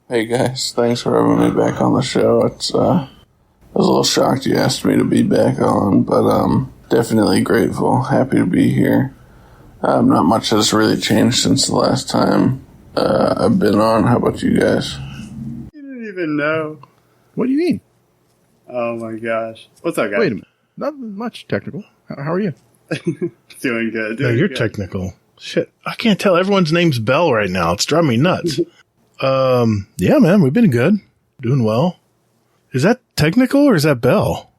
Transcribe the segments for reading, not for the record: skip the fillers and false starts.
Hey guys, thanks for having me back on the show. I was a little shocked you asked me to be back on, but definitely grateful. Happy to be here. Not much has really changed since the last time I've been on. How about you guys? You didn't even know. What do you mean? Oh my gosh. What's up, guys? Wait a minute. Not much technical. How are you? Doing good. No, you're technical. Shit. I can't tell. Everyone's name's Bell right now. It's driving me nuts. Yeah, man, we've been good. Doing well. Is that technical or is that Bell?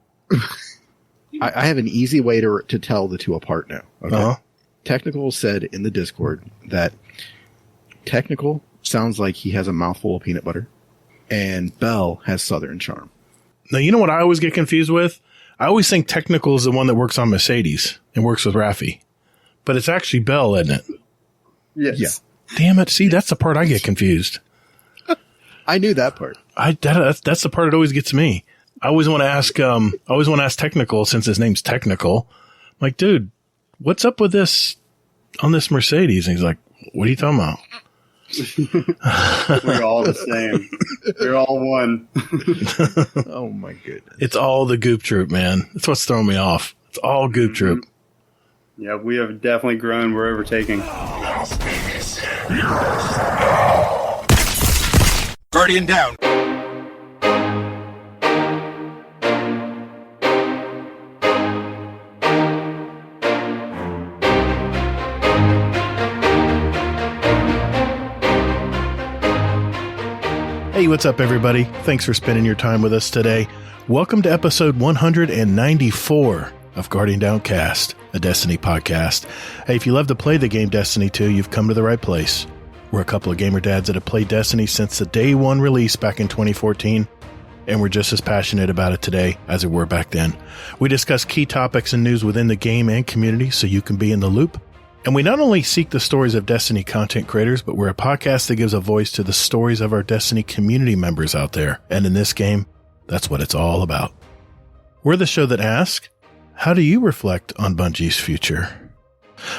I have an easy way to tell the two apart now. Okay. Uh-huh. Technical said in the Discord that technical sounds like he has a mouthful of peanut butter, and Bell has Southern charm. Now, you know what I always get confused with? I always think technical is the one that works on Mercedes and works with Raffi. But it's actually Bell, isn't it? Yes. Yeah. Damn it. See, that's the part I get confused. I knew that part. That's the part that always gets me. I always want to ask technical since his name's technical. I'm like, dude, what's up with this on this Mercedes? And he's like, what are you talking about? We're all the same. We're all one. Oh my goodness. It's all the Goop Troop, man. That's what's throwing me off. It's all Goop Troop. Yeah, we have definitely grown. We're overtaking. Guardian down. Hey, what's up, everybody? Thanks for spending your time with us today. Welcome to episode 194 of Guardian Downcast, a Destiny podcast. Hey, if you love to play the game Destiny 2, you've come to the right place. We're a couple of gamer dads that have played Destiny since the day one release back in 2014, and we're just as passionate about it today as we were back then. We discuss key topics and news within the game and community so you can be in the loop. And we not only seek the stories of Destiny content creators, but we're a podcast that gives a voice to the stories of our Destiny community members out there. And in this game, that's what it's all about. We're the show that asks, how do you reflect on Bungie's future?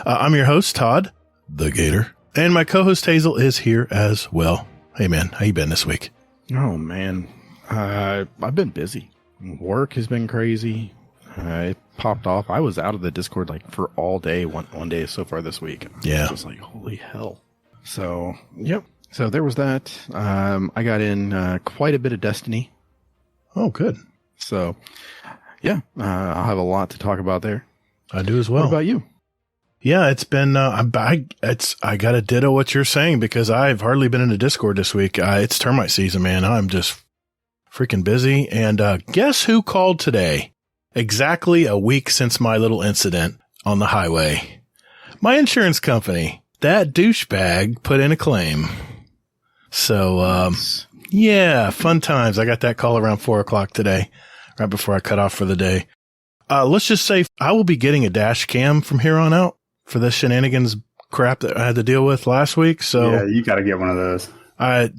I'm your host, Todd, the Gator, and my co-host Hazel is here as well. Hey man, how you been this week? Oh man, I've been busy. Work has been crazy. I popped off. I was out of the Discord like for all day, one day so far this week. Yeah. I was like, holy hell. So, yep. So there was that. I got in quite a bit of Destiny. Oh, good. So, yeah, I'll have a lot to talk about there. I do as well. What about you? Yeah, it's been, I got to ditto what you're saying because I've hardly been in the Discord this week. It's termite season, man. I'm just freaking busy. And guess who called today? Exactly a week since my little incident on the highway. My insurance company. That douchebag put in a claim. So, yeah, fun times. I got that call around 4:00 today, right before I cut off for the day. Let's just say I will be getting a dash cam from here on out for the shenanigans crap that I had to deal with last week. So yeah, you got to get one of those. I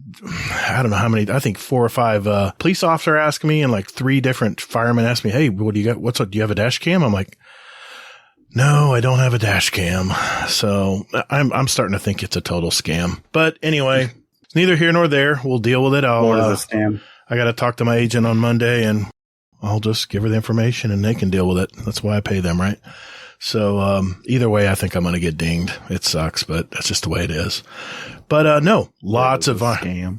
don't know how many, I think 4 or 5, police officer asked me and like 3 different firemen asked me, hey, what do you got? What's up? Do you have a dash cam? I'm like, no, I don't have a dash cam. So I'm starting to think it's a total scam, but anyway, neither here nor there. We'll deal with it. What is a scam? I got to talk to my agent on Monday and I'll just give her the information and they can deal with it. That's why I pay them, right? So, either way, I think I'm going to get dinged. It sucks, but that's just the way it is. But, no, lots of Iron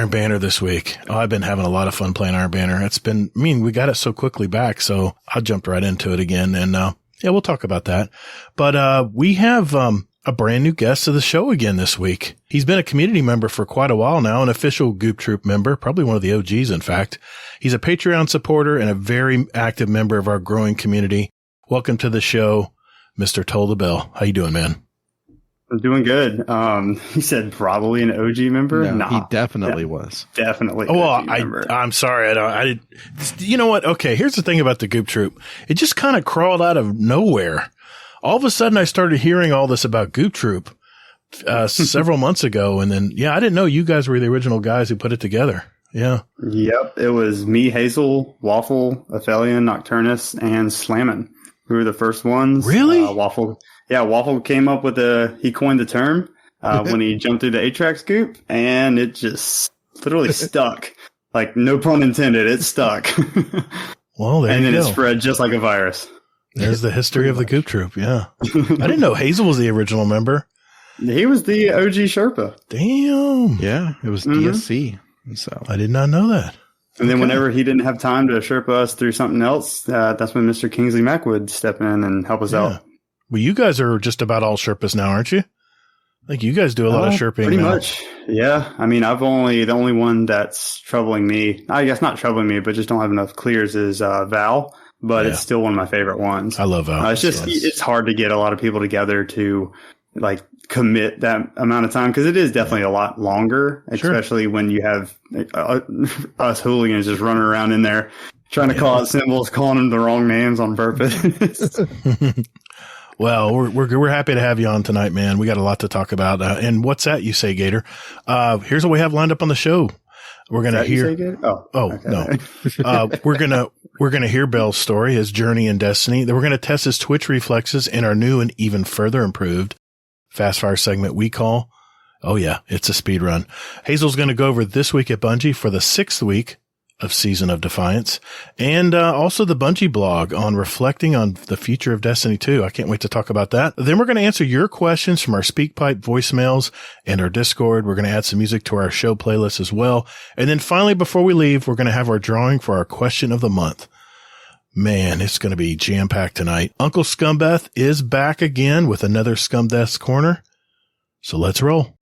Banner this week. Oh, I've been having a lot of fun playing Iron Banner. We got it so quickly back, so I jumped right into it again. And, yeah, we'll talk about that. But, we have, a brand new guest of the show again this week. He's been a community member for quite a while now, an official Goop Troop member, probably one of the OGs, in fact. He's a Patreon supporter and a very active member of our growing community. Welcome to the show, Mr. TolltheBell. How you doing, man? I'm doing good. He said probably an OG member. No, he definitely was. Definitely. Oh, well, I'm sorry. You know what? Okay, here's the thing about the Goop Troop. It just kind of crawled out of nowhere. All of a sudden, I started hearing all this about Goop Troop several months ago. And then, yeah, I didn't know you guys were the original guys who put it together. Yeah. Yep. It was me, Hazel, Waffle, Aphelion, Nocturnus, and Slammin'. We were the first ones. Really? Waffle came up with he coined the term. when he jumped through the 8-track scoop, and it just literally stuck. Like, no pun intended, it stuck. Well, there you go. And then it spread just like a virus. There's the history of the Goop Troop, yeah. I didn't know Hazel was the original member. He was the OG Sherpa. Damn. Yeah, it was DSC. So I did not know that. And then whenever he didn't have time to Sherpa us through something else, that's when Mr. Kingsley Mack would step in and help us out. Well, you guys are just about all Sherpas now, aren't you? Like, you guys do a lot of Sherping pretty now. much. Yeah. I mean, the only one that's troubling me, I guess not troubling me, but just don't have enough clears is Val. But it's still one of my favorite ones. I love Val. It's hard to get a lot of people together to like commit that amount of time, because it is definitely a lot longer, especially when you have us hooligans just running around in there trying to call out symbols, calling them the wrong names on purpose. Well, we're happy to have you on tonight, man. We got a lot to talk about. And what's that you say, Gator? Here's what we have lined up on the show. We're going to hear. Okay. No. We're going to hear Bell's story, his journey in Destiny. Then we're going to test his Twitch reflexes in our new and even further improved Fast Fire segment we call, oh yeah, it's a speed run. Hazel's going to go over this week at Bungie for the 6th week of Season of Defiance, and also the Bungie blog on reflecting on the future of Destiny 2. I can't wait to talk about that. Then we're going to answer your questions from our SpeakPipe voicemails and our Discord. We're going to add some music to our show playlist as well. And then finally, before we leave, we're going to have our drawing for our question of the month. Man, it's going to be jam-packed tonight. Uncle Scumbeth is back again with another Scumdeath's Corner. So let's roll.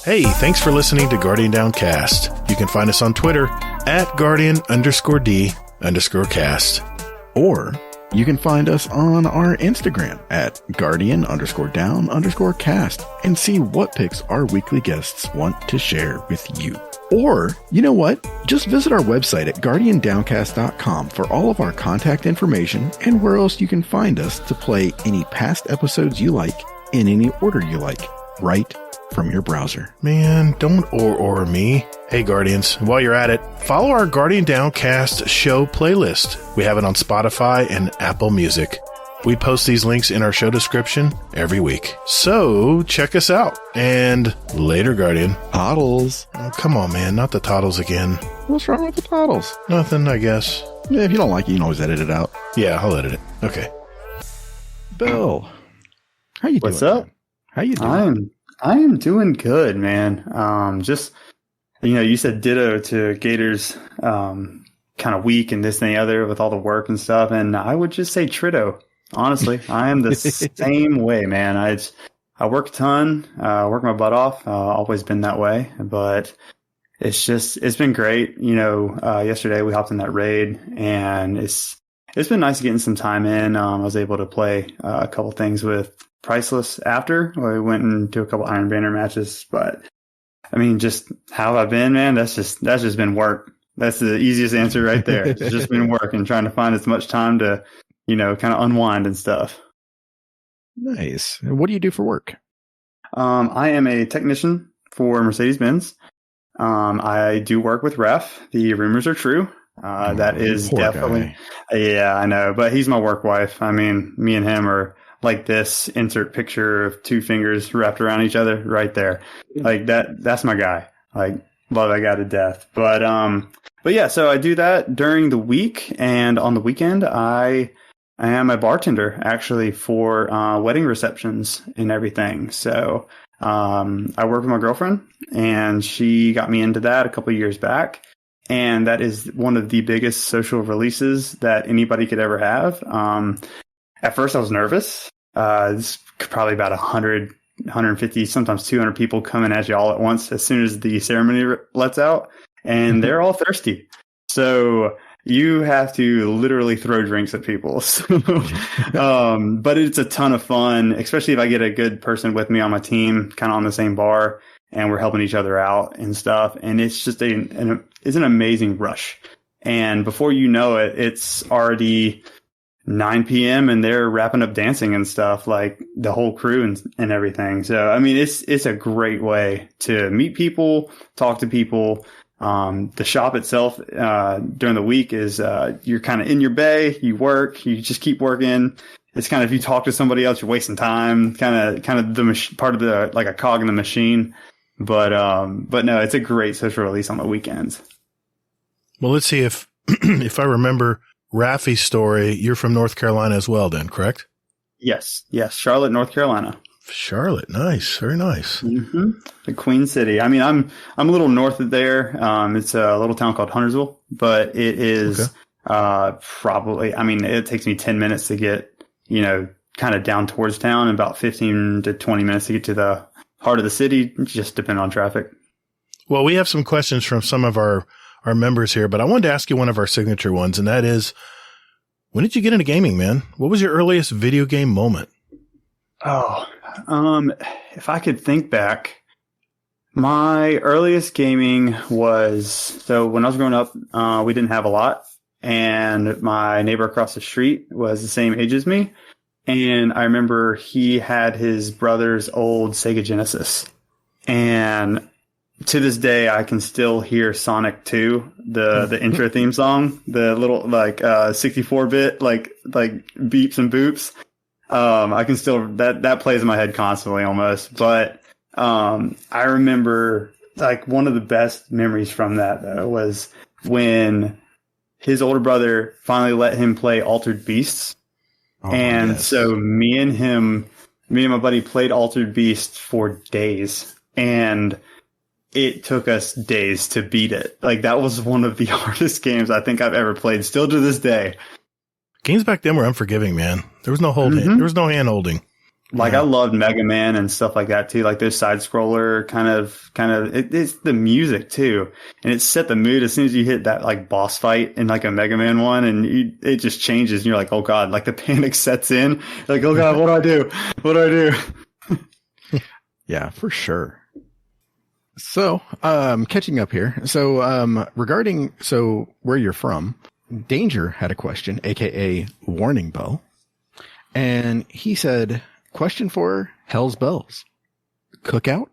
Hey, thanks for listening to Guardian Downcast. You can find us on Twitter at Guardian_D_cast. Or you can find us on our Instagram at Guardian_Down_cast and see what picks our weekly guests want to share with you. Or, you know what? Just visit our website at GuardianDowncast.com for all of our contact information and where else you can find us to play any past episodes you like in any order you like, right from your browser. Man, don't or me. Hey, Guardians, while you're at it, follow our Guardian Downcast show playlist. We have it on Spotify and Apple Music. We post these links in our show description every week. So check us out. And later, Guardian. Toddles. Oh, come on, man. Not the Toddles again. What's wrong with the Toddles? Nothing, I guess. Yeah, if you don't like it, you can always edit it out. Yeah, I'll edit it. Okay. Bill, how you doing? What's up? How you doing? I am doing good, man. Just, you said ditto to Gator's kind of week and this and the other with all the work and stuff. And I would just say Tritto. Honestly, I am the same way, man. I work a ton, work my butt off. Always been that way. But it's been great. Yesterday we hopped in that raid, and it's been nice getting some time in. I was able to play a couple things with Priceless after. We went into a couple Iron Banner matches, but I mean, just how I've been, man, that's just been work. That's the easiest answer right there. It's just been work and trying to find as much time to, kind of unwind and stuff. Nice. What do you do for work? I am a technician for Mercedes-Benz. I do work with Ref. The rumors are true. That is definitely, yeah, I know, but he's my work wife. I mean, me and him are like this insert picture of two fingers wrapped around each other right there. Like that's my guy. Like, love that guy to death. But yeah, so I do that during the week, and on the weekend I am a bartender actually for wedding receptions and everything. So I work with my girlfriend, and she got me into that a couple of years back. And that is one of the biggest social releases that anybody could ever have. At first, I was nervous. It's probably about 100, 150, sometimes 200 people coming at you all at once as soon as the ceremony lets out. And they're all thirsty. So you have to literally throw drinks at people. So, but it's a ton of fun, especially if I get a good person with me on my team, kind of on the same bar, and we're helping each other out and stuff. And it's just it's an amazing rush. And before you know it, it's already 9 p.m. and they're wrapping up dancing and stuff, like the whole crew and everything. So, I mean, it's a great way to meet people, talk to people. The shop itself, during the week is, you're kind of in your bay, you work, you just keep working. It's kind of, if you talk to somebody else, you're wasting time, kind of the part of the, like a cog in the machine. But no, it's a great social release on the weekends. Well, let's see if I remember Rafi's story. You're from North Carolina as well, then, correct? Yes, Charlotte, North Carolina. Charlotte, nice, very nice. Mm-hmm. The Queen City. I mean, I'm a little north of there. It's a little town called Huntersville, but it is probably. I mean, it takes me 10 minutes to get, kind of down towards town, and about 15 to 20 minutes to get to the heart of the city. Just depending on traffic. Well, we have some questions from some of our members here, but I wanted to ask you one of our signature ones, and that is, when did you get into gaming, man? What was your earliest video game moment? Oh, if I could think back, my earliest gaming was, so when I was growing up, we didn't have a lot, and my neighbor across the street was the same age as me. And I remember he had his brother's old Sega Genesis, and to this day, I can still hear Sonic 2, the intro theme song, the little 64-bit like beeps and boops. I can still that plays in my head constantly almost. But I remember like one of the best memories from that though was when his older brother finally let him play Altered Beasts, so me and my buddy played Altered Beasts for days, and it took us days to beat it. Like, that was one of the hardest games I think I've ever played, still to this day. Games back then were unforgiving, man. There was no there was no hand holding. Like, I loved Mega Man and stuff like that too. Like, those side scroller kind of it's the music too, and it set the mood as soon as you hit that like boss fight in like a Mega Man one, and it just changes, and you're like, oh god, like the panic sets in. Like, oh god, what do I do? Yeah, for sure. So, catching up here. So, regarding where you're from, Danger had a question, aka Warning Bell, and he said, question for Hell's Bells. Cookout? ?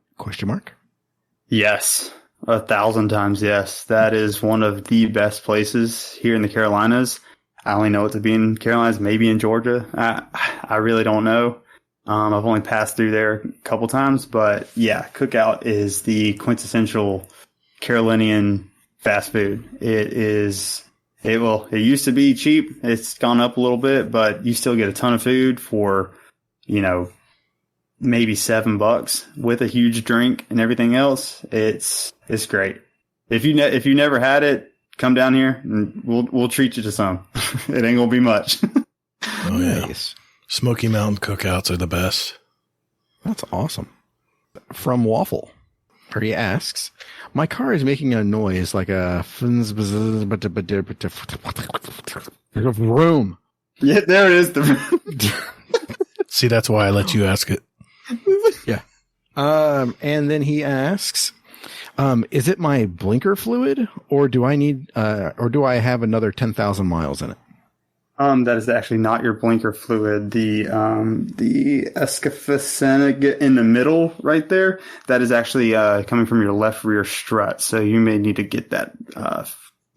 Yes. 1,000 times yes. That is one of the best places here in the Carolinas. I only know it to be in Carolinas, maybe in Georgia. I really don't know. I've only passed through there a couple times, but yeah, Cookout is the quintessential Carolinian fast food. It used to be cheap. It's gone up a little bit, but you still get a ton of food for, maybe $7 with a huge drink and everything else. It's great. If you never had it, come down here and we'll treat you to some. It ain't gonna be much. Oh yeah. Nice. Smoky Mountain cookouts are the best. That's awesome. From Waffle, where he asks, my car is making a noise like a room. Yeah, there it is. See, that's why I let you ask it. Yeah. And then he asks, is it my blinker fluid, or do I have another 10,000 miles in it? That is actually not your blinker fluid. The escaphenonic in the middle right there, that is actually coming from your left rear strut. So you may need to get that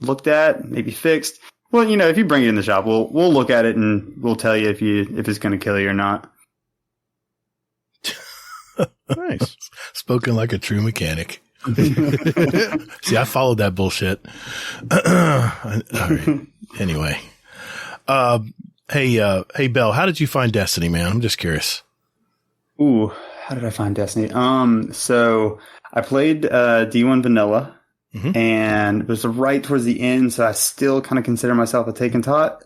looked at, maybe fixed. Well, if you bring it in the shop, we'll look at it and we'll tell you if it's going to kill you or not. Nice. Spoken like a true mechanic. See, I followed that bullshit. All right. Anyway. Hey, Bell, how did you find Destiny, man? I'm just curious. Ooh, how did I find Destiny? So I played D1 Vanilla, and it was right towards the end, so I still kind of consider myself a Taken Tot.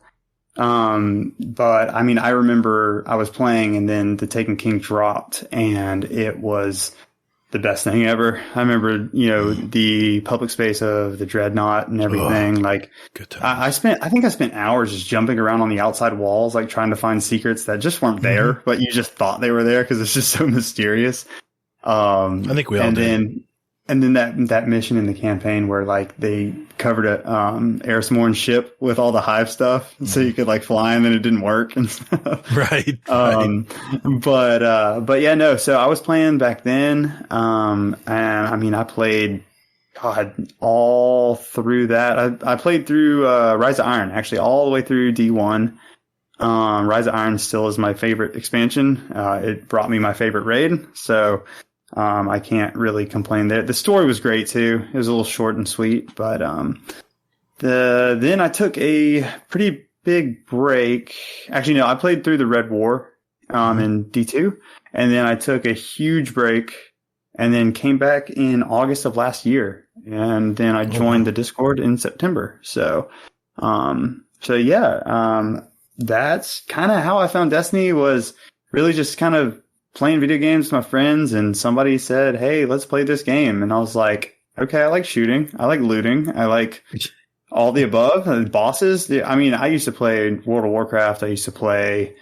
But I mean, I remember I was playing, and then the Taken King dropped, and it was the best thing ever. I remember, the public space of the Dreadnought and everything. Good time. I think I spent hours just jumping around on the outside walls, like trying to find secrets that just weren't there, but you just thought they were there because it's just so mysterious. I think we all did. and then that mission in the campaign where like they covered a Erismorn ship with all the hive stuff, so you could like fly, and then it didn't work and stuff. Right. But yeah, no. So I was playing back then, and I mean, I played all through that. I played through Rise of Iron, actually, all the way through D1. Rise of Iron still is my favorite expansion. It brought me my favorite raid, so I can't really complain there. The story was great too. It was a little short and sweet, but then I took a pretty big break. Actually, no, I played through the Red War in D2, and then I took a huge break, and then came back in August of last year, and then I joined the Discord in September. So that's kind of how I found Destiny, was really just kind of playing video games with my friends, and somebody said, hey, let's play this game. And I was like, okay, I like shooting. I like looting. I like all the above. And bosses. I mean, I used to play World of Warcraft. I used to play,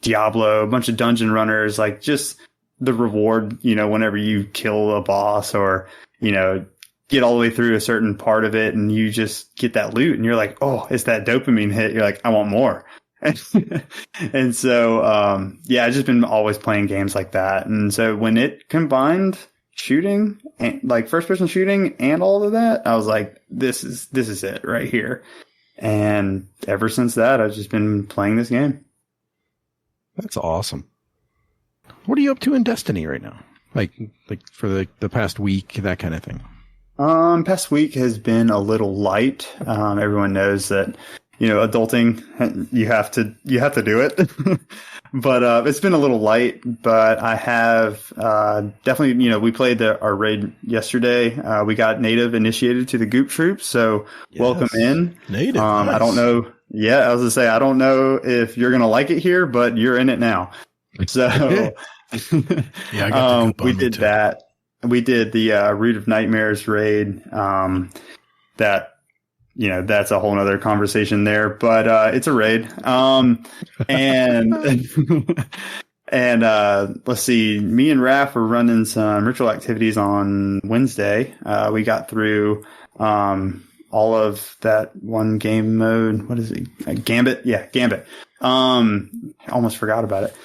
Diablo, a bunch of dungeon runners, like just the reward, whenever you kill a boss or, get all the way through a certain part of it and you just get that loot and you're like, oh, it's that dopamine hit. You're like, I want more. And so, I've just been always playing games like that. And so when it combined shooting and like first person shooting and all of that, I was like, this is it right here. And ever since that, I've just been playing this game. That's awesome. What are you up to in Destiny right now? Like for the past week, that kind of thing. Past week has been a little light. Everyone knows that, adulting, you have to do it. But, it's been a little light, but I have, definitely, we played our raid yesterday. We got native initiated to the Goop troops. So welcome in. Native. Nice. I don't know. Yeah, I was gonna say, I don't know if you're going to like it here, but you're in it now. So I got the we did that. We did the Root of Nightmares raid. That, that's a whole nother conversation there, but it's a raid. And let's see, me and Raph were running some ritual activities on Wednesday. We got through all of that one game mode. What is it? Gambit? Yeah, Gambit. Almost forgot about it.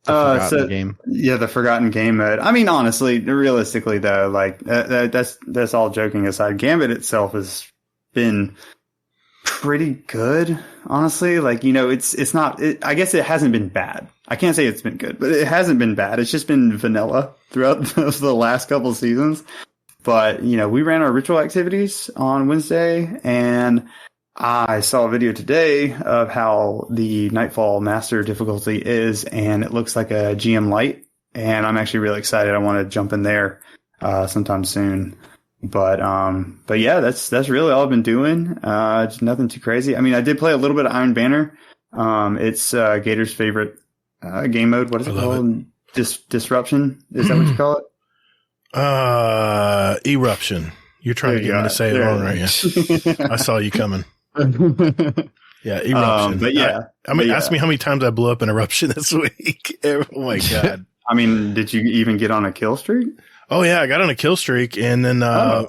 Game. Yeah, the forgotten game mode. I mean, honestly, realistically though, like that's all joking aside. Gambit itself has been pretty good, honestly. Like, it's not. I guess it hasn't been bad. I can't say it's been good, but it hasn't been bad. It's just been vanilla throughout the last couple seasons. But we ran our ritual activities on Wednesday, and I saw a video today of how the Nightfall Master difficulty is, and it looks like a GM Lite, and I'm actually really excited. I want to jump in there sometime soon. But yeah, that's really all I've been doing. Just nothing too crazy. I mean, I did play a little bit of Iron Banner. It's Gator's favorite game mode. What is it called? Disruption? Is that what you call it? Eruption. You're trying to get me to say it wrong, right? Yeah. I saw you coming. Yeah, Eruption. But yeah. Ask me how many times I blew up an Eruption this week. Oh my God. I mean, did you even get on a kill streak? Oh yeah, I got on a kill streak, and then I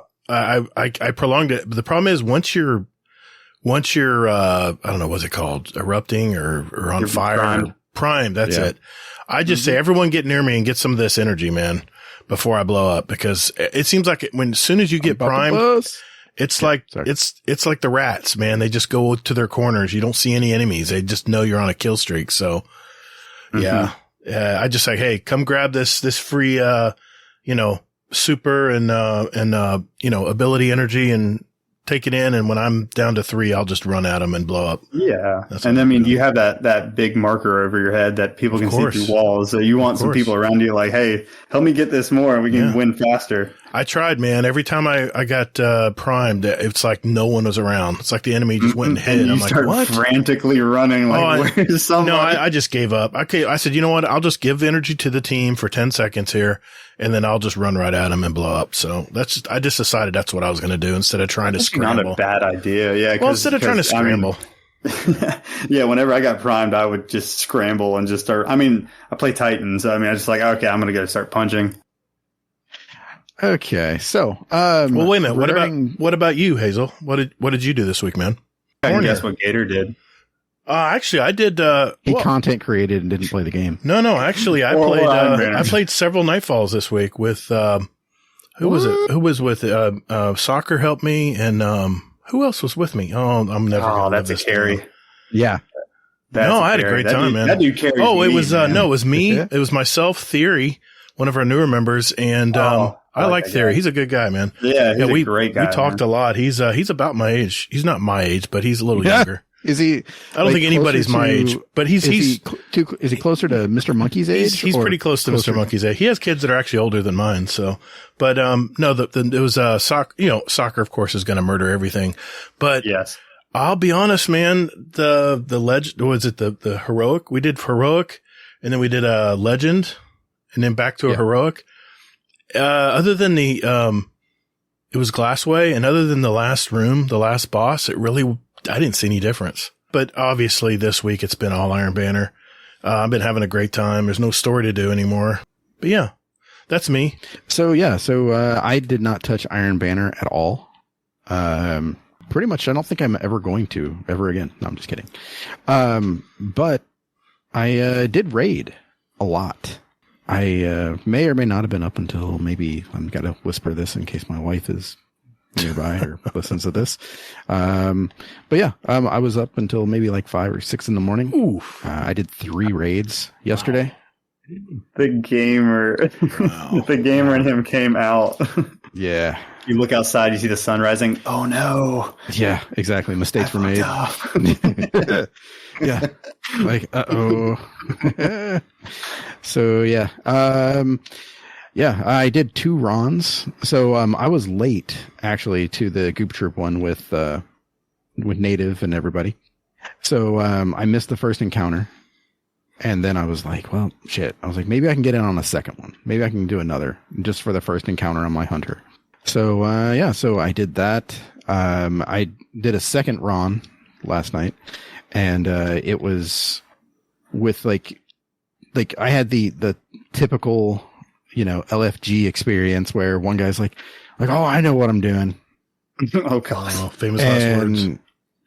prolonged it. But the problem is once you're I don't know, what's it called? Erupting or on fire. Prime, that's it. I just say everyone get near me and get some of this energy, man, before I blow up, because it seems like as soon as you get primed, it's like the rats, man. They just go to their corners. You don't see any enemies. They just know you're on a kill streak. So I just say, hey, come grab this free super and ability energy and take it in. And when I'm down to 3, I'll just run at them and blow up. Yeah. And I mean, you have that big marker over your head that people can see through walls. So you want some people around you like, hey, help me get this more and we can win faster. I tried, man. Every time I got primed, it's like no one was around. It's like the enemy just went and hid. And I'm like, what? Frantically running. Like, where's someone? No, I just gave up. Okay, I said, you know what? I'll just give energy to the team for 10 seconds here, and then I'll just run right at them and blow up. So I just decided that's what I was going to do instead of trying to scramble. Not a bad idea. Yeah. Well, instead of trying to scramble. Yeah, whenever I got primed, I would just scramble and just start. I mean, I play Titans. I mean, I just like, okay, I'm going to go start punching. Okay, so well, wait a minute. What about you, Hazel? What did you do this week, man? I can guess what Gator did. Actually, I did. He content created and didn't play the game. No. Actually, I played. I played several Nightfalls this week with. Who was it? Who was with? Soccer helped me, and who else was with me? Oh, I'm never. Oh, that's a carry. Yeah. I had a great time, man. That dude carried. Oh, it was man. No, it was me. It was myself, Theory, one of our newer members, and I like Theory. He's a good guy, man. Yeah, he's a great guy. We talked a lot. He's about my age. He's not my age, but he's a little younger. Is he? I don't think anybody's my age, but is he closer to Mr. Monkey's age? He's pretty close to Mr. Monkey's age. He has kids that are actually older than mine. So, but no, it was soccer. You know, soccer, of course, is going to murder everything. But yes, I'll be honest, man. The legend was it the heroic? We did heroic, and then we did a legend, and then back to a heroic. Other than it was Glassway, and other than the last room, the last boss, I didn't see any difference. But obviously this week it's been all Iron Banner. I've been having a great time. There's no story to do anymore. But yeah, that's me. So I did not touch Iron Banner at all. Pretty much, I don't think I'm ever going to ever again. No, I'm just kidding. But I did raid a lot. I may or may not have been up until maybe I'm got to whisper this in case my wife is nearby or listens to this. But yeah, I was up until maybe like 5 or 6 in the morning. Oof. I did 3 raids yesterday. The gamer in him came out. Yeah. You look outside, you see the sun rising. Oh no. Yeah, exactly. Mistakes were made. Yeah. Like, uh-oh. So yeah. Yeah, I did 2 Rons. So I was late actually to the Goop Troop one with Native and everybody. So I missed the first encounter. And then I was like, well, shit. I was like, maybe I can get in on a second one. Maybe I can do another just for the first encounter on my hunter. So so I did that. I did a second Ron last night, and it was with like I had the typical, LFG experience where one guy's like, oh, I know what I'm doing. Oh god. Oh, famous last words.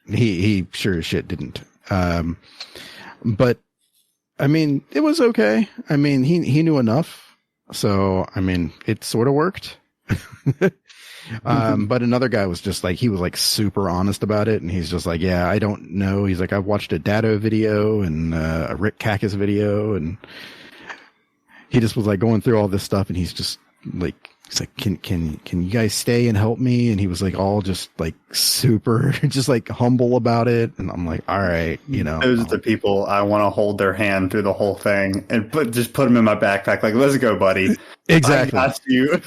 He sure as shit didn't. But I mean, it was okay. I mean, he knew enough. So, I mean, it sort of worked. But another guy was just like, he was like super honest about it. And he's just like, yeah, I don't know. He's like, I've watched a Datto video and a Rick Kakis video. And he just was like going through all this stuff. And he's just like, he's like, can you guys stay and help me? And he was like, all just like super, just like humble about it. And I'm like, all right, Those are the people I want to hold their hand through the whole thing and put them in my backpack. Like, let's go, buddy. Exactly. I got you.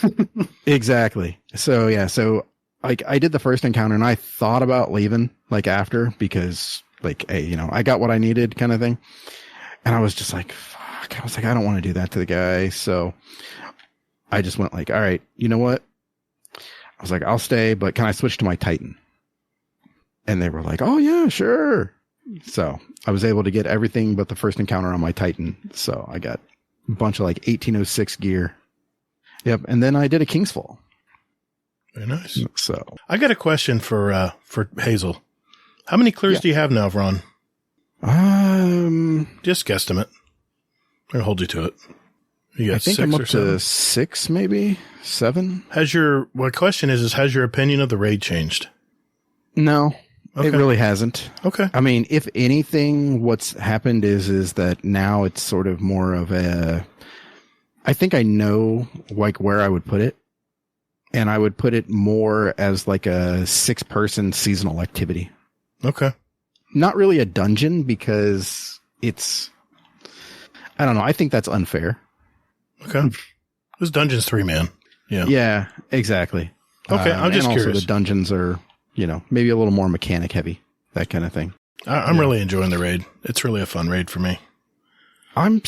Exactly. So yeah, so like I did the first encounter and I thought about leaving like after because like, hey, I got what I needed kind of thing. And I was just like, fuck. I was like, I don't want to do that to the guy. So I just went like, all right, you know what? I was like, I'll stay, but can I switch to my Titan? And they were like, oh yeah, sure. So I was able to get everything but the first encounter on my Titan. So I got a bunch of like 1806 gear. Yep. And then I did a King's Fall. Very nice. So I got a question for Hazel. How many clears do you have now, Ron? Just guesstimate. I'm going to hold you to it. You got I think 6 I'm up or 7? to 6, maybe 7. My question is has your opinion of the raid changed? No, Okay. It really hasn't. Okay. I mean, if anything, what's happened is that now it's sort of more of I think I know like where I would put it, and I would put it more as like a 6-person seasonal activity. Okay. Not really a dungeon because it's, I don't know. I think that's unfair. Okay. This dungeon's 3-man. Yeah. Yeah, exactly. Okay. I'm just and curious. Also the dungeons are, maybe a little more mechanic heavy, that kind of thing. I'm really enjoying the raid. It's really a fun raid for me. But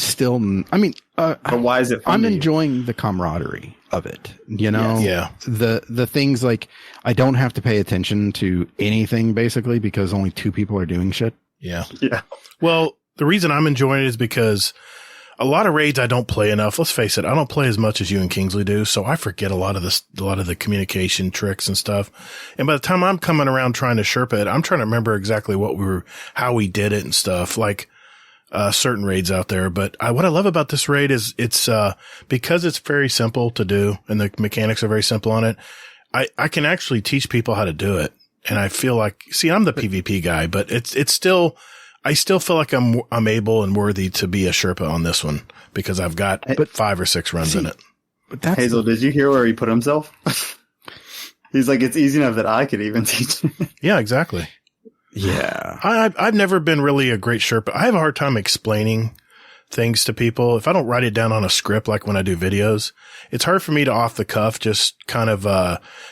why is it fun? I'm enjoying the camaraderie of it. Yeah. The things like I don't have to pay attention to anything basically because only 2 people are doing shit. Yeah. Yeah. Well, the reason I'm enjoying it is because a lot of raids I don't play enough. Let's face it, I don't play as much as you and Kingsley do, so I forget a lot of the communication tricks and stuff. And by the time I'm coming around trying to Sherpa it, I'm trying to remember exactly how we did it and stuff, like certain raids out there. But what I love about this raid is it's because it's very simple to do and the mechanics are very simple on it. I can actually teach people how to do it. And I feel like, see, I'm the PvP guy, but it's still, I still feel like I'm able and worthy to be a Sherpa on this one because I've got 5 or 6 runs in it. But Hazel, did you hear where he put himself? He's like, it's easy enough that I could even teach. Yeah, exactly. Yeah. I've never been really a great Sherpa. I have a hard time explaining things to people. If I don't write it down on a script, like when I do videos, it's hard for me to off the cuff, just kind of,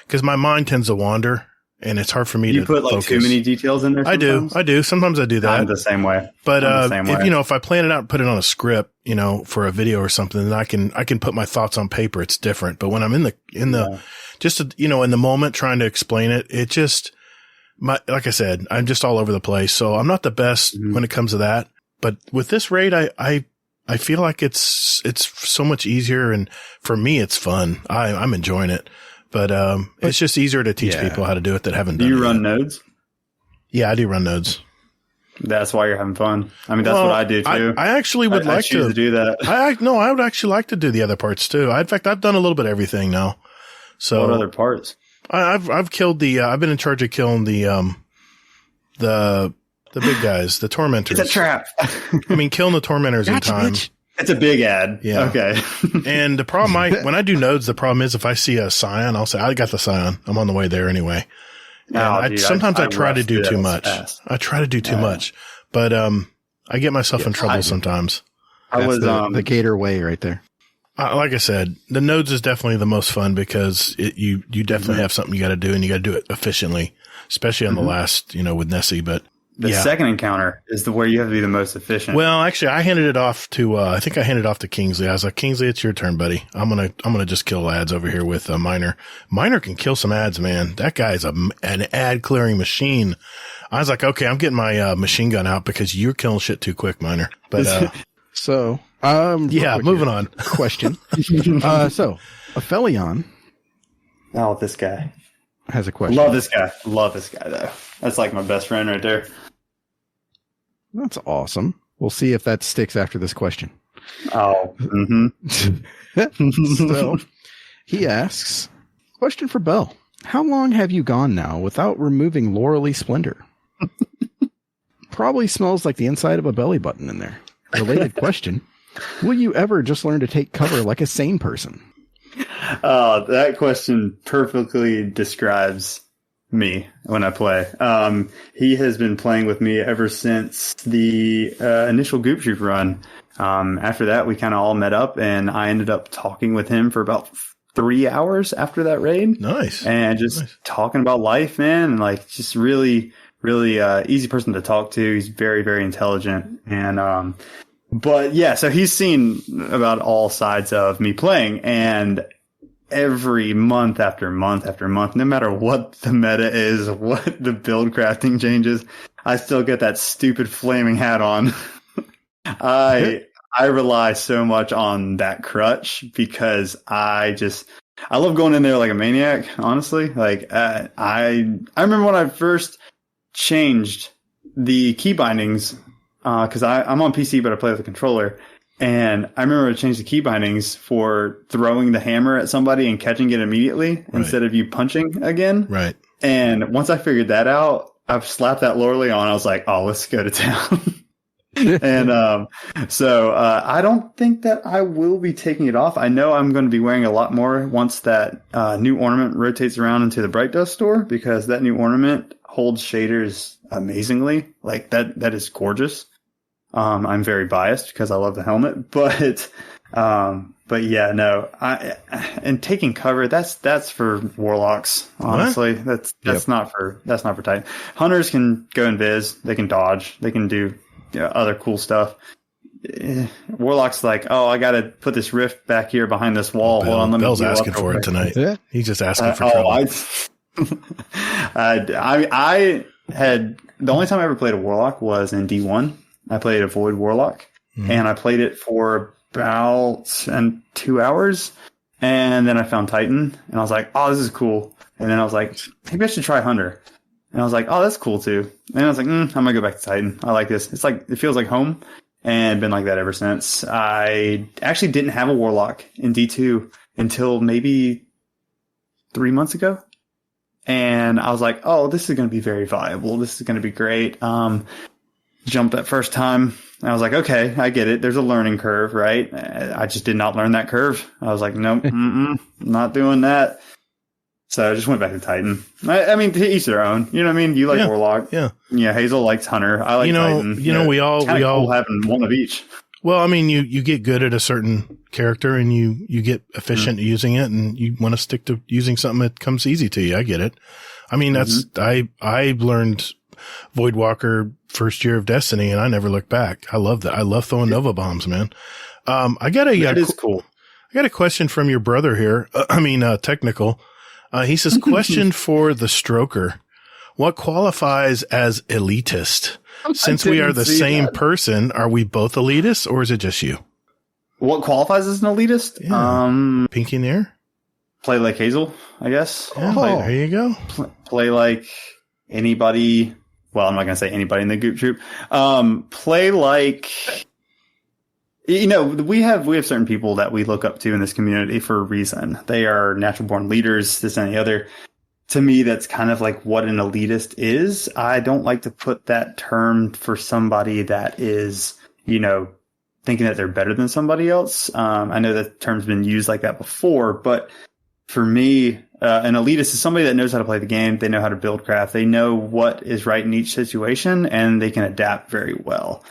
cause my mind tends to wander. And it's hard for me to put like focus. Too many details in there. Sometimes? I do. Sometimes I do that. I'm the same way. But if I plan it out and put it on a script, for a video or something, then I can put my thoughts on paper. It's different. But when I'm in the moment trying to explain it, it just like I said, I'm just all over the place. So I'm not the best when it comes to that. But with this raid, I feel like it's so much easier, and for me, it's fun. I'm enjoying it. But it's just easier to teach people how to do it that haven't done it. Do you run nodes? Yeah, I do run nodes. That's why you're having fun. I mean, that's what I do too. I actually would like to do that. I would actually like to do the other parts too. In fact, I've done a little bit of everything now. So what other parts? I've killed I've been in charge of killing the big guys, the tormentors. It's a trap. I mean, killing the tormentors in time. Bitch. It's a big ad. Yeah. Okay. And the problem when I do nodes, the problem is if I see a scion, I'll say, I got the scion. I'm on the way there anyway. And sometimes I try to do too much. I try to do too much, but, I get myself in trouble sometimes. That's the Gator way right there. Like I said, the nodes is definitely the most fun because you definitely have something you got to do and you got to do it efficiently, especially on the last, with Nessie, but. The second encounter is where you have to be the most efficient. Well, actually, I handed it off to, I think I handed it off to Kingsley. I was like, Kingsley, it's your turn, buddy. I'm going to just kill ads over here with Miner. Miner can kill some ads, man. That guy's an ad clearing machine. I was like, okay, I'm getting my machine gun out because you're killing shit too quick, Miner. But, moving on. Question. So Aphelion. Oh, this guy has a question. Love this guy though. That's like my best friend right there. That's awesome. We'll see if that sticks after this question. Oh. So he asks, question for Bell. How long have you gone now without removing Laurely Splendor? Probably smells like the inside of a belly button in there. Related question. Will you ever just learn to take cover like a sane person? That question perfectly describes me when I play. He has been playing with me ever since the initial Goop Troop run. After that, we kind of all met up, and I ended up talking with him for about 3 hours after that raid. Nice. And just talking about life, man, and like just really, really easy person to talk to. He's very, very intelligent. And but yeah, so he's seen about all sides of me playing, and every month after month after month, no matter what the meta is, what the build crafting changes, I still get that stupid flaming hat on. I rely so much on that crutch because I love going in there like a maniac, honestly. Like, I remember when I first changed the key bindings, cause I'm on PC, but I play with a controller. And I remember I changed the key bindings for throwing the hammer at somebody and catching it immediately instead of you punching again. Right. And once I figured that out, I've slapped that Laurely on. I was like, oh, let's go to town. And so I don't think that I will be taking it off. I know I'm going to be wearing a lot more once that new ornament rotates around into the Bright Dust store, because that new ornament holds shaders amazingly. Like that is gorgeous. I'm very biased because I love the helmet, but yeah, no, and taking cover, that's for warlocks, honestly. What? That's not for Titan. Hunters can go invis, they can dodge, they can do other cool stuff. Warlock's like, oh, I gotta pput this rift back here behind this wall. Hold on, let me Bell's asking for it tonight. Yeah. He's just asking for trouble. I had, the only time I ever played a warlock was in D1. I played a Void Warlock, and I played it for about 2 hours, and then I found Titan, and I was like, oh, this is cool. And then I was like, maybe I should try Hunter. And I was like, oh, that's cool too. And I was like, I'm going to go back to Titan. I like this. It feels like home, and been like that ever since. I actually didn't have a Warlock in D2 until maybe 3 months ago. And I was like, oh, this is going to be very viable. This is going to be great. Jumped that first time. And I was like, okay, I get it. There's a learning curve, right? I just did not learn that curve. I was like, nope, not doing that. So I just went back to Titan. I mean, to each their own. You know what I mean? You like Warlock. Yeah. Yeah. Hazel likes Hunter. I like Titan. We all cool having one of each. Well, I mean, you get good at a certain character and you get efficient at using it, and you want to stick to using something that comes easy to you. I get it. I mean, I learned Voidwalker first year of Destiny, and I never looked back. I love that. I love throwing Nova bombs, man. That is cool. I got a question from your brother here. Technical. He says, question for the Stroker. What qualifies as elitist? Since we are the same person, are we both elitists, or is it just you? What qualifies as an elitist? Yeah. Pinky in the air? Play like Hazel, I guess. Yeah, there you go. Play like anybody. Well, I'm not going to say anybody in the Goop Troop. Play like, we have certain people that we look up to in this community for a reason. They are natural born leaders, this and the other. To me, that's kind of like what an elitist is. I don't like to put that term for somebody that is, thinking that they're better than somebody else. I know that term's been used like that before, but for me, an elitist is somebody that knows how to play the game. They know how to build craft. They know what is right in each situation, and they can adapt very well.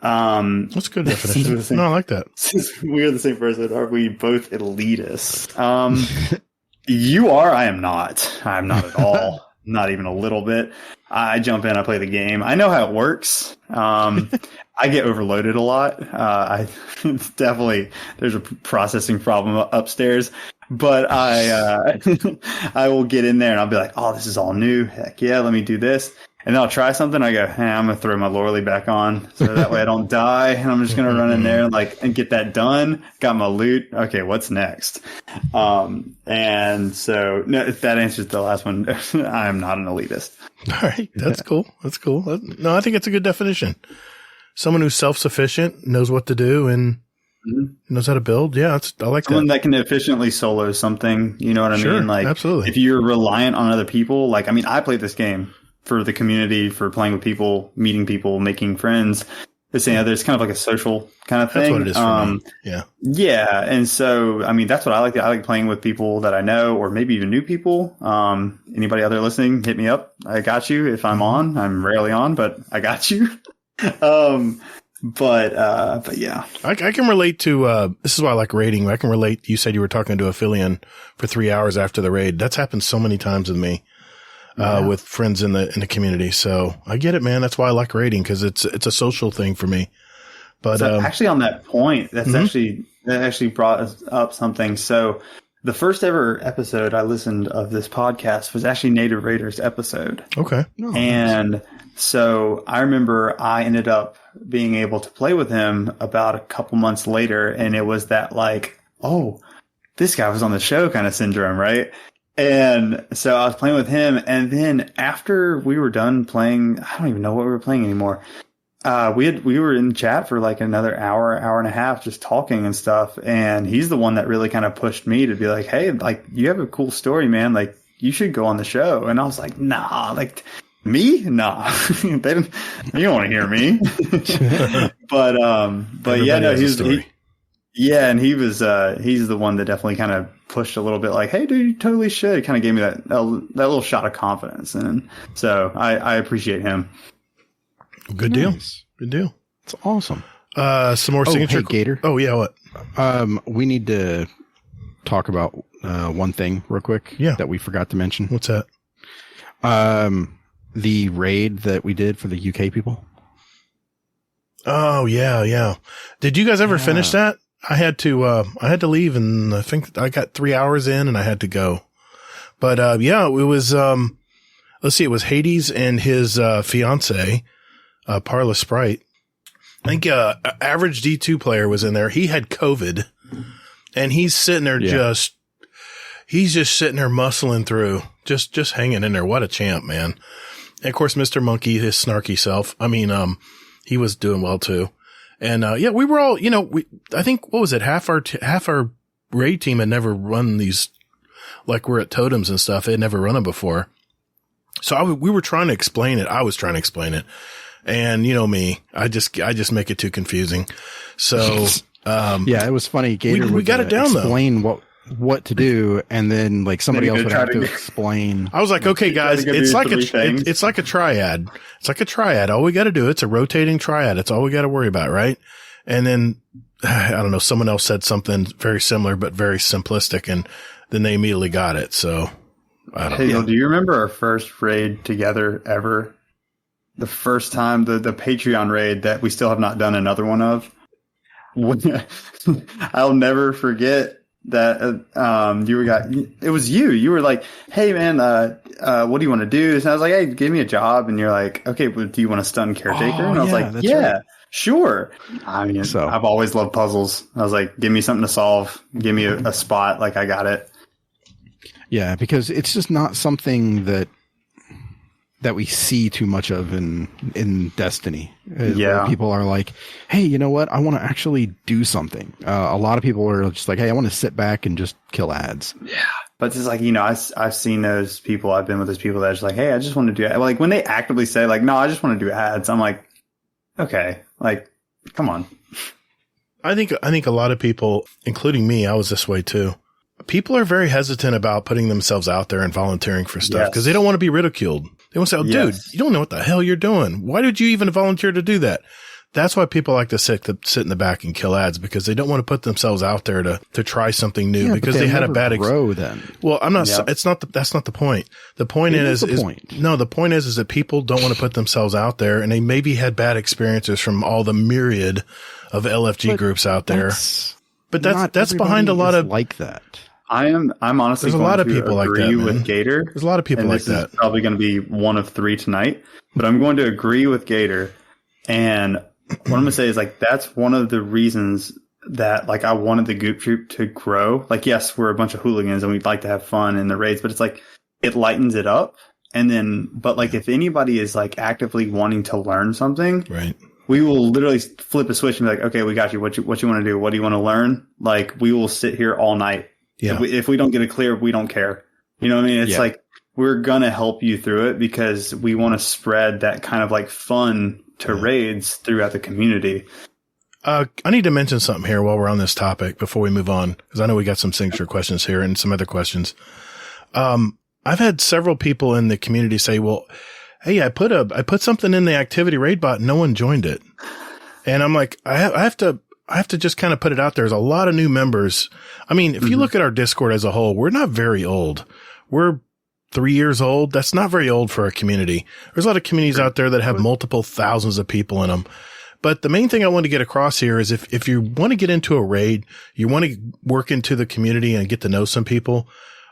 That's a good definition. No, I like that. Since we are the same person, are we both elitists? You are. I am not. I'm not at all. Not even a little bit. I jump in. I play the game. I know how it works. I get overloaded a lot. Definitely there's a processing problem upstairs. But I will get in there and I'll be like, oh, this is all new. Heck yeah, let me do this. And then I'll try something. I go, hey, I'm going to throw my Loreley back on so that way I don't die. And I'm just going to run in there and get that done. Got my loot. Okay, what's next? And so if that answers the last one, I am not an elitist. All right. That's cool. That's cool. No, I think it's a good definition. Someone who's self-sufficient, knows what to do, and knows how to build. Yeah, I like someone that can efficiently solo something. You know what I mean? Like, absolutely. If you're reliant on other people, I played this game for the community, for playing with people, meeting people, making friends. It's kind of like a social kind of thing. That's what it is for me. Yeah. Yeah. And so, that's what I like. I like playing with people that I know, or maybe even new people. Anybody out there listening, hit me up. I got you. If I'm on, I'm rarely on, but I got you. But yeah, I can relate to, this is why I like raiding. I can relate. You said you were talking to Aphelion for 3 hours after the raid. That's happened so many times with me, with friends in the community. So I get it, man. That's why I like raiding, because it's a social thing for me. But, so actually on that point, that actually brought up something. So the first ever episode I listened of this podcast was actually Native Raiders episode. Okay. Oh, and nice. So I remember I ended up being able to play with him about a couple months later, and it was that like, oh, this guy was on the show kind of syndrome, right? And so I was playing with him, and then after we were done playing, I don't even know what we were playing anymore. We were in chat for like another hour and a half, just talking and stuff. And he's the one that really kind of pushed me to be like, hey, like, you have a cool story, man. Like, you should go on the show. And I was like, nah, like, me? Nah. You don't want to hear me. but yeah, no, and he's the one that definitely kind of pushed a little bit like, hey, dude, you totally should. Kind of gave me that little shot of confidence. And so I appreciate him. Good deal. Nice. Good deal. It's awesome. Some more signature. Hey, Gator. Oh, yeah. What? We need to talk about one thing real quick. Yeah. That we forgot to mention. What's that? The raid that we did for the UK people. Oh, yeah. Did you guys ever finish that? I had to leave, and I think I got 3 hours in and I had to go. But, it was, let's see, it was Hades and his, fiance, Parla Sprite. I think average D2 player was in there. He had COVID, and he's sitting there he's just sitting there muscling through, just hanging in there. What a champ, man. And of course, Mr. Monkey, his snarky self. I mean, he was doing well too. And, we were all, I think, what was it? Half our raid team had never run these, like we're at totems and stuff. They had never run them before. So we were trying to explain it. I was trying to explain it. And me, I just make it too confusing. So, it was funny. Gator we got it down explain what to do, and then like somebody else would have to explain. I was like, okay, guys, it's like a triad. It's like a triad. All we got to do, it's a rotating triad. It's all we got to worry about, right? And then I don't know, someone else said something very similar but very simplistic, and then they immediately got it. So I don't know. Hazel, do you remember our first raid together ever? The first time, the Patreon raid that we still have not done another one of. I'll never forget that it was you. You were like, hey man, what do you want to do? And I was like, hey, give me a job. And you're like, okay, but do you want to stun caretaker? And I was like, yeah, right. Sure. I mean, I've always loved puzzles. I was like, give me something to solve. Give me a spot. Like I got it. Yeah, because it's just not something that we see too much of in Destiny. Where people are like, hey, you know what? I want to actually do something. A lot of people are just like, hey, I want to sit back and just kill ads. Yeah. But it's like, I've seen those people. I've been with those people that are just like, hey, I just want to do it. Like when they actively say like, no, I just want to do ads. I'm like, okay, like, come on. I think a lot of people, including me, I was this way too. People are very hesitant about putting themselves out there and volunteering for stuff because they don't want to be ridiculed. They want to say, dude, you don't know what the hell you're doing. Why did you even volunteer to do that? That's why people like to sit in the back and kill ads, because they don't want to put themselves out there to try something new because they had a bad experience. Well, I'm not, that's not the point. The point the point is that people don't want to put themselves out there, and they maybe had bad experiences from all the myriad of LFG groups out there. But that's behind a lot of like that. I'm honestly there's a lot of people like that, with Gator. There's a lot of people like that. This is probably going to be one of three tonight, but I'm going to agree with Gator. And what I'm going to say is like, that's one of the reasons that like I wanted the Goop Troop to grow. Like, yes, we're a bunch of hooligans and we'd like to have fun in the raids, but it's like, it lightens it up. And then, but like if anybody is like actively wanting to learn something, right, we will literally flip a switch and be like, okay, we got you. What you want to do? What do you want to learn? Like, we will sit here all night. Yeah. If we don't get it clear, we don't care. You know what I mean? It's like, we're going to help you through it because we want to spread that kind of like fun to raids throughout the community. I need to mention something here while we're on this topic before we move on, because I know we got some signature questions here and some other questions. I've had several people in the community say, well, hey, I put something in the activity raid bot and no one joined it. And I'm like, I have to just kind of put it out there. There's a lot of new members. I mean, if you look at our Discord as a whole, we're not very old. We're 3 years old. That's not very old for a community. There's a lot of communities out there that have multiple thousands of people in them. But the main thing I want to get across here is if you want to get into a raid, you want to work into the community and get to know some people,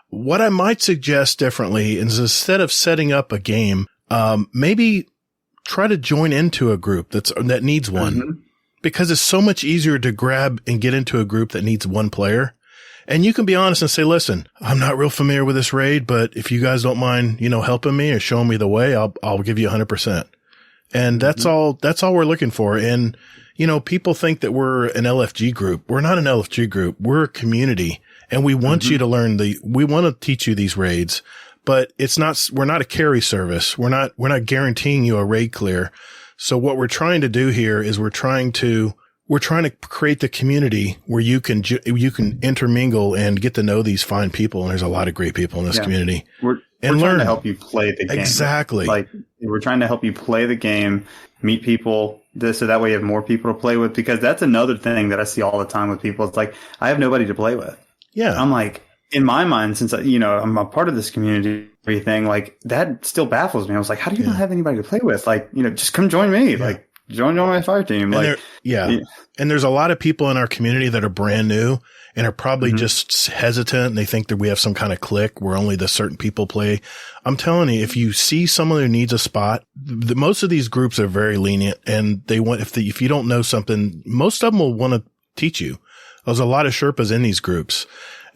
what I might suggest differently is instead of setting up a game, maybe try to join into a group that needs one. Because it's so much easier to grab and get into a group that needs one player. And you can be honest and say, listen, I'm not real familiar with this raid, but if you guys don't mind, helping me or showing me the way, I'll give you 100%. And that's all we're looking for. And, people think that we're an LFG group. We're not an LFG group. We're a community, and we want you to learn we want to teach you these raids, but we're not a carry service. We're not guaranteeing you a raid clear. So what we're trying to do here is we're trying to create the community where you can intermingle and get to know these fine people. And there's a lot of great people in this community. We're trying to help you play the game. Exactly. Like, we're trying to help you play the game, meet people, so that way you have more people to play with. Because that's another thing that I see all the time with people. It's like, I have nobody to play with. Yeah. I'm like, in my mind, since I'm a part of this community, everything like that still baffles me. I was like, how do you not have anybody to play with? Like, just come join me. Yeah. Like, join my fire team. And and there's a lot of people in our community that are brand new and are probably just hesitant. And they think that we have some kind of clique where only the certain people play. I'm telling you, if you see someone who needs a spot, most of these groups are very lenient, and they want, if you don't know something, most of them will want to teach you. There's a lot of Sherpas in these groups.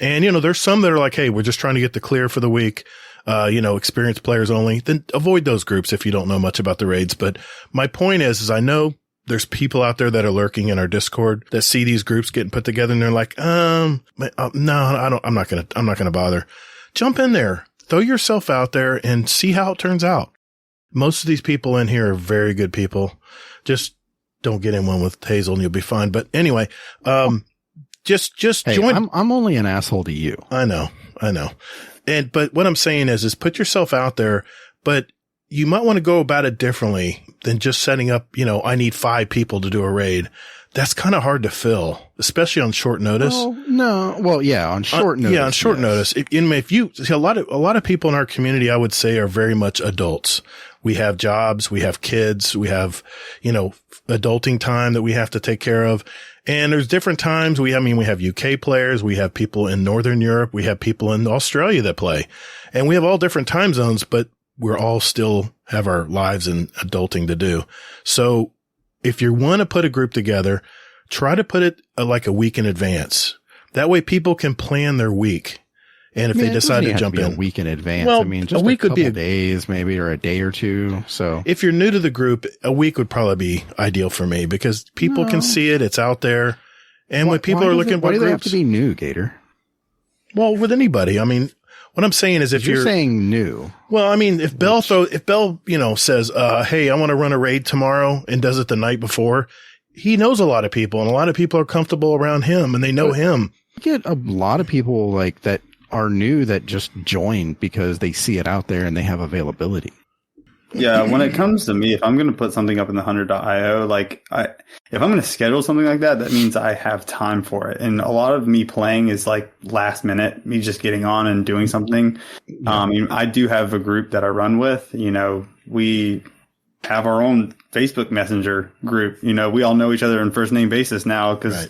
And, there's some that are like, hey, we're just trying to get the clear for the week. Experienced players only. Then avoid those groups if you don't know much about the raids. But my point is I know there's people out there that are lurking in our Discord that see these groups getting put together and they're like, no, I'm not going to bother. Jump in there, throw yourself out there and see how it turns out. Most of these people in here are very good people. Just don't get in one with Hazel and you'll be fine. But anyway, just hey, join. I'm only an asshole to you. I know. But what I'm saying is put yourself out there, but you might want to go about it differently than just setting up, I need 5 people to do a raid. That's kind of hard to fill, especially on short notice. Oh, no. Well, yeah, on short notice. Yeah, on short notice. If you see a lot of people in our community, I would say, are very much adults. We have jobs, we have kids, we have, adulting time that we have to take care of. And there's different times. We have UK players. We have people in Northern Europe. We have people in Australia that play, and we have all different time zones, but we're all still have our lives and adulting to do. So if you want to put a group together, try to put it like a week in advance. That way people can plan their week. And if they decide to jump in a week in advance, a just week couple would be days maybe, or a day or two. So if you're new to the group, a week would probably be ideal for me because people can see it. It's out there. And when people are looking for groups, why do they have to be new, Gator? Well, with anybody. What I'm saying is if you're saying new. Well, if Bell says, hey, I want to run a raid tomorrow and does it the night before, he knows a lot of people and a lot of people are comfortable around him and they know him. You get a lot of people like that are new that just join because they see it out there and they have availability. Yeah, when it comes to me, if I'm going to put something up in the 100.io, if I'm going to schedule something like that, that means I have time for it. And a lot of me playing is like last minute, me just getting on and doing something. Yeah. I do have a group that I run with. We have our own Facebook Messenger group. We all know each other on first name basis now because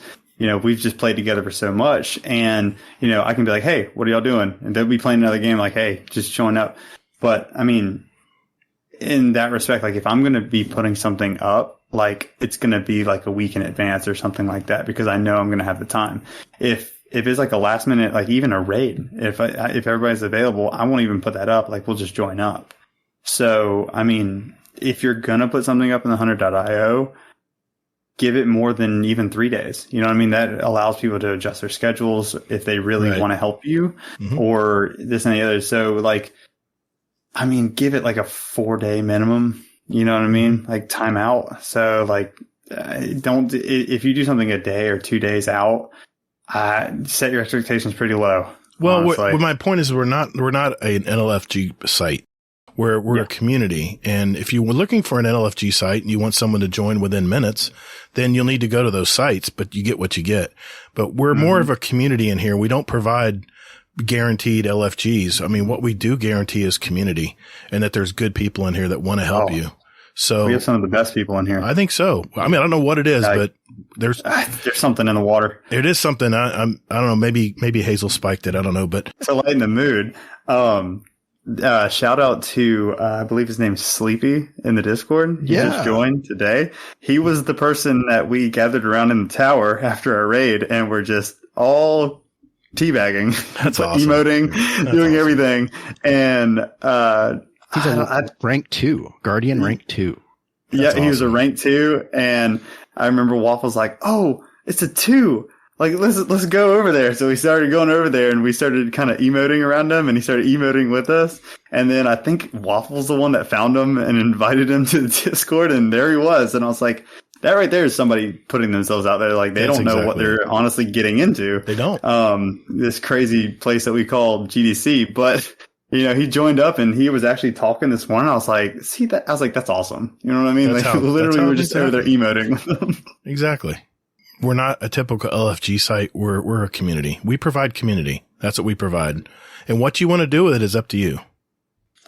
we've just played together for so much. And, I can be like, hey, what are y'all doing? And they'll be playing another game like, hey, just showing up. But in that respect, if I'm going to be putting something up, it's going to be like a week in advance or something like that, because I know I'm going to have the time. If it's like a last minute, even a raid, if everybody's available, I won't even put that up. We'll just join up. So, if you're going to put something up in the 100.io, give it more than even 3 days. You know what I mean? That allows people to adjust their schedules if they really want to help you or this and the other. So give it a 4-day minimum. You know what I mean? Time out. So don't, if you do something a day or 2 days out, set your expectations pretty low. Well, my point is we're not an NLFG site. We're a community. And if you were looking for an NLFG site and you want someone to join within minutes, then you'll need to go to those sites, but you get what you get. But we're more of a community in here. We don't provide guaranteed LFGs. What we do guarantee is community and that there's good people in here that want to help you. So we have some of the best people in here. I think so. I don't know what it is, but there's something in the water. It is something. I don't know. Maybe Hazel spiked it. I don't know, but to lighten the mood. Shout out to, I believe his name's Sleepy in the Discord. He just joined today. He was the person that we gathered around in the tower after our raid and we're just all teabagging. That's awesome. Emoting, doing everything. And, he's a rank 2, Guardian rank 2. That's awesome. He was a rank 2. And I remember Waffle's like, oh, it's a 2. Let's go over there. So we started going over there and we started kind of emoting around him and he started emoting with us. And then I think Waffle's the one that found him and invited him to the Discord and there he was. And I was like, that right there is somebody putting themselves out there. They don't know what they're honestly getting into. They don't. This crazy place that we call GDC, but he joined up and he was actually talking this morning. I was like, see that? I was like, that's awesome. You know what I mean? Literally we're just over there emoting with them. Exactly. We're not a typical LFG site. We're a community. We provide community. That's what we provide. And what you want to do with it is up to you.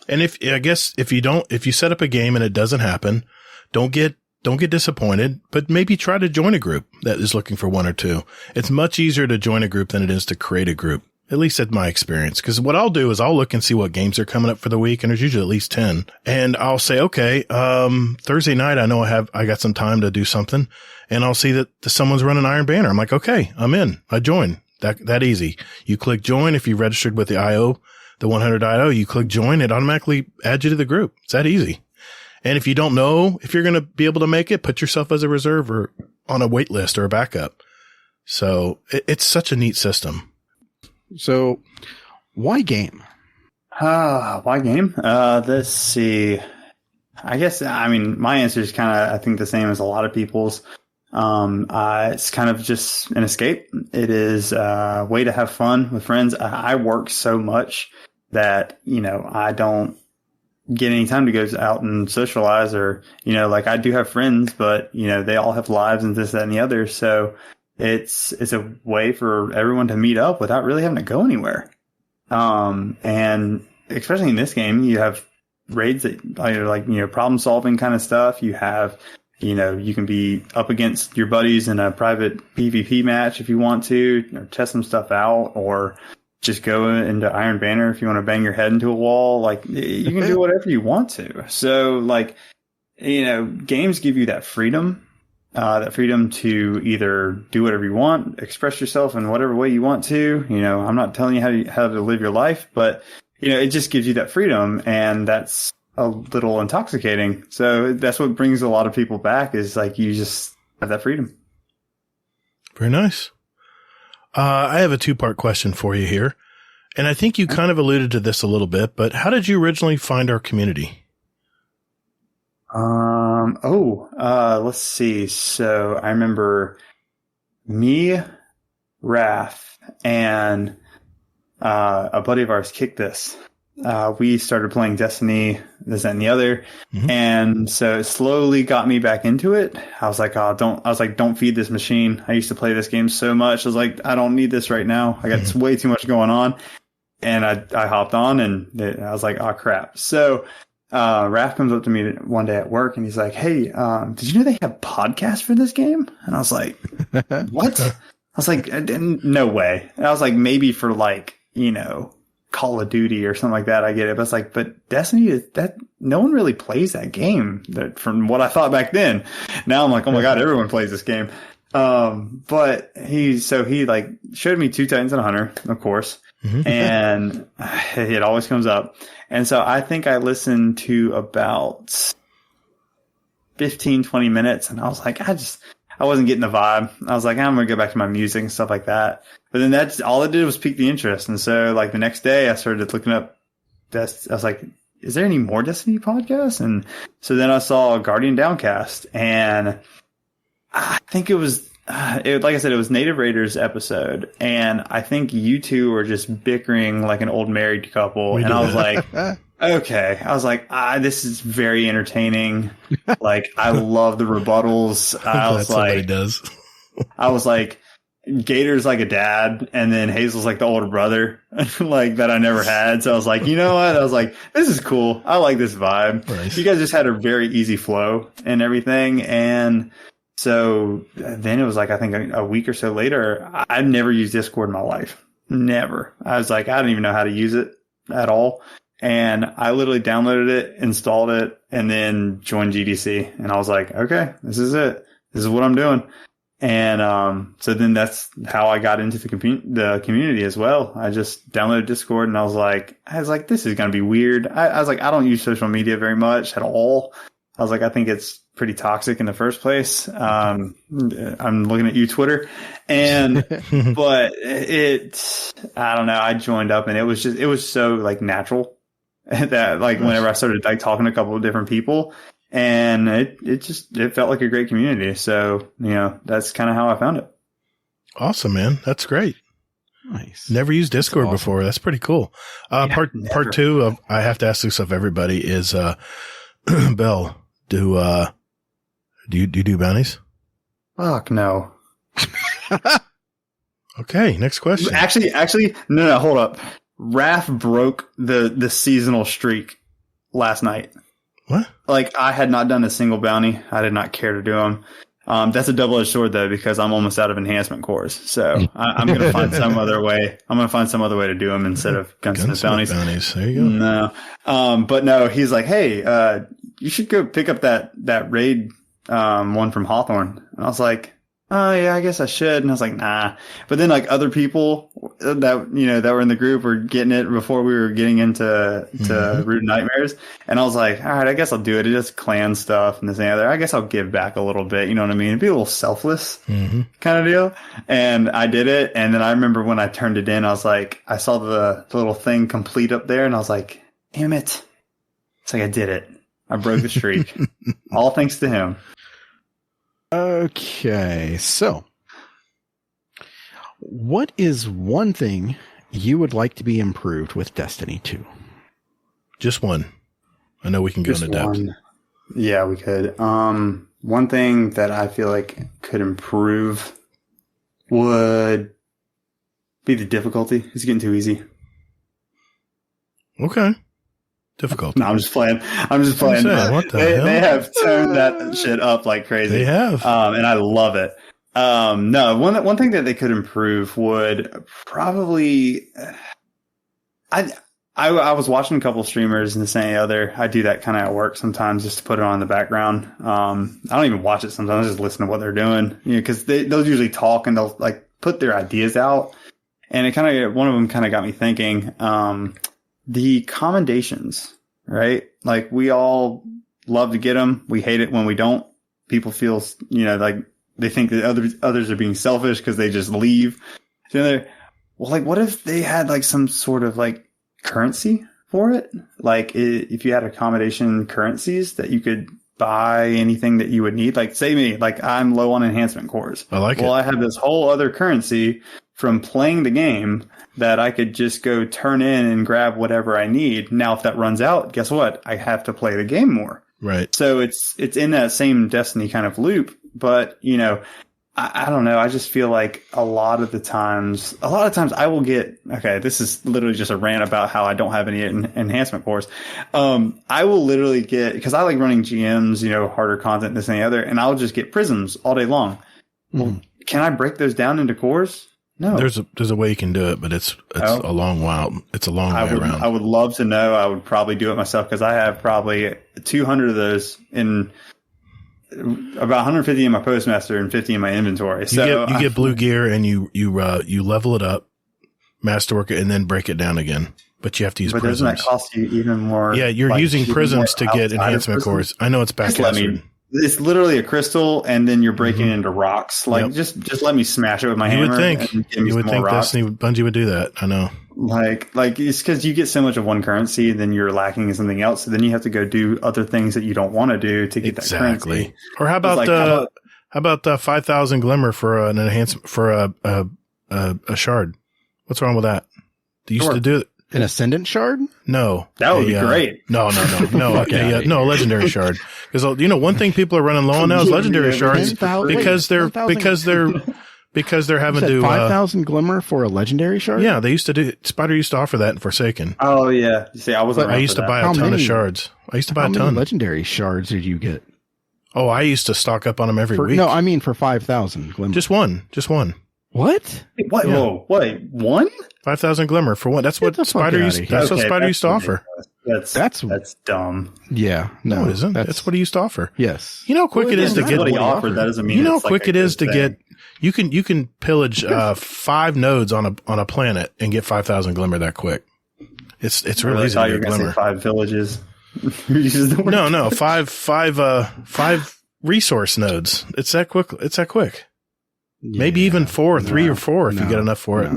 And if you set up a game and it doesn't happen, don't get don't get disappointed, but maybe try to join a group that is looking for one or two. It's much easier to join a group than it is to create a group, at least at my experience. Because what I'll do is I'll look and see what games are coming up for the week, and there's usually at least 10. And I'll say, okay, Thursday night, I know I got some time to do something, and I'll see that someone's running Iron Banner. I'm like, okay, I'm in. I join. That easy. You click join. If you registered with the 100 IO, you click join, it automatically adds you to the group. It's that easy. And if you don't know if you're going to be able to make it, put yourself as a reserve or on a wait list or a backup. So it's such a neat system. So why game? Why game? Let's see. I guess, my answer is kind of, I think, the same as a lot of people's. It's kind of just an escape. It is a way to have fun with friends. I work so much that, I don't get any time to go out and socialize or, I do have friends, but, they all have lives and this, that, and the other. So it's a way for everyone to meet up without really having to go anywhere. And especially in this game, you have raids that are problem solving kind of stuff. You have, you can be up against your buddies in a private PvP match if you want to, or test some stuff out, or just go into Iron Banner if you want to bang your head into a wall. You can do whatever you want to. So, games give you that freedom to either do whatever you want, express yourself in whatever way you want to. I'm not telling you how to live your life, but, it just gives you that freedom, and that's a little intoxicating. So that's what brings a lot of people back, is you just have that freedom. Very nice. I have a 2-part question for you here. And I think you kind of alluded to this a little bit, but how did you originally find our community? Let's see. So I remember me, Raph, and a buddy of ours kicked this. We started playing Destiny, this, that, and the other. Mm-hmm. And so it slowly got me back into it. I was like, don't feed this machine. I used to play this game so much. I was like, I don't need this right now. I got way too much going on. And I hopped on, and I was like, oh crap. So, Raph comes up to me one day at work, and he's like, hey, did you know they have podcasts for this game? And I was like, what? I was like, no way. And I was like, maybe for Call of Duty or something like that, I get it. But it's like, but Destiny, that no one really plays that game, from what I thought back then. Now I'm like, oh my God, everyone plays this game. But he showed me Two Titans and a Hunter, of course. Mm-hmm. And it always comes up. And so I think I listened to about 15, 20 minutes, and I was like, I wasn't getting the vibe. I was like, I'm going to go back to my music and stuff like that. But then that's all it did was pique the interest. And so the next day I started looking up I was like, is there any more Destiny podcasts? And so then I saw Guardian Downcast, and I think it was, like I said, it was Native Raiders episode. And I think you two were just bickering like an old married couple. And I was like, okay. I was like, this is very entertaining. I love the rebuttals. I was like, does. I was like, Gator's like a dad, and then Hazel's like the older brother, that I never had. So I was like, you know what? I was like, this is cool. I like this vibe. Nice. You guys just had a very easy flow and everything. And so then it was I think a week or so later, I'd never used Discord in my life. Never. I was like, I don't even know how to use it at all. And I literally downloaded it, installed it, and then joined GDC. And I was like, okay, this is it. This is what I'm doing. And so then that's how I got into the community as well. I just downloaded Discord, and I was like, this is going to be weird. I was like, I don't use social media very much at all. I was like, I think it's pretty toxic in the first place. I'm looking at you, Twitter. And, but I don't know. I joined up, and it was so natural that whenever I started talking to a couple of different people, and it felt like a great community. So, that's kind of how I found it. Awesome, man. That's great. Nice. Never used Discord before. That's pretty cool. Part 2 of, I have to ask this of everybody is, Bell, do you do bounties? Fuck no. Okay. Next question. Actually, no, hold up. Raph broke the seasonal streak last night. What? Like, I had not done a single bounty. I did not care to do them. That's a double-edged sword, though, because I'm almost out of enhancement cores. So I'm going to find some other way. I'm going to find some other way to do them instead of gunsmith bounties. There you go. No. But no, he's like, hey, you should go pick up that raid one from Hawthorne. And I was like, oh yeah, I guess I should. And I was like, nah. But then like other people that were in the group were getting it before we were getting into Root Nightmares. And I was like, all right, I guess I'll do it. It's just clan stuff and this and the other. I guess I'll give back a little bit. You know what I mean? It'd be a little selfless kind of deal. And I did it. And then I remember when I turned it in, I was like, I saw the little thing complete up there and I was like, damn it. It's like I did it. I broke the streak. All thanks to him. Okay, so what is one thing you would like to be improved with Destiny 2? Just one. I know we can go into depth. Yeah, we could. One thing that I feel like could improve would be the difficulty. It's getting too easy. Okay. Difficult. No, I'm just playing. Saying, what the hell? They have turned that shit up like crazy. They have. And I love it. No, one thing that they could improve would probably, I was watching a couple streamers and this and the other. I do that kind of at work sometimes just to put it on in the background. I don't even watch it sometimes. I just listen to what they're doing, cause they'll usually talk and they'll like put their ideas out. And one of them kind of got me thinking, the commendations, right? Like we all love to get them. We hate it when we don't. People feel, like they think that others are being selfish because they just leave. So well, like what if they had like some sort of like currency for it? Like if you had accommodation currencies that you could buy anything that you would need, like say me, like I'm low on enhancement cores. I like it. Well, I have this whole other currency from playing the game that I could just go turn in and grab whatever I need. Now, if that runs out, guess what? I have to play the game more. Right. So it's in that same Destiny kind of loop. But, I don't know. I just feel like a lot of times I will get, okay, this is literally just a rant about how I don't have any enhancement cores. I will literally get, because I like running GMs, harder content, this and the other, and I'll just get prisms all day long. Well, can I break those down into cores? No. There's a way you can do it, but it's a long while. It's a long way around. I would love to know. I would probably do it myself because I have probably 200 of those in about 150 in my postmaster and 50 in my inventory. So you get blue gear and you level it up, masterwork it, and then break it down again. But you have to use prisms. But doesn't that cost you even more? Yeah, you're using prisms to get enhancement cores. I know it's backcast. It's literally a crystal, and then you're breaking it into rocks. Like, just let me smash it with my hammer. You would think Destiny Bungie would do that. I know. Like it's because you get so much of one currency, then you're lacking in something else. So then you have to go do other things that you don't want to do to get that currency. Or how about 5,000 glimmer for an enhancement for a shard? What's wrong with that? They used to do it. An ascendant shard? No. That would be great. No. Okay, no, legendary shard. Because one thing people are running low on now is legendary shards because they're having to 5,000 glimmer for a legendary shard. Yeah, they used to do. Spider used to offer that in Forsaken. Oh yeah, you see, I used to buy a ton of shards. I used to buy a ton. How many legendary shards did you get? Oh, I used to stock up on them every week. No, I mean for 5,000 glimmer. Just one. What? What? Yeah. Whoa! Wait, one? 5,000 glimmer for one. That's what Spider used. That's what Spider used to offer. That's dumb. Yeah, no, it isn't. That's what he used to offer. Yes. You know how quick it is to get. What he offered. That doesn't mean. You know how quick it is to get. You can pillage 5 nodes on a planet and get 5,000 glimmer that quick. It's really easy to get glimmer. 5 villages. No, 5 resource nodes. It's that quick. Yeah, maybe even 3 or 4 if you get enough for it.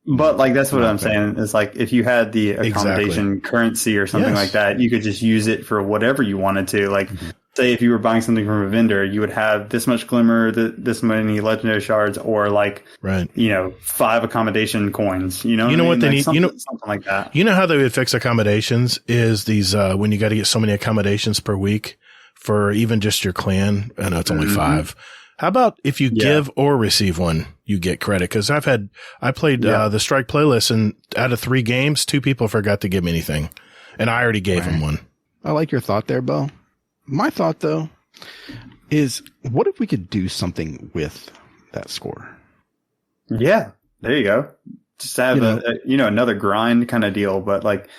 But like that's what I'm saying. It's like if you had the accommodation currency or something like that, you could just use it for whatever you wanted to. Like say if you were buying something from a vendor, you would have this much glimmer, this many legendary shards, or like 5 accommodation coins. You know what they need? Something like that. You know how they would fix accommodations is these when you got to get so many accommodations per week for even just your clan. I know it's only 5. How about if you give or receive one, you get credit? Because I played the Strike playlist, and out of 3 games, 2 people forgot to give me anything, and I already gave them one. I like your thought there, Bo. my thought though is, what if we could do something with that score? Yeah, there you go. Just have another grind kind of deal, but like,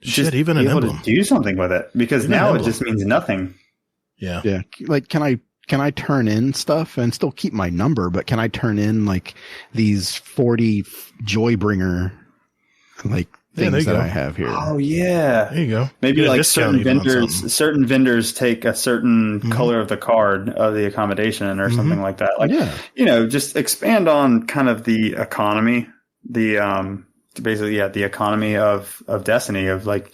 just even be an able emblem. to do something with it, because Even now an it just means nothing. Yeah. Yeah. Like, can I turn in stuff and still keep my number, but can I turn in like these 40 Joybringer like things that I have here? Oh yeah. There you go. Maybe like certain vendors vendors take a certain color of the card of the accommodation or something like that. Like, just expand on kind of the economy, the economy of Destiny, of like,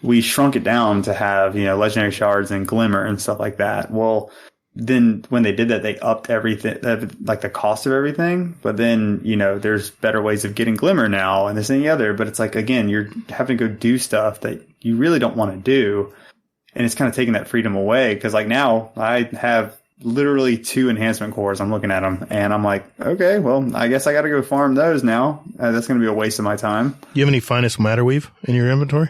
we shrunk it down to have, legendary shards and glimmer and stuff like that. Well, then when they did that, they upped everything, like the cost of everything. But then, there's better ways of getting glimmer now and this and the other. But it's like, again, you're having to go do stuff that you really don't want to do. And it's kind of taking that freedom away. Cause like now I have literally 2 enhancement cores. I'm looking at them and I'm like, okay, well, I guess I got to go farm those now. That's going to be a waste of my time. You have any finest matter weave in your inventory?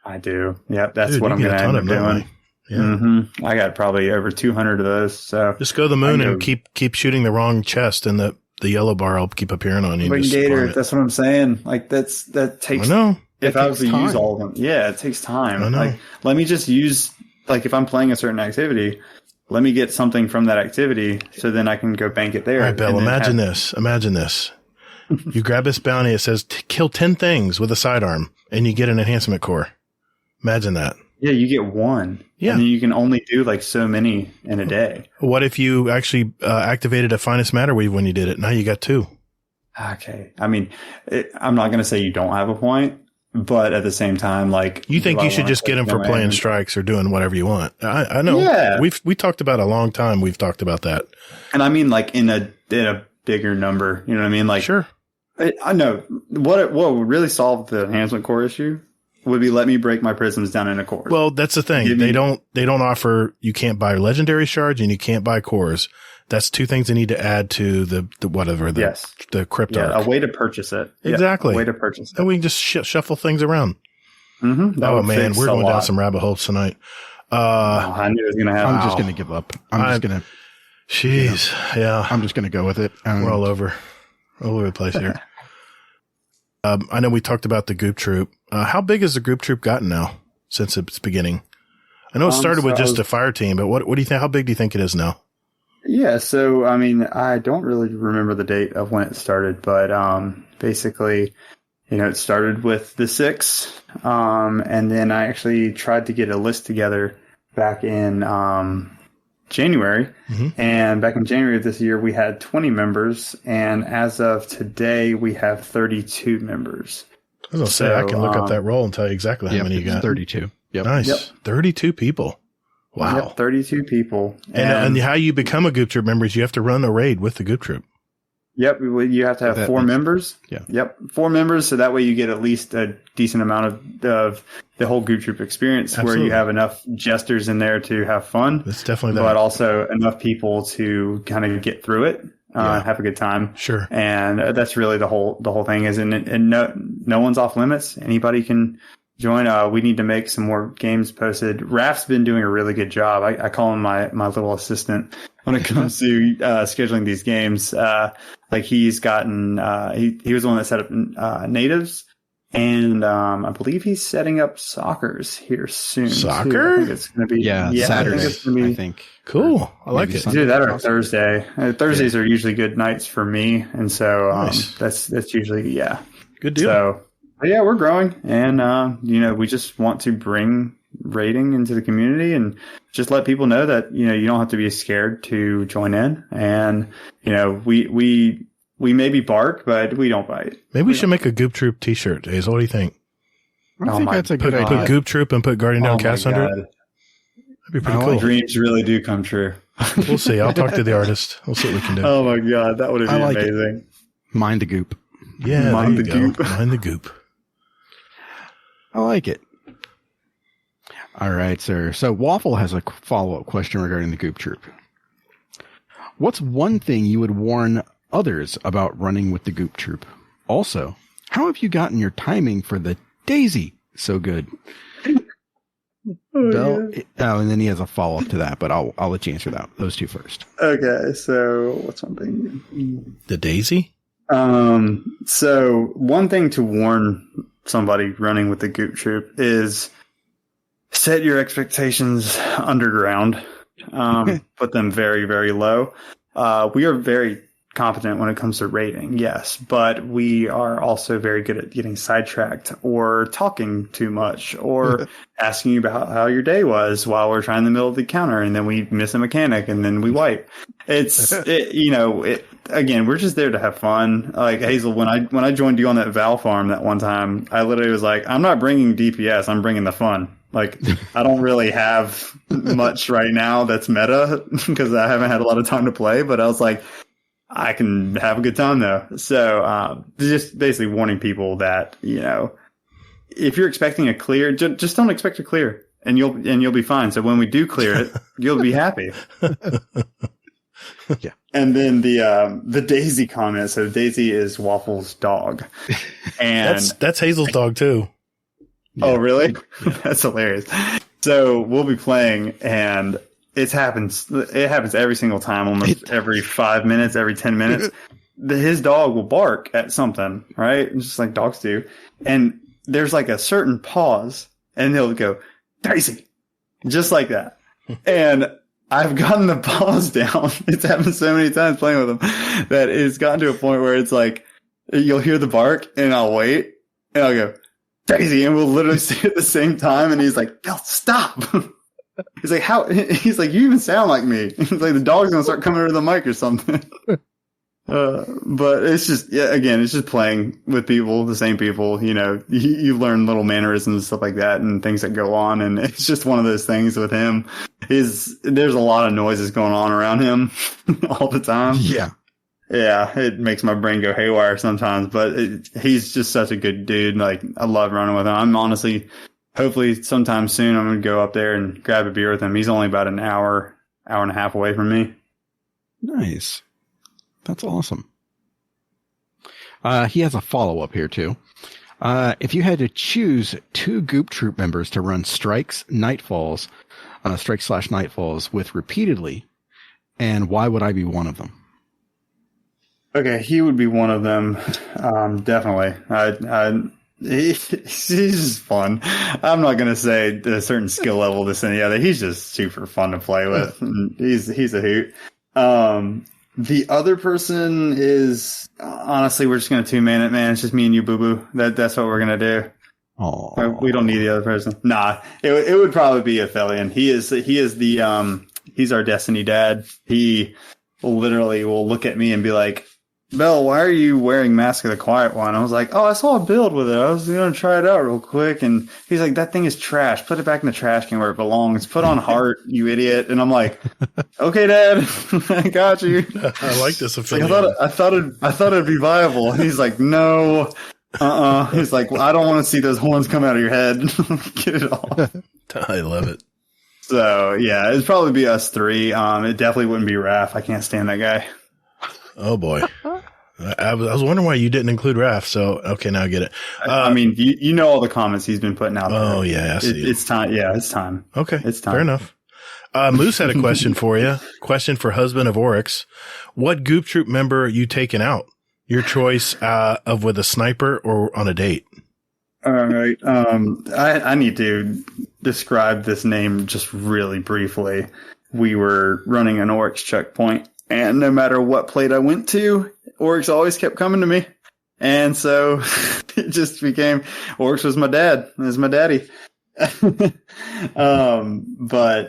I do. Yep. That's what I'm going to end up doing. Yeah. I got probably over 200 of those. So just go to the moon and keep shooting the wrong chest, and the yellow bar will keep appearing on you. Gator, that's what I'm saying. Like that takes. I know. If I was to use all of them, it takes time. I know. Like, let me just use, like, if I'm playing a certain activity, let me get something from that activity, so then I can go bank it there. All right, Bill. Imagine this. You grab this bounty. It says kill 10 things with a sidearm, and you get an enhancement core. Imagine that. Yeah, you get 1. Yeah. And you can only do like so many in a day. What if you actually activated a finest matter weave when you did it? Now you got 2. Okay. I mean, I'm not going to say you don't have a point, but at the same time, like, you think you should just get them for playing strikes or doing whatever you want. I know. Yeah. We talked about a long time. We've talked about that. And I mean, like in a bigger number, you know what I mean? Like, sure. I know what would really solve the enhancement core issue would be let me break my prisms down into cores. Well, that's the thing. They don't offer, you can't buy legendary shards and you can't buy cores. That's 2 things they need to add to the crypto. Yeah, a way to purchase it. Exactly. A way to purchase it. And we can just shuffle things around. Mm-hmm. Oh man, we're going down some rabbit holes tonight. I knew it was going to happen. I'm just going to give up. I'm just going to go with it. We're all over the place here. I know we talked about the Goop Troop. How big has the Goop Troop gotten now since its beginning? I know it started with just a fire team, but what do you think? How big do you think it is now? Yeah, so I mean, I don't really remember the date of when it started, but basically, it started with the 6, and then I actually tried to get a list together back in January, and back in January of this year, we had 20 members, and as of today, we have 32 members. I was going to say, I can look up that roll and tell you exactly how many you got. 32. Yep. Nice. Yep. 32 people. Wow. Yep, 32 people. And how you become a Goop Troop member is you have to run a raid with the Goop Troop. Yep, you have to have 4 members. Yeah. Yep, 4 members, so that way you get at least a decent amount of the whole Goop Troop experience. Absolutely. Where you have enough jesters in there to have fun. That's definitely that. But also enough people to kind of get through it, have a good time. Sure. And that's really the whole thing is, and no one's off limits. Anybody can join. We need to make some more games posted. Raf's been doing a really good job. I call him my little assistant when it comes to scheduling these games. Like he's gotten, he was the one that set up natives, and I believe he's setting up Soccers here soon. Soccer? Too. I think it's going to be Saturday. I think. Cool. I like it. Do that on Thursday. Thursdays are usually good nights for me, and so nice. that's usually good deal. So. But yeah, we're growing, and we just want to bring raiding into the community and just let people know that you don't have to be scared to join in, and we maybe bark, but we don't bite. Maybe we should make a Goop Troop T-shirt, Hazel. What do you think? I think that's a good idea. Put Goop Troop and put Guardian Down Cast under it. That'd be pretty cool. Dreams really do come true. We'll see. I'll talk to the artist. We'll see what we can do. Oh my god, that would be amazing. Mind the Goop. Yeah, Mind the Goop. Mind the Goop. I like it. All right, sir. So Waffle has a follow-up question regarding the Goop Troop. What's one thing you would warn others about running with the Goop Troop? Also, how have you gotten your timing for the Daisy so good? Bell. Oh, and then he has a follow up to that, but I'll let you answer those two first. Okay, so what's one thing? The Daisy? So one thing to warn somebody running with the Goop Troop is set your expectations underground. Put them very, very low. We are very competent when it comes to rating, yes, but we are also very good at getting sidetracked or talking too much or asking you about how your day was while we're trying in the middle of the counter, and then we miss a mechanic and then we wipe. Again, we're just there to have fun. Like Hazel, when I joined you on that Val farm that one time, I literally was like, I'm not bringing DPS, I'm bringing the fun. Like, I don't really have much right now that's meta because I haven't had a lot of time to play, but I was like, I can have a good time though. So, just basically warning people that, if you're expecting a clear, just don't expect a clear and you'll be fine. So when we do clear it, you'll be happy. Yeah. And then the Daisy comment. So Daisy is Waffle's dog. And that's Hazel's dog too. Yeah. Oh, really? That's hilarious. So we'll be playing and it happens every single time, almost every 5 minutes, every 10 minutes. His dog will bark at something, right? Just like dogs do. And there's like a certain pause and he'll go, Daisy, just like that. And I've gotten the pause down. It's happened so many times playing with him that it's gotten to a point where it's like, you'll hear the bark and I'll wait and I'll go, Daisy, and we'll literally say it at the same time. And he's like, Bill, stop. He's like, how? He's like, you even sound like me. He's like, the dog's going to start coming over the mic or something. But it's just, again, it's just playing with people, the same people, you learn little mannerisms and stuff like that and things that go on. And it's just one of those things with him there's a lot of noises going on around him all the time. Yeah. Yeah. It makes my brain go haywire sometimes, but he's just such a good dude. Like, I love running with him. I'm honestly, hopefully sometime soon, I'm going to go up there and grab a beer with him. He's only about an hour and a half away from me. Nice. That's awesome. He has a follow-up here, too. If you had to choose 2 Goop Troop members to run strikes/nightfalls with repeatedly, and why would I be one of them? Okay, he would be one of them. Definitely. He's just fun. I'm not going to say a certain skill level, this and the other. He's just super fun to play with. He's a hoot. The other person is, honestly, we're just going to 2-man it, man. It's just me and you, boo-boo. That's what we're going to do. Aww. We don't need the other person. Nah, it would probably be Athelion. He's our Destiny dad. He literally will look at me and be like, Bell, why are you wearing Mask of the Quiet One? I was like, I saw a build with it. I was going to try it out real quick. And he's like, that thing is trash. Put it back in the trash can where it belongs. Put on Heart, you idiot. And I'm like, okay, Dad, I got you. I like this affiliate. Like, I thought it'd be viable. He's like, no, He's like, well, I don't want to see those horns come out of your head. Get it off. I love it. So yeah, it'd probably be us 3. It definitely wouldn't be Raph. I can't stand that guy. Oh boy. I was wondering why you didn't include Raph. So, okay, now I get it. I mean, you know all the comments he's been putting out there. Oh, yeah. I see it's time. Yeah, it's time. Okay. It's time. Fair enough. Moose had a question for you. Question for husband of Oryx. What Goop Troop member are you taking out? Your choice of with a sniper or on a date? All right. I need to describe this name just really briefly. We were running an Oryx checkpoint, and no matter what plate I went to, Oryx always kept coming to me. And so it just became, Oryx was my dad. It was my daddy. But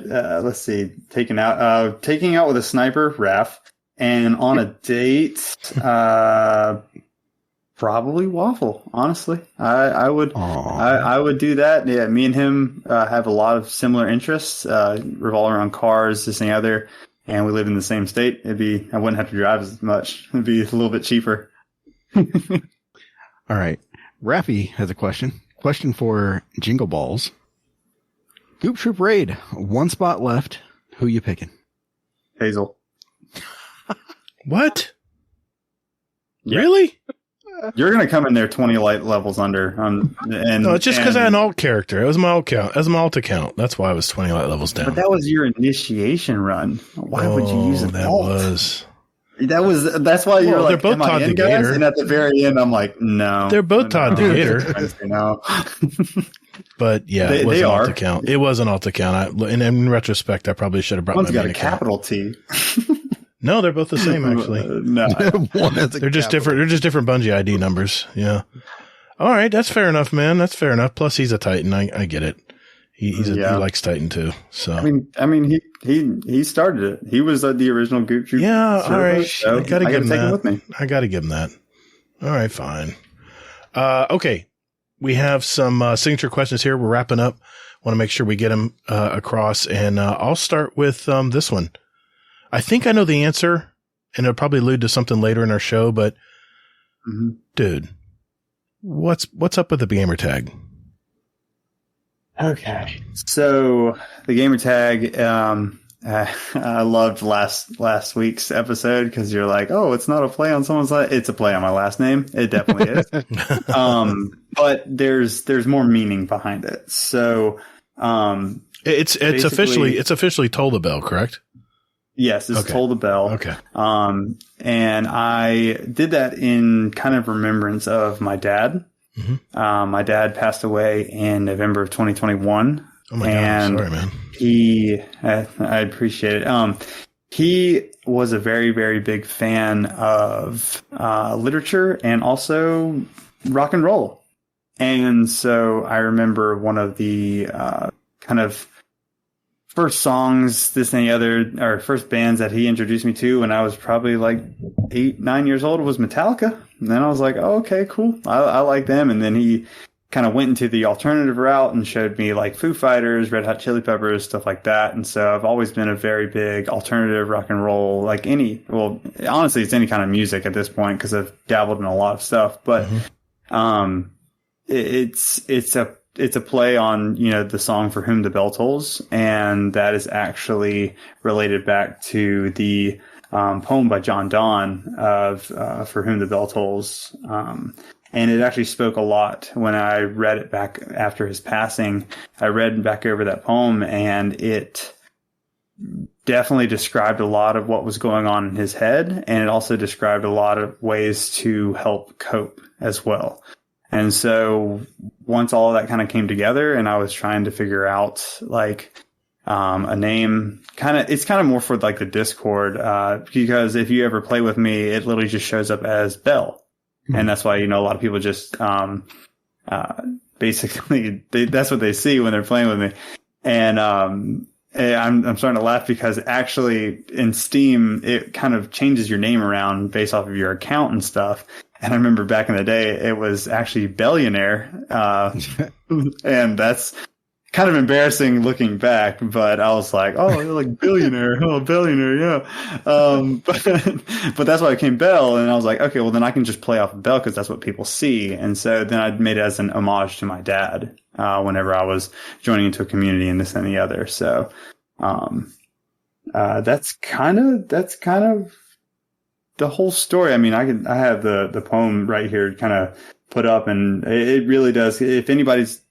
let's see, taking out with a sniper, Raph, and on a date, probably Waffle. Honestly, I would do that. Yeah, me and him have a lot of similar interests, revolving around cars, this and the other, and we live in the same state. I wouldn't have to drive as much. It'd be a little bit cheaper. All right, Raffy has a question. Question for Jingle Balls. Goop Troop raid. 1 spot left. Who you picking? Hazel. What? Yeah. Really? You're gonna come in there 20 light levels under. No, it's just because I had an alt character. It was my alt count. As my alt account. That's why I was 20 light levels down. But that was your initiation run. Why would you use an alt? That's why you're like, they're both Todd the Gator. And at the very end, I'm like, no. They're both Todd the Gator. No. But yeah, it was an alt account. It was an alt account. And in retrospect, I probably should have brought One's my got a main account. capital T. No, they're both the same, actually. No. They're just different. They're just different Bungie ID numbers. Yeah. All right. That's fair enough, man. That's fair enough. Plus, he's a Titan. I get it. He likes Titan too. So I mean, he started it. He was the original Goop Troop. Yeah. All right. So I gotta give him that. With me. I gotta give him that. All right. Fine. Okay. We have some signature questions here. We're wrapping up. Want to make sure we get them across, and I'll start with this one. I think I know the answer, and it'll probably allude to something later in our show. But, dude, what's up with the gamer tag? Okay, so the gamer tag. I loved last week's episode because you're like, oh, it's not a play on someone's last. It's a play on my last name. It definitely is. But there's more meaning behind it. So, it's officially TolltheBell, correct? Yes, it's TolltheBell. Okay. And I did that in kind of remembrance of my dad. Mm-hmm. My dad passed away in November of 2021. Oh my God! Sorry, man. I appreciate it. He was a very, very big fan of literature and also rock and roll. And so I remember one of the kind of first songs, this and the other, or first bands that he introduced me to when I was probably like 8-9 years old was Metallica. And then I was like, oh, okay, cool. I like them. And then he kind of went into the alternative route and showed me like Foo Fighters, Red Hot Chili Peppers, stuff like that. And so I've always been a very big alternative rock and roll, like honestly, it's any kind of music at this point because I've dabbled in a lot of stuff. But it's a play on, the song For Whom the Bell Tolls, and that is actually related back to the poem by John Donne of For Whom the Bell Tolls. And it actually spoke a lot when I read it back after his passing. I read back over that poem, and it definitely described a lot of what was going on in his head. And it also described a lot of ways to help cope as well. And so once all of that kind of came together and I was trying to figure out a name, it's kind of more for like the Discord, because if you ever play with me, it literally just shows up as Bell. And that's why, a lot of people just, basically that's what they see when they're playing with me. And, I'm starting to laugh because actually in Steam, it kind of changes your name around based off of your account and stuff. And I remember back in the day, it was actually Bellionaire. And that's kind of embarrassing looking back, but I was like, oh, you're like billionaire. Oh, billionaire. Yeah. But that's why I became Bell. And I was like, okay, well then I can just play off of Bell because that's what people see. And so then I made it as an homage to my dad, whenever I was joining into a community and this and the other. So, that's kind of the whole story. I mean, I have the poem right here kind of put up, and it really does. If anybody's,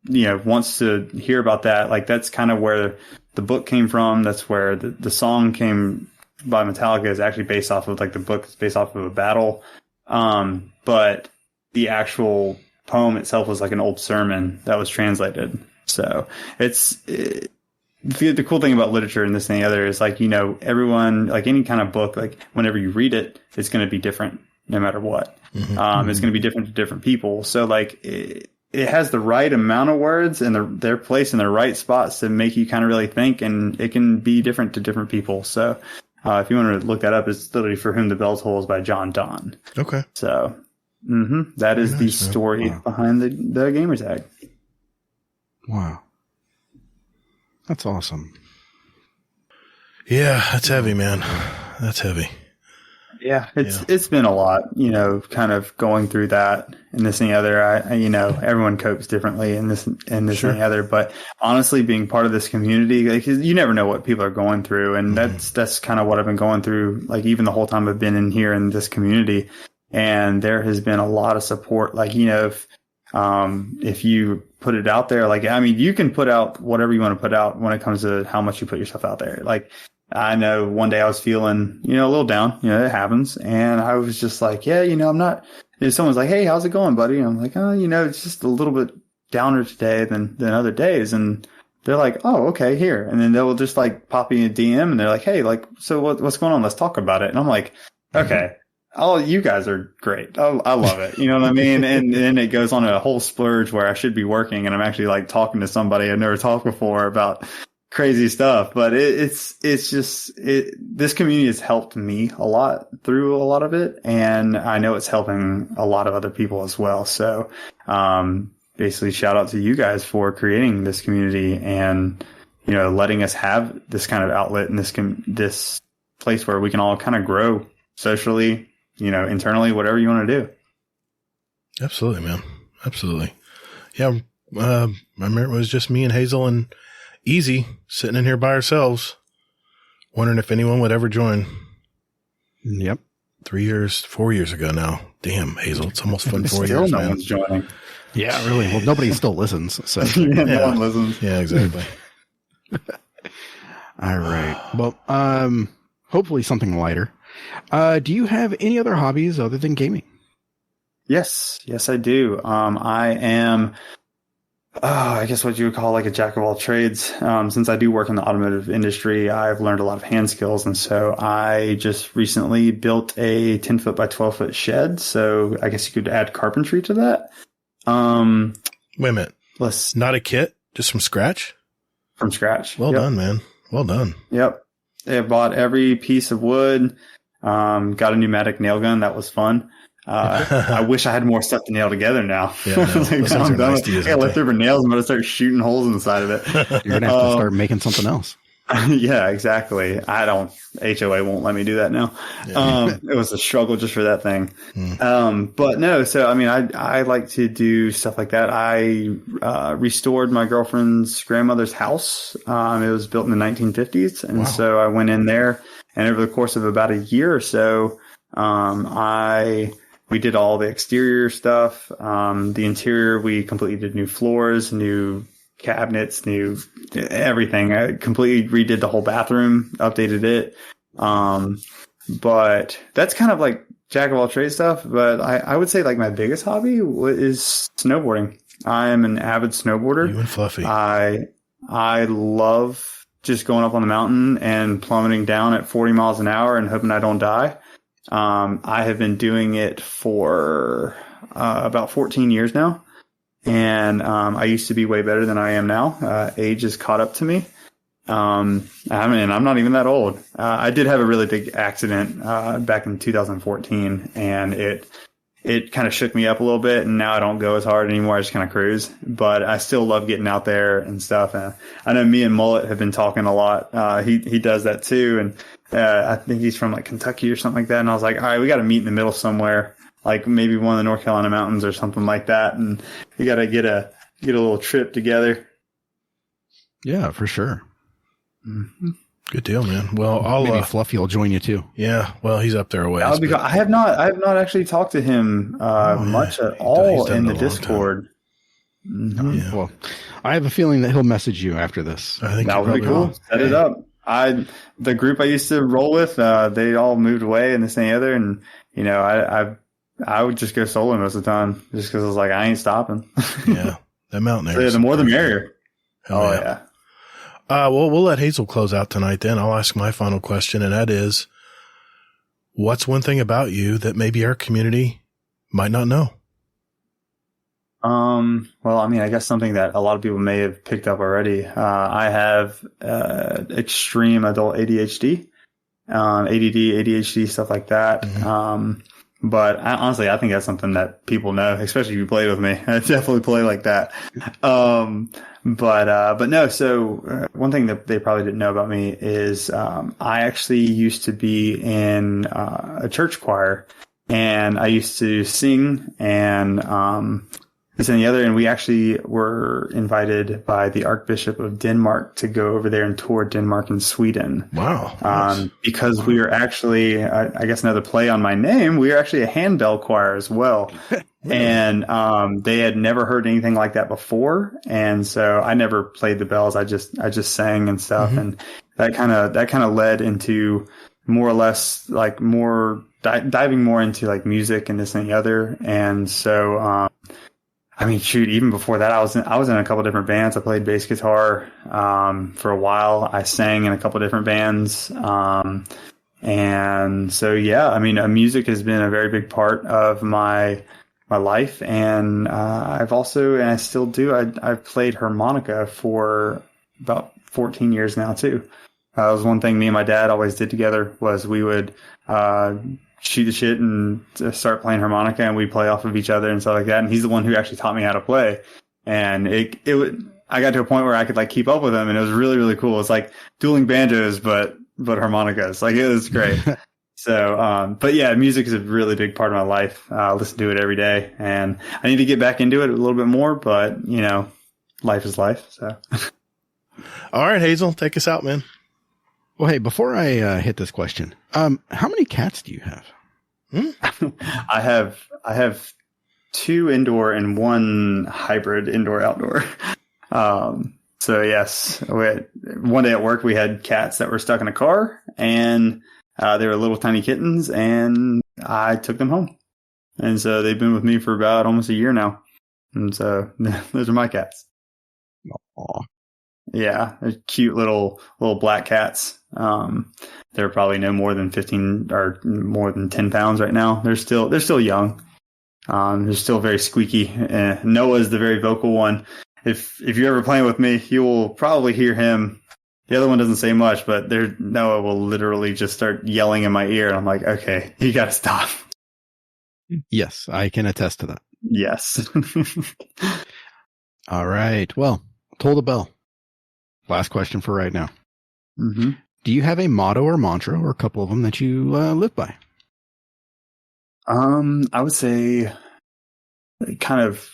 wants to hear about that, like that's kind of where the book came from. That's where the song came by Metallica is actually based off of, like, the book is based off of a battle. But the actual poem itself was like an old sermon that was translated. So the cool thing about literature and this and the other is, like, everyone, like any kind of book, like whenever you read it, it's going to be different no matter what. Mm-hmm. It's going to be different to different people. So like it has the right amount of words and their place in the right spots to make you kind of really think, and it can be different to different people. So if you want to look that up, it's literally For Whom the Bell Tolls by John Donne. Okay. So that is the story behind the gamer tag. Wow. That's awesome. Yeah, that's heavy, man. That's heavy. Yeah, it's been a lot, kind of going through that and this and the other. Everyone copes differently in this and the other. But honestly, being part of this community, like, you never know what people are going through, and that's kind of what I've been going through. Like, even the whole time I've been in here in this community, And there has been a lot of support. Like, if you put it out there, like, I mean, you can put out whatever you want to put out when it comes to how much you put yourself out there. Like, I know one day I was feeling, a little down, it happens. And I was just like, yeah, I'm not, if someone's like, hey, how's it going, buddy? And I'm like, oh, it's just a little bit downer today than other days. And they're like, oh, okay, here. And then they'll just like pop me a DM and they're like, hey, like, so what's going on? Let's talk about it. And I'm like, okay. Oh, you guys are great. Oh, I love it. You know what I mean? And then it goes on a whole splurge where I should be working and I'm actually like talking to somebody I've never talked before about crazy stuff. But it's just this community has helped me a lot through a lot of it. And I know it's helping a lot of other people as well. So, basically shout out to you guys for creating this community and, letting us have this kind of outlet and this place where we can all kind of grow socially, internally, whatever you want to do. Absolutely, man. Absolutely. Yeah. I remember it was just me and Hazel and Easy sitting in here by ourselves, wondering if anyone would ever join. Yep. 4 years ago now. Damn, Hazel. It's almost been 4 Still years, no man. one's joining. Yeah, really. Well, nobody still listens. So No one listens. Yeah, exactly. All right. Well, hopefully something lighter. Do you have any other hobbies other than gaming? Yes, I do. I am, I guess what you would call like a jack of all trades. Since I do work in the automotive industry, I've learned a lot of hand skills. And so I just recently built a 10 foot by 12 foot shed. So I guess you could add carpentry to that. Wait a minute. Not a kit, just from scratch? From scratch. Well done, man. Well done. Yep. I bought every piece of wood. Got a pneumatic nail gun. That was fun. I wish I had more stuff to nail together now. Yeah, no, like, I'm done. I got leftover nails. I'm going to start shooting holes in the side of it. You're going to have to start making something else. Yeah, exactly. HOA won't let me do that now. Yeah. It was a struggle just for that thing. But no, so, I mean, I like to do stuff like that. I, restored my girlfriend's grandmother's house. It was built in the 1950s. And so I went in there and over the course of about a year or so, we did all the exterior stuff. The interior, we completely did new floors, new cabinets, new everything. I completely redid the whole bathroom, updated it. But that's kind of like jack of all trades stuff. But I would say like my biggest hobby is snowboarding. I am an avid snowboarder. You and Fluffy. I love just going up on the mountain and plummeting down at 40 miles an hour and hoping I don't die. I have been doing it for about 14 years now. And I used to be way better than I am now. Age has caught up to me. I'm not even that old. I did have a really big accident back in 2014, and it kind of shook me up a little bit. And now I don't go as hard anymore. I just kind of cruise. But I still love getting out there and stuff. I know me and Mullet have been talking a lot. He does that too, and I think he's from like Kentucky or something like that. And I was like, all right, we got to meet in the middle somewhere. Like maybe one of the North Carolina mountains or something like that. And you got to get a little trip together. Yeah, for sure. Mm-hmm. Good deal, man. Well, maybe Fluffy will join you too. Yeah. Well, he's up there a ways. I have not actually talked to him much at all in the Discord. Mm-hmm. Yeah. Well, I have a feeling that he'll message you after this. I think that would be cool. Set it up. The group I used to roll with, they all moved away and this and the other. And, I would just go solo most of the time just because I was like, I ain't stopping. Yeah. That mountain area. So, the more the merrier. Oh, yeah. Well, we'll let Hazel close out tonight then. I'll ask my final question, and that is, what's one thing about you that maybe our community might not know? Well, I mean, I guess something that a lot of people may have picked up already. I have extreme adult ADHD, ADD, ADHD, stuff like that. Mm-hmm. But honestly, I think that's something that people know, especially if you play with me. I definitely play like that. But no, so one thing that they probably didn't know about me is, I actually used to be in a church choir, and I used to sing and this and the other. And we actually were invited by the Archbishop of Denmark to go over there and tour Denmark and Sweden. Wow. Nice. Because we were actually, I guess another play on my name, we were actually a handbell choir as well. And they had never heard anything like that before. And so I never played the bells. I just sang and stuff. And that kind of led into more or less like more diving more into like music and this and the other. And so, I mean, shoot, even before that, I was in a couple different bands. I played bass guitar for a while. I sang in a couple different bands. And so, yeah, I mean, music has been a very big part of my life. And I've also, and I still do, I've played harmonica for about 14 years now, too. That was one thing me and my dad always did together was we would shoot the shit and start playing harmonica, and we'd play off of each other and stuff like that. And he's the one who actually taught me how to play. And I got to a point where I could like keep up with him, and it was really, really cool. It's like dueling banjos, but harmonicas. Like, it was great. So, but yeah, music is a really big part of my life. I listen to it every day, and I need to get back into it a little bit more, but you know, life is life. So, all right, Hazel, take us out, man. Well, hey, before I hit this question, how many cats do you have? I have 2 indoor and 1 hybrid indoor-outdoor. So yes, one day at work we had cats that were stuck in a car, and they were little tiny kittens, and I took them home. And so they've been with me for about almost a year now. And so those are my cats. Aww. Yeah, they're cute little black cats. They're probably no more than 15 or more than 10 pounds right now. They're still young. They're still very squeaky. Noah's the very vocal one. If you're ever playing with me, you will probably hear him. The other one doesn't say much, but Noah will literally just start yelling in my ear. And I'm like, okay, you got to stop. Yes, I can attest to that. Yes. All right. Well, TolltheBell. Last question for right now. Mm-hmm. Do you have a motto or mantra or a couple of them that you live by? I would say kind of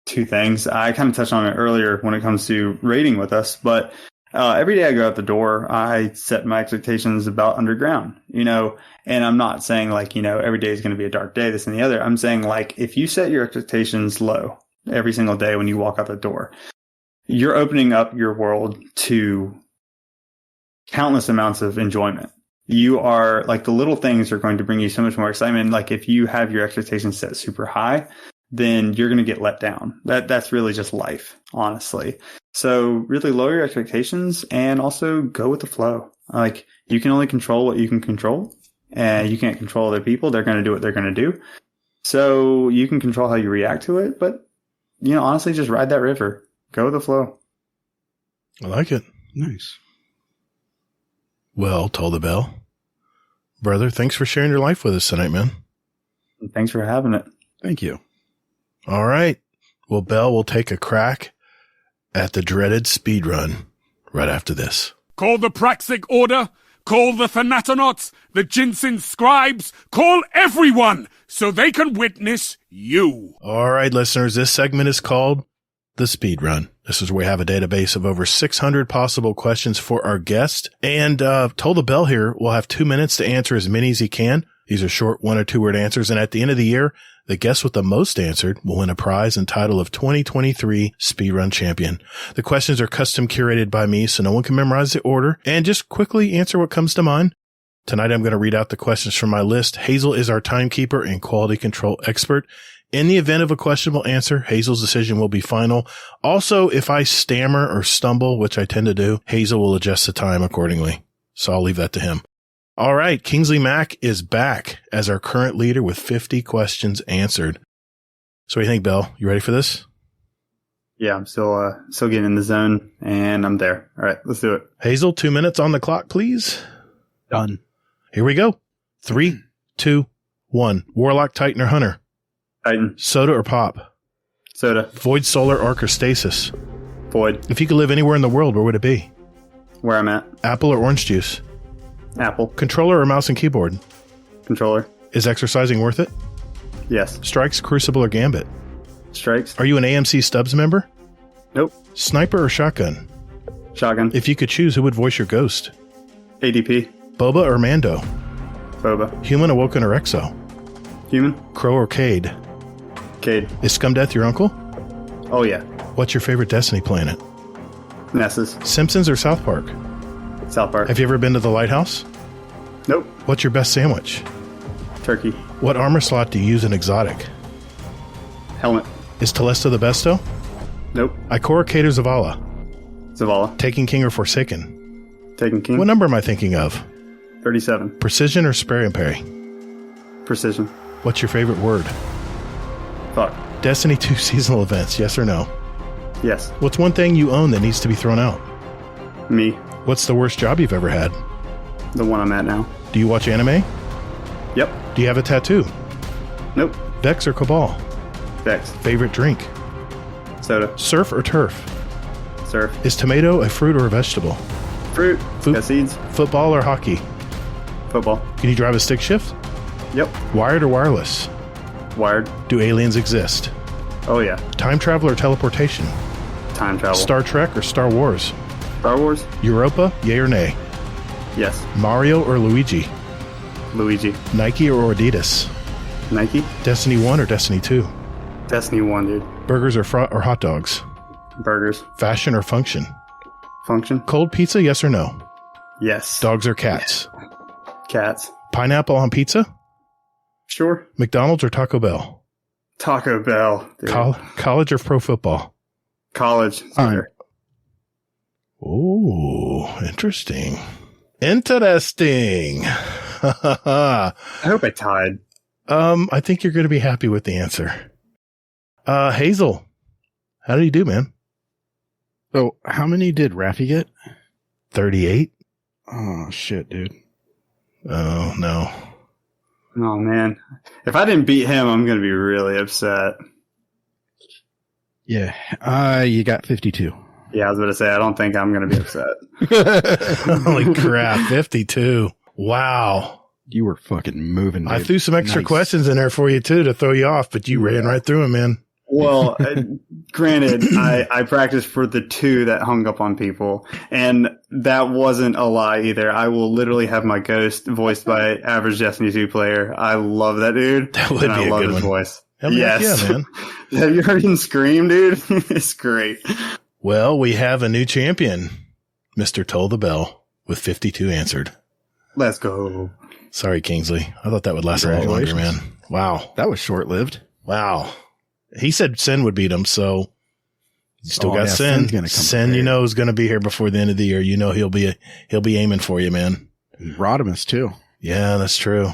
2 things. I kind of touched on it earlier when it comes to raiding with us, but every day I go out the door, I set my expectations about underground, you know, and I'm not saying like, you know, every day is going to be a dark day, this and the other. I'm saying like, if you set your expectations low every single day when you walk out the door, you're opening up your world to countless amounts of enjoyment. You are like, the little things are going to bring you so much more excitement. Like, if you have your expectations set super high, then you're going to get let down. That's really just life, honestly. So really lower your expectations and also go with the flow. Like, you can only control what you can control, and you can't control other people. They're going to do what they're going to do. So you can control how you react to it, but you know, honestly, just ride that river. Go with the flow. I like it. Nice. Well, TolltheBell, brother, thanks for sharing your life with us tonight, man. Thanks for having it. Thank you. All right. Well, Bell will take a crack at the dreaded speed run right after this. Call the Praxic Order, call the Thanatonauts, the Ginseng Scribes, call everyone so they can witness you. All right, listeners, this segment is called The Speed Run. This is where we have a database of over 600 possible questions for our guest. And TolltheBell here will have 2 minutes to answer as many as he can. These are short 1 or 2 word answers. And at the end of the year, the guest with the most answered will win a prize and title of 2023 Speedrun Champion. The questions are custom curated by me, so no one can memorize the order, and just quickly answer what comes to mind. Tonight, I'm going to read out the questions from my list. Hazel is our timekeeper and quality control expert. In the event of a questionable answer, Hazel's decision will be final. Also, if I stammer or stumble, which I tend to do, Hazel will adjust the time accordingly. So I'll leave that to him. All right. Kingsley Mack is back as our current leader with 50 questions answered. So what do you think, Bell? You ready for this? Yeah, I'm still getting in the zone, and I'm there. All right, let's do it. Hazel, 2 minutes on the clock, please. Done. Here we go. 3, 2, 1. Warlock, Titan, or Hunter? Titan. Soda or pop? Soda. Void, solar, arc, or stasis? Void. If you could live anywhere in the world, where would it be? Where I'm at. Apple or orange juice? Apple. Controller or mouse and keyboard? Controller. Is exercising worth it? Yes. Strikes, Crucible, or Gambit? Strikes. Are you an AMC Stubbs member? Nope. Sniper or shotgun? Shotgun. If you could choose, who would voice your ghost? ADP. Boba or Mando? Boba. Human, Awoken, or Exo? Human. Crow or Cade? Cade. Is Scumdeath your uncle? Oh, yeah. What's your favorite Destiny planet? Nessus. Simpsons or South Park? South Park. Have you ever been to the Lighthouse? Nope. What's your best sandwich? Turkey. What armor slot do you use in Exotic? Helmet. Is Telesto the besto? Nope. Ikora, Cade, or Zavala? Zavala. Taken King or Forsaken? Taken King. What number am I thinking of? 37. Precision or spray and parry? Precision. What's your favorite word? Fuck. Destiny 2 seasonal events, yes or no? Yes. What's one thing you own that needs to be thrown out? Me. What's the worst job you've ever had? The one I'm at now. Do you watch anime? Yep. Do you have a tattoo? Nope. Vex or Cabal? Vex. Favorite drink? Soda. Surf or turf? Surf. Is tomato a fruit or a vegetable? Fruit. Got seeds. Football or hockey? Football. Can you drive a stick shift? Yep. Wired or wireless? Wired. Do aliens exist? Oh, yeah. Time travel or teleportation? Time travel. Star Trek or Star Wars? Star Wars? Europa, yay or nay? Yes. Mario or Luigi? Luigi. Nike or Adidas? Nike? Destiny 1 or Destiny 2? Destiny 1, dude. Burgers or hot dogs? Burgers. Fashion or function? Function? Cold pizza, yes or no? Yes. Dogs or cats? Cats. Pineapple on pizza? Sure. McDonald's or Taco Bell? Taco Bell. Dude. College or pro football? College. Sure. Oh, interesting. Interesting. I hope I tied. I think you're going to be happy with the answer. Hazel, how did you do, man? So, how many did Raffy get? 38. Oh, shit, dude. Oh, no. Oh, man. If I didn't beat him, I'm going to be really upset. Yeah. You got 52. Yeah, I was about to say, I don't think I'm going to be upset. Holy crap. 52. Wow. You were fucking moving, dude. I threw some extra questions in there for you, too, to throw you off, but you ran right through them, man. Well, granted, I practiced for the 2 that hung up on people, and that wasn't a lie either. I will literally have my ghost voiced by average Destiny 2 player. I love that dude. That would be I a love good his one. voice. Yes. Yeah, man. Have you heard him scream, dude? It's great. Well, we have a new champion, Mr. TolltheBell, with 52 answered. Let's go. Sorry, Kingsley. I thought that would last a lot longer, man. Wow. That was short-lived. Wow. He said Sin would beat him, so you still got Sin. Sin, you know, is going to be here before the end of the year. You know, he'll be aiming for you, man. Rodimus, too. Yeah, that's true.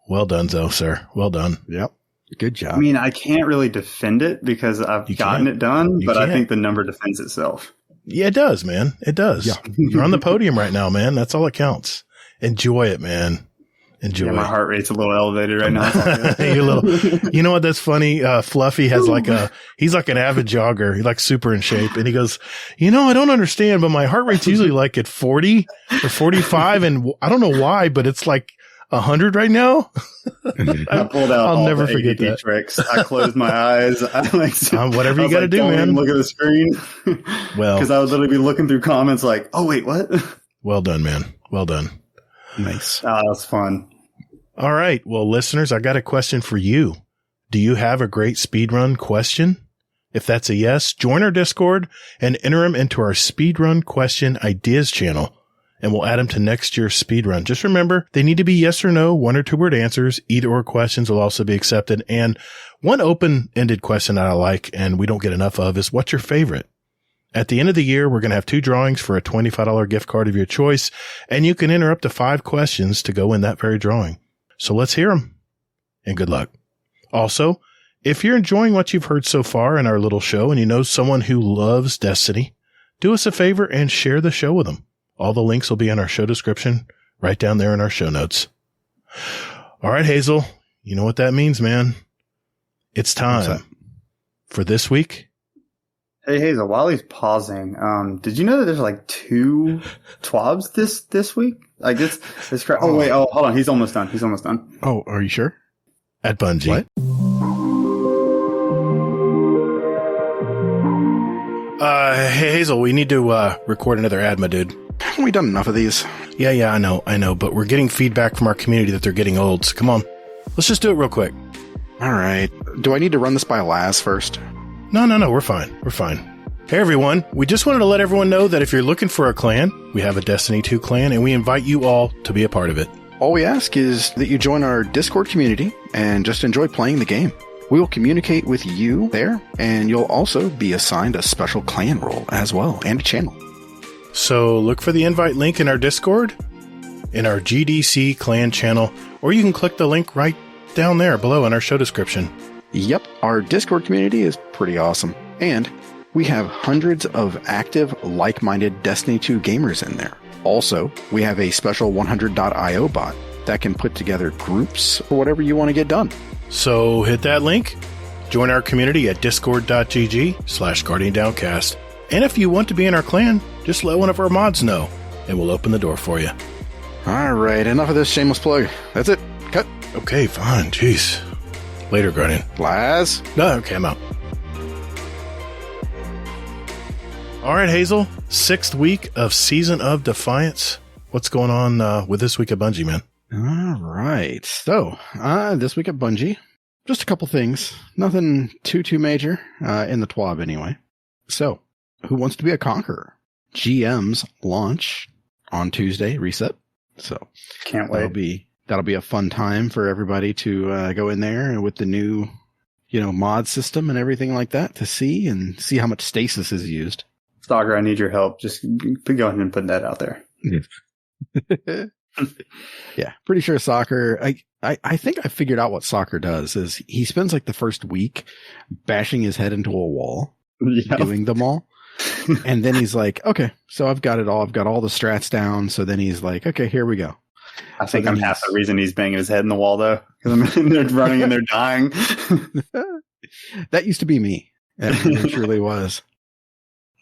Well done, though, sir. Well done. Yep. Good job. I mean, I can't really defend it because I've gotten it done, but I think the number defends itself. Yeah, it does, man. It does. Yeah. You're on the podium right now, man. That's all that counts. Enjoy it, man. Enjoy. Yeah, my heart rate's a little elevated right now. You know what? That's funny. Fluffy has he's like an avid jogger. He's like super in shape. And he goes, I don't understand, but my heart rate's usually like at 40 or 45. And I don't know why, but it's like 100 right now. I pulled out I'll all never the forget ADD that. tricks. I closed my eyes. Whatever you got to do, don't man. even look at the screen. Well, because I would literally be looking through comments like, oh, wait, what? Well done, man. Well done. Nice. That was fun. All right. Well, listeners, I got a question for you. Do you have a great speedrun question? If that's a yes, join our Discord and enter them into our speedrun question ideas channel, and we'll add them to next year's speedrun. Just remember, they need to be yes or no, 1 or 2 word answers. Either or questions will also be accepted. And one open-ended question that I like and we don't get enough of is, what's your favorite? At the end of the year, we're going to have 2 drawings for a $25 gift card of your choice, and you can enter up to 5 questions to go in that very drawing. So let's hear them, and good luck. Also, if you're enjoying what you've heard so far in our little show and you know someone who loves Destiny, do us a favor and share the show with them. All the links will be in our show description right down there in our show notes. All right, Hazel, you know what that means, man. It's time for this week. Hey, Hazel, while he's pausing, did you know that there's like 2 TWABs this week? Like it's correct. Oh, wait. Oh, hold on. He's almost done. Oh, are you sure? At Bungie. What? Hey, Hazel, we need to record another ad, my dude. Haven't we done enough of these? Yeah, I know, but we're getting feedback from our community that they're getting old, so come on. Let's just do it real quick. All right. Do I need to run this by Laz first? No, we're fine. Hey, everyone. We just wanted to let everyone know that if you're looking for a clan, we have a Destiny 2 clan, and we invite you all to be a part of it. All we ask is that you join our Discord community and just enjoy playing the game. We will communicate with you there, and you'll also be assigned a special clan role as well, and a channel. So look for the invite link in our Discord, in our GDC clan channel, or you can click the link right down there below in our show description. Yep, our Discord community is pretty awesome, and we have hundreds of active, like-minded Destiny 2 gamers in there. Also, we have a special 100.io bot that can put together groups for whatever you want to get done. So hit that link, join our community at discord.gg/GuardianDowncast. And if you want to be in our clan, just let one of our mods know, and we'll open the door for you. All right, enough of this shameless plug. That's it. Cut. Okay, fine. Jeez. Later, Guardian. Laz? No, okay, I'm out. All right, Hazel. 6th week of Season of Defiance. What's going on with this week at Bungie, man? All right. So, this week at Bungie, just a couple things. Nothing too major, in the TWAB anyway. So, who wants to be a conqueror? GMs launch on Tuesday, reset. So, can't wait. That'll be a fun time for everybody to go in there with the new, mod system and everything like that to see how much stasis is used. Stalker, I need your help. Just go ahead and put that out there. Yeah, pretty sure Soccer. I think I figured out what Soccer does is he spends like the first week bashing his head into a wall, doing them all. And then he's like, okay, so I've got it all. I've got all the strats down. So then he's like, okay, here we go. I think I'm half the reason he's banging his head in the wall, though, because they're running and they're dying. That used to be me. It truly was.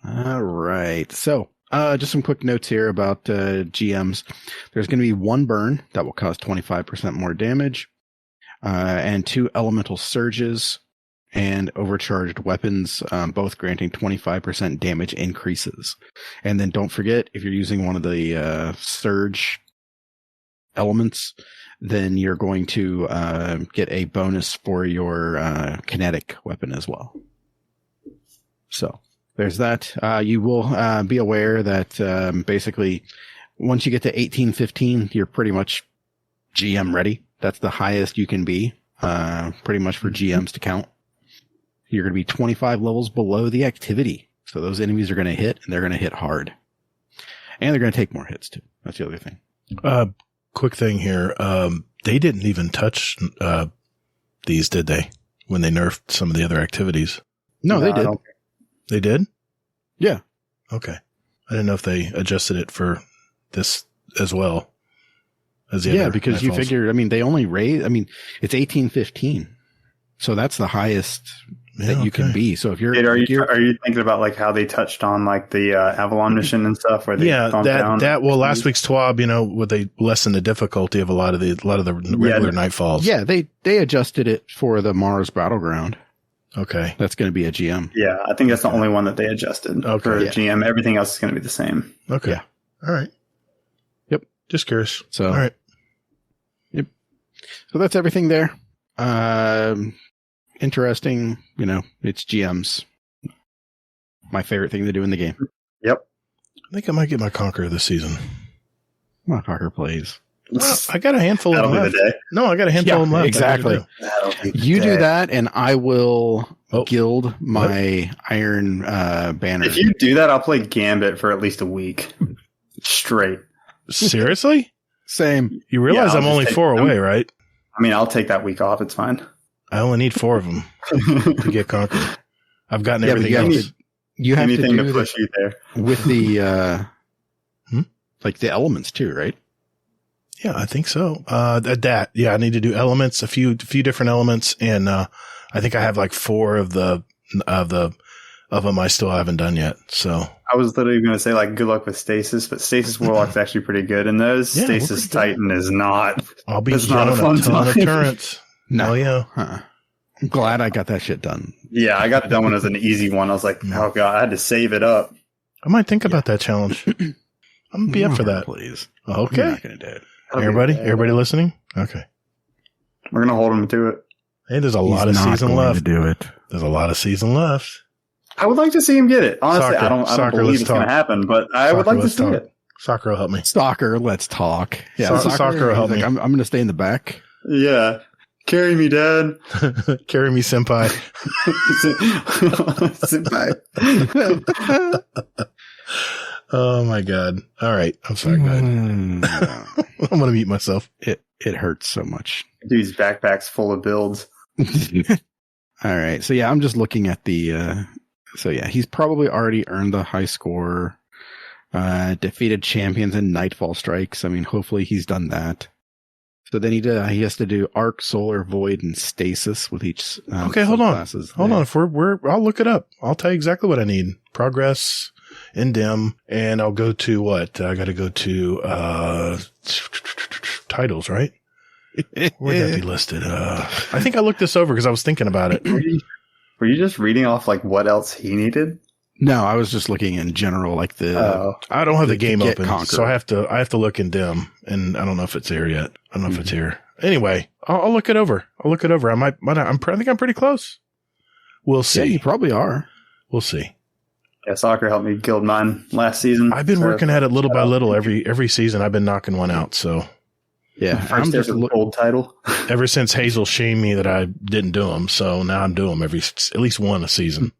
All right. So, just some quick notes here about GMs. There's going to be one burn that will cause 25% more damage, and 2 elemental surges and overcharged weapons, both granting 25% damage increases. And then don't forget, if you're using one of the surge elements, then you're going to get a bonus for your kinetic weapon as well. So there's that. You will be aware that basically once you get to 1815, you're pretty much GM ready. That's the highest you can be, pretty much for GMs to count. You're going to be 25 levels below the activity. So those enemies are going to hit, and they're going to hit hard. And they're going to take more hits, too. That's the other thing. Quick thing here. They didn't even touch these, did they? When they nerfed some of the other activities. No, they did. They did? Yeah. Okay. I didn't know if they adjusted it for this as well as the other. Yeah, because you figure, they only raise, it's 1815. So that's the highest that you can be. So if you're, are you thinking about like how they touched on like the Avalon mission and stuff where they last week's TWAB, where they lessened the difficulty of a lot of the regular nightfalls. Yeah, they adjusted it for the Mars Battleground. Okay. That's going to be a GM. Yeah, I think that's the only one that they adjusted for a GM. Everything else is going to be the same. Okay. Yeah. All right. Yep. Just curious. So, all right. Yep. So that's everything there. Interesting, it's GMs. My favorite thing to do in the game. Yep. I think I might get my Conqueror this season. My Conqueror plays. Well, I got a handful of them left. No, I got a handful of them left. Exactly. You do that, and I will gild my Iron Banner. If you do that, I'll play Gambit for at least a week. Straight. Seriously? Same. You realize I'm only 4 away, right? I'll take that week off. It's fine. I only need 4 of them to get Conqueror. I've gotten everything else. You have anything to do to push you there with the like the elements too, right? Yeah, I think so. I need to do elements, a few different elements, and I think I have like 4 of them I still haven't done yet. So I was literally going to say like good luck with Stasis, but Stasis Warlock's actually pretty good in those. Yeah, Stasis Titan is not. I'll be not a ton of turrets. No, yeah. I'm glad I got that shit done. Yeah, I got that one as an easy one. I was like, oh god, I had to save it up. I might think about that challenge. I'm gonna be up for that. Please. Okay. I'm not gonna do it. Everybody listening? Okay. We're gonna hold him to it. Hey, there's a lot of season left. To do it. There's a lot of season left. I would like to see him get it. Honestly, Soccer. I don't Soccer, believe let's it's going to talk. happen, but I would like to see it. Soccer will help me. Soccer, let's talk. Yeah, Soccer will help me. I'm going to stay in the back. Yeah. Carry me, Dad. Carry me, senpai. Senpai. Oh my god. All right. I'm sorry. Go ahead. I'm going to mute myself. It hurts so much. Dude's backpack's full of builds. All right. So yeah, I'm just looking at the, he's probably already earned the high score, defeated champions in Nightfall Strikes. I mean, hopefully he's done that. So then he has to do Arc, Solar, Void, and Stasis with each. Okay, hold on. Hold on. I'll look it up. I'll tell you exactly what I need. Progress, Indem, and I'll go to what? I got to go to, titles, right? Where'd that be listed? I think I looked this over because I was thinking about it. Were you just reading off like what else he needed? No, I was just looking in general, like the. I don't have the game open, Conquer. so I have to look in Dim, and I don't know if it's here yet. I don't know if it's here. Anyway, I'll look it over. I think I'm pretty close. We'll see. Yeah, you probably are. We'll see. Yeah, Soccer helped me build mine last season. I've been working at it little by little. Every season, I've been knocking one out. So. Yeah, I'm just a old title. Ever since Hazel shamed me that I didn't do them, so now I'm doing them at least one a season.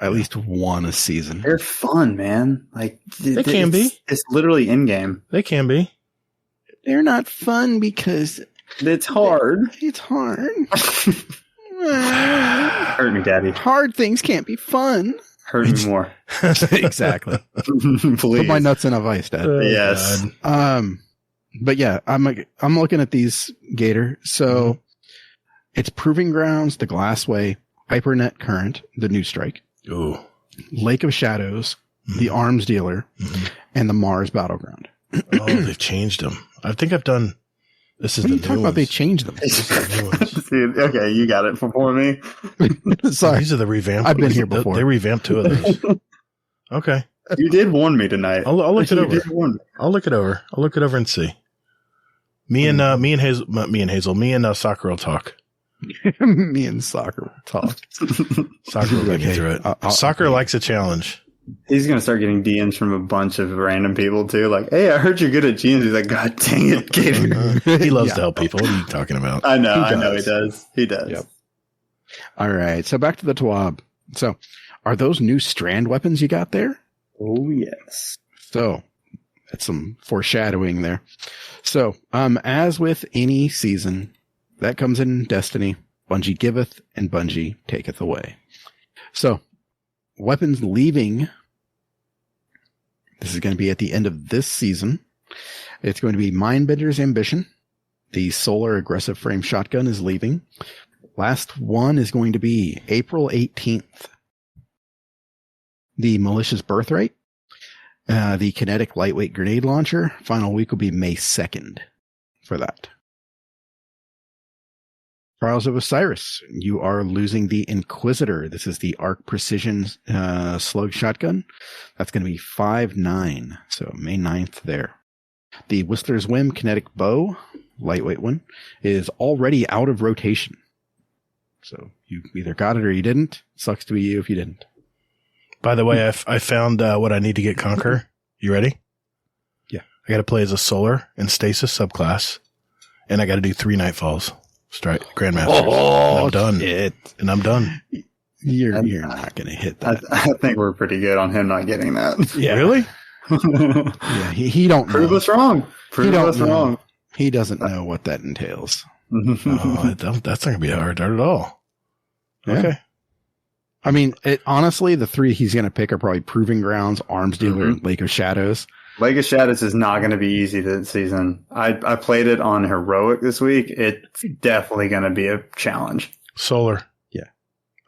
At least one a season. They're fun, man. Like they can be. It's literally in game. They can be. They're not fun because it's hard. It's hard. Hurt me, Daddy. Hard things can't be fun. Hurt me more. Exactly. Please. Put my nuts in a vice, Dad. Yes. God. But yeah, I'm looking at these, Gator. So it's Proving Grounds, the Glassway, Hypernet Current, the New Strike, Ooh. Lake of Shadows, the Arms Dealer, and the Mars Battleground. Oh, they've changed them. I think I've done. This is what the are you talking about? They changed them. Okay, you got it before me. Sorry, these are the revamped. I've been here before. They revamped two of those. Okay. You did warn me tonight. I'll look it over. I'll look it over. I'll look it over and see. Me and Soccer will talk. Me and Soccer will talk. Soccer will get me through it. Soccer likes a challenge. He's going to start getting DMs from a bunch of random people too. Like, hey, I heard you're good at GMs. He's like, God dang it, Gator. He loves to help people. What are you talking about? I know he does. He does. Yep. All right. So back to the TWAB. So are those new strand weapons you got there? Oh, yes. So that's some foreshadowing there. So, as with any season that comes in Destiny, Bungie giveth and Bungie taketh away. So weapons leaving. This is going to be at the end of this season. It's going to be Mindbender's Ambition. The Solar Aggressive Frame Shotgun is leaving. Last one is going to be April 18th. The Malicious Birthright. The Kinetic Lightweight Grenade Launcher. Final week will be May 2nd for that. Trials of Osiris. You are losing the Inquisitor. This is the Arc Precision Slug Shotgun. That's going to be 5/9. So May 9th there. The Whistler's Whim Kinetic Bow, lightweight one, is already out of rotation. So you either got it or you didn't. Sucks to be you if you didn't. By the way, I found what I need to get Conquer. You ready? Yeah. I got to play as a Solar and Stasis subclass, and I got to do 3 Nightfalls. Strike Grandmaster. Oh, I'm done. Shit. And I'm done. You're not going to hit that. I think we're pretty good on him not getting that. Yeah. Really? Yeah, he don't know. Prove us wrong. Prove us wrong. He doesn't know what that entails. That's not going to be hard at all. Yeah. Okay. I mean, honestly, the 3 he's going to pick are probably Proving Grounds, Arms Dealer, and Lake of Shadows. Lake of Shadows is not going to be easy this season. I played it on Heroic this week. It's definitely going to be a challenge. Solar. Yeah.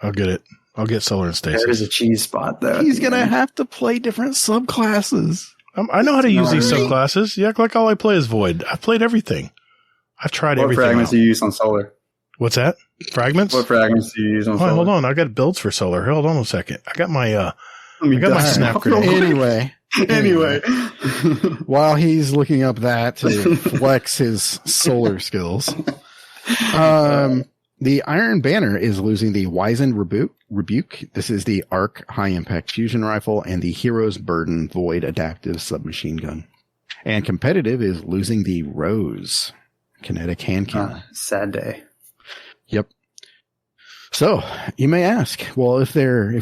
I'll get it. I'll get Solar and Stasis. There is a cheese spot, though. He's going to have to play different subclasses. I know how to use these subclasses. You act like all I play is Void. I've played everything. I've tried everything. What fragments do you use on Solar? What's that? Fragments? What fragments do you use on solar? Hold on. I got builds for solar. Hold on a second. I got my snap grenade. Anyway. While he's looking up that to flex his solar skills, the Iron Banner is losing the Wizened Rebuke. This is the Arc High Impact Fusion Rifle and the Hero's Burden Void Adaptive Submachine Gun. And Competitive is losing the Rose Kinetic Hand Cannon. Sad day. Yep. So you may ask, well, if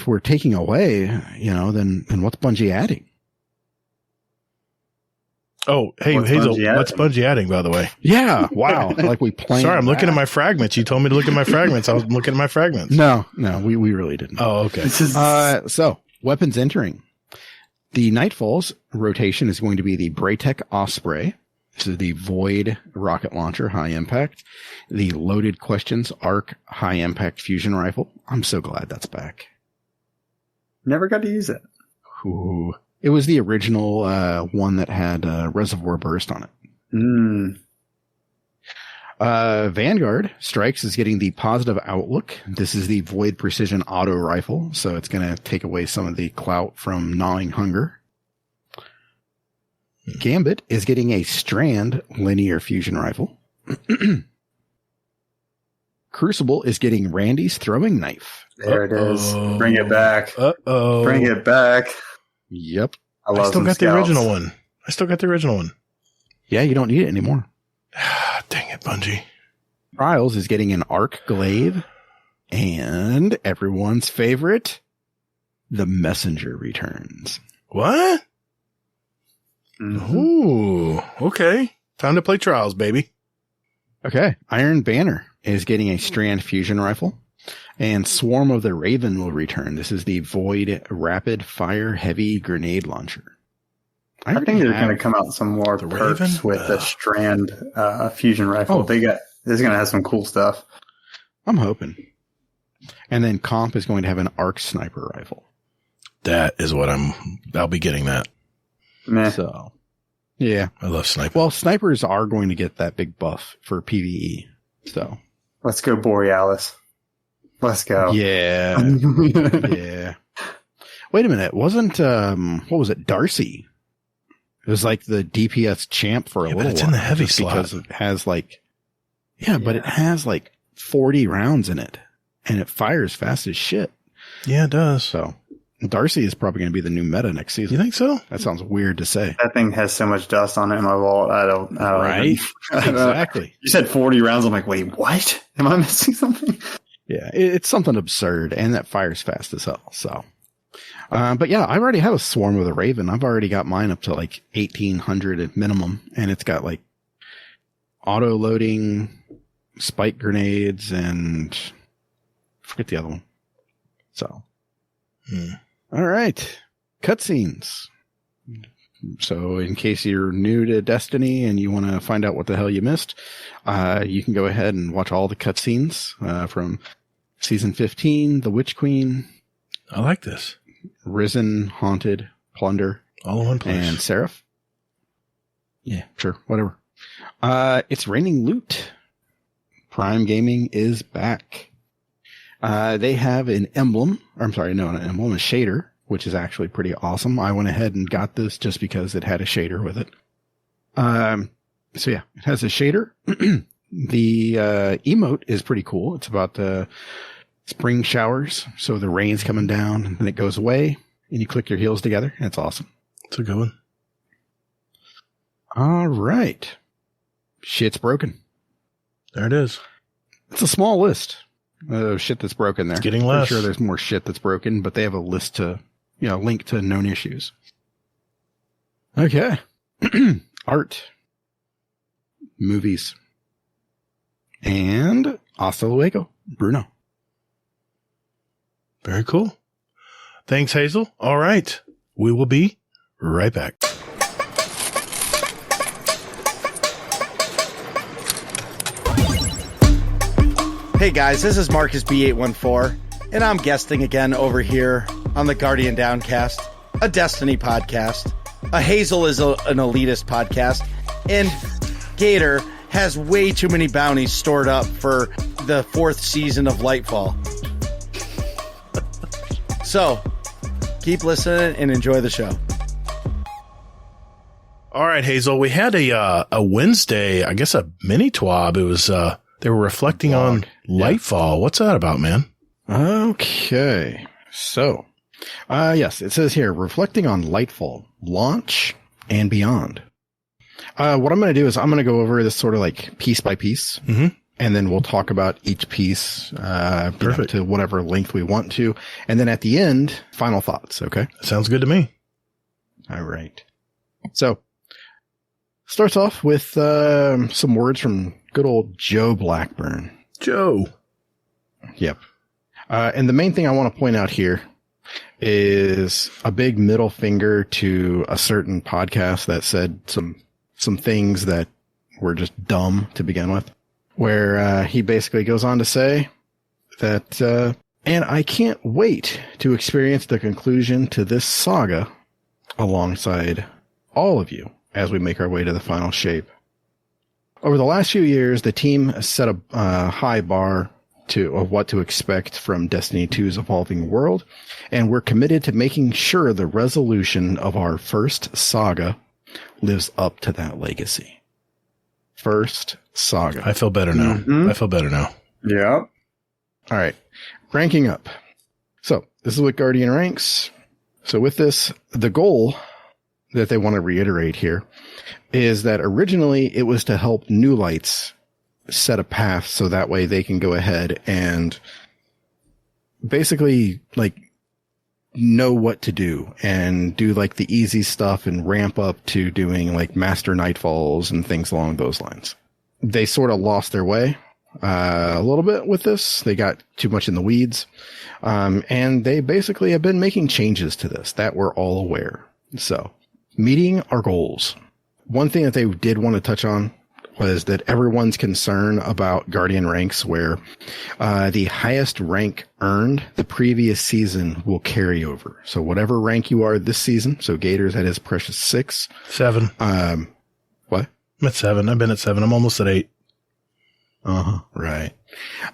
we're taking away, then what's Bungie adding? Oh, hey, Hazel, what's Bungie adding, by the way? Yeah. Wow. Like we planned. Sorry, I'm looking at my fragments. You told me to look at my fragments. I was looking at my fragments. No, we really didn't. Oh, okay. So weapons entering. The Nightfall's rotation is going to be the Braytech Osprey. This is the Void Rocket Launcher High Impact. The Loaded Questions Arc High Impact Fusion Rifle. I'm so glad that's back. Never got to use it. Ooh. It was the original one that had Reservoir Burst on it. Vanguard Strikes is getting the Positive Outlook. This is the Void Precision Auto Rifle, so it's going to take away some of the clout from Gnawing Hunger. Gambit is getting a Strand Linear Fusion Rifle. Crucible is getting Randy's Throwing Knife. There it is. Bring it back. Uh-oh. Bring it back. Yep. I still got the original one. Yeah, you don't need it anymore. Dang it, Bungie. Trials is getting an Arc Glaive. And everyone's favorite, the Messenger returns. What? Mm-hmm. Ooh, okay. Time to play Trials, baby. Okay. Iron Banner is getting a Strand Fusion Rifle. And Swarm of the Raven will return. This is the Void Rapid Fire Heavy Grenade Launcher. I think they're going to come out some more perks with the Strand Fusion Rifle. This is going to have some cool stuff. I'm hoping. And then Comp is going to have an Arc Sniper Rifle. That is what I'll be getting that. Meh. So, yeah. I love Sniper. Well, Snipers are going to get that big buff for PvE. So. Let's go Borealis. Let's go. Yeah. Yeah. Wait a minute. Wasn't, what was it? Darcy. It was like the DPS champ for a little while. It's in the heavy slot. Because it has but it has 40 rounds in it. And it fires fast as shit. Yeah, it does. So Darcy is probably going to be the new meta next season. You think so? That sounds weird to say. That thing has so much dust on it in my vault. I don't right? Exactly. You said 40 rounds. I'm like, wait, what? Am I missing something? Yeah, it's something absurd, and that fires fast as hell. So, but yeah, I already have a Swarm with a Raven. I've already got mine up to 1,800 at minimum, and it's got auto loading, spike grenades, and forget the other one. So, all right, cutscenes. So in case you're new to Destiny and you want to find out what the hell you missed, you can go ahead and watch all the cutscenes from Season 15, The Witch Queen. I like this. Risen, Haunted, Plunder. All in one place. And Seraph. Yeah, sure, whatever. It's raining loot. Prime Gaming is back. They have an emblem. Or I'm sorry, no, not an emblem, a shader, which is actually pretty awesome. I went ahead and got this just because it had a shader with it. So yeah, it has a shader. The emote is pretty cool. It's about the spring showers. So the rain's coming down and then it goes away and you click your heels together. And it's awesome. It's a good one. All right. Shit's broken. There it is. It's a small list of shit that's broken there. It's getting less. I'm sure there's more shit that's broken, but they have a list to, link to known issues. Okay. Art. Movies. And hasta luego, Bruno. Very cool. Thanks, Hazel. All right. We will be right back. Hey guys, this is Marcus B814, and I'm guesting again over here on the Guardian Downcast, a Destiny podcast. Hazel is an elitist podcast, and Gator has way too many bounties stored up for the 4th season of Lightfall. So, keep listening and enjoy the show. All right, Hazel, we had a Wednesday, I guess a mini TWAB. It was, they were reflecting on Lightfall. Yeah. What's that about, man? Okay. So, yes, it says here, reflecting on Lightfall, launch and beyond. What I'm going to do is I'm going to go over this sort of like piece by piece, and then we'll talk about each piece, to whatever length we want to. And then at the end, final thoughts. Okay. Sounds good to me. All right. So, starts off with some words from good old Joe Blackburn. Joe. Yep. And the main thing I want to point out here is a big middle finger to a certain podcast that said some things that were just dumb to begin with, where he basically goes on to say that, and I can't wait to experience the conclusion to this saga alongside all of you as we make our way to the final shape. Over the last few years, the team has set a high bar of what to expect from Destiny 2's evolving world, and we're committed to making sure the resolution of our first saga lives up to that legacy. First saga. I feel better now. I feel better now. Yeah. All right. Ranking up. So this is what Guardian ranks. So with this, the goal that they want to reiterate here is that originally it was to help new lights set a path so that way they can go ahead and basically like know what to do and do like the easy stuff and ramp up to doing like master nightfalls and things along those lines. They sort of lost their way a little bit with this. They got too much in the weeds. And they basically have been making changes to this that we're all aware. So meeting our goals. One thing that they did want to touch on was that everyone's concern about Guardian ranks where the highest rank earned the previous season will carry over. So whatever rank you are this season, so Gator's at his precious 6. 7. What? I'm at 7. I've been at 7. I'm almost at 8. Right.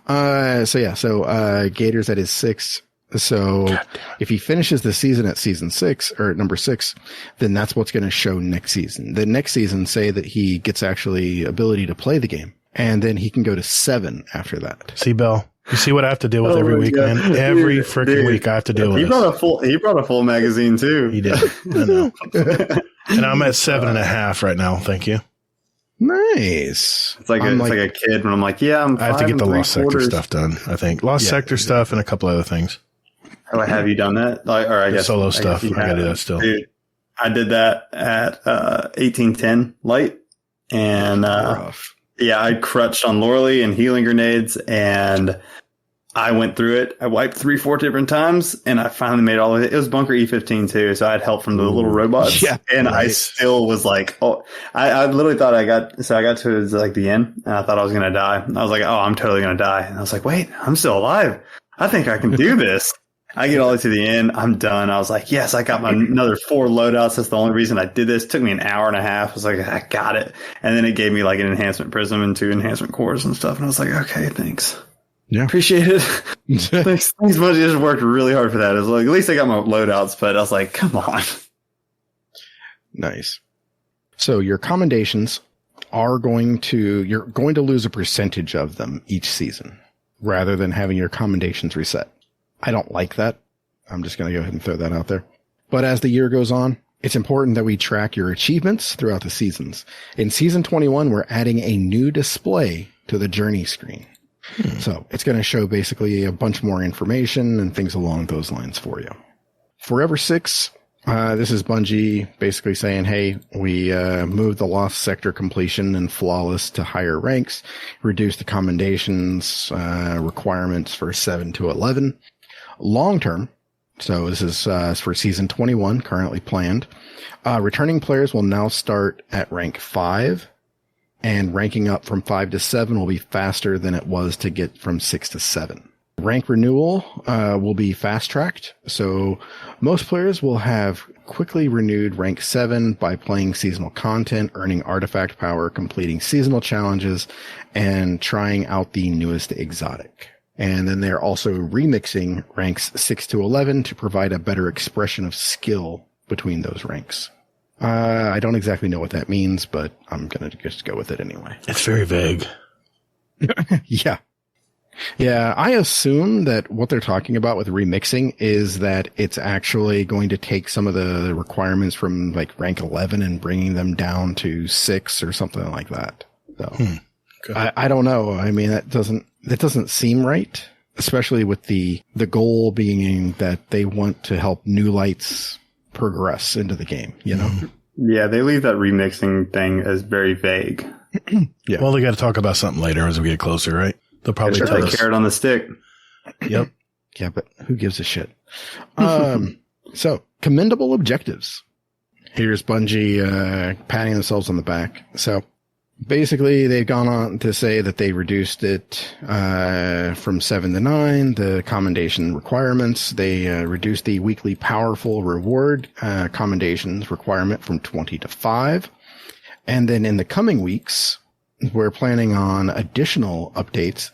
So Gator's at his 6. So if he finishes the season at season 6 or at number 6, then that's what's going to show next season. The next season, say that he gets actually ability to play the game, and then he can go to 7 after that. See, Bell, you see what I have to deal with every week, man. Every freaking week I have to deal with. He brought a full magazine too. He did. I know. And I'm at 7.5 right now. Thank you. Nice. It's like a kid when I'm like, I have to get the Lost Sector stuff done. I think Lost Sector stuff and a couple other things. Oh, have you done that? Or I guess solo stuff. I gotta do that still. Dude, I did that at 1810 light, and I crutched on Loreley and healing grenades, and I went through it. I wiped 3-4 different times, and I finally made all of it. It was Bunker E15 too, so I had help from the little robots. Yeah, and I still was like, I literally thought I got to like the end, and I thought I was gonna die. I was like, I'm totally gonna die, and I was like, wait, I'm still alive. I think I can do this. I get all the way to the end. I'm done. I was like, yes, I got my another 4 loadouts. That's the only reason I did this. It took me an hour and a half. I was like, I got it. And then it gave me like an enhancement prism and 2 enhancement cores and stuff. And I was like, okay, thanks. Yeah. Appreciate it. Thanks much. I just worked really hard for that. It was like, at least I got my loadouts, but I was like, come on. Nice. So your commendations you're going to lose a percentage of them each season rather than having your commendations reset. I don't like that. I'm just going to go ahead and throw that out there. But as the year goes on, it's important that we track your achievements throughout the seasons. In season 21, we're adding a new display to the journey screen. So it's going to show basically a bunch more information and things along those lines for you. Forever 6, this is Bungie basically saying, hey, we moved the Lost Sector completion and flawless to higher ranks, reduced the commendations requirements for 7 to 11. Long term, so this is for season 21, currently planned. Returning players will now start at rank 5, and ranking up from 5 to 7 will be faster than it was to get from 6 to 7. Rank renewal will be fast-tracked, so most players will have quickly renewed rank 7 by playing seasonal content, earning artifact power, completing seasonal challenges, and trying out the newest exotic. And then they're also remixing ranks 6 to 11 to provide a better expression of skill between those ranks. I don't exactly know what that means, but I'm going to just go with it anyway. It's very vague. Yeah. Yeah, I assume that what they're talking about with remixing is that it's actually going to take some of the requirements from like rank 11 and bringing them down to 6 or something like that. So okay. I don't know. I mean, that doesn't seem right, especially with the goal being that they want to help new lights progress into the game, you know? Yeah, they leave that remixing thing as very vague. Yeah. Well, they got to talk about something later as we get closer, right? They'll probably tell us. Carrot on the stick. Yep. Yeah, but who gives a shit? So, commendable objectives. Here's Bungie patting themselves on the back. So, basically, they've gone on to say that they reduced it from 7 to 9, the commendation requirements. They reduced the weekly powerful reward commendations requirement from 20 to 5. And then in the coming weeks, we're planning on additional updates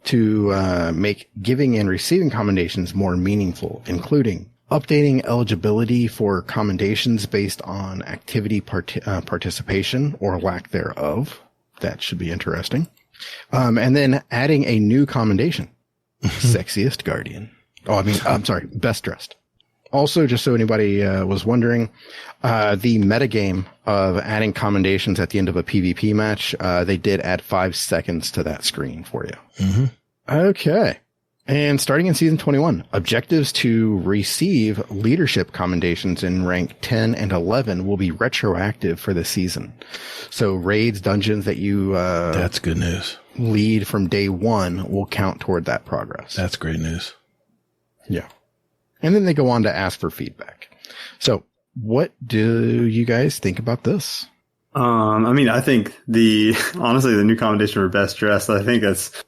to make giving and receiving commendations more meaningful, including updating eligibility for commendations based on activity participation or lack thereof. That should be interesting. And then adding a new commendation, sexiest guardian. Oh, I mean, I'm sorry, best dressed. Also, just so anybody was wondering, the metagame of adding commendations at the end of a PvP match, they did add 5 seconds to that screen for you. Mm-hmm. Okay. And starting in Season 21, objectives to receive leadership commendations in rank 10 and 11 will be retroactive for the season. So raids, dungeons that you that's good news. Lead from day 1 will count toward that progress. That's great news. Yeah. And then they go on to ask for feedback. So what do you guys think about this? I mean, I think honestly, the new commendation for best dressed, I think that's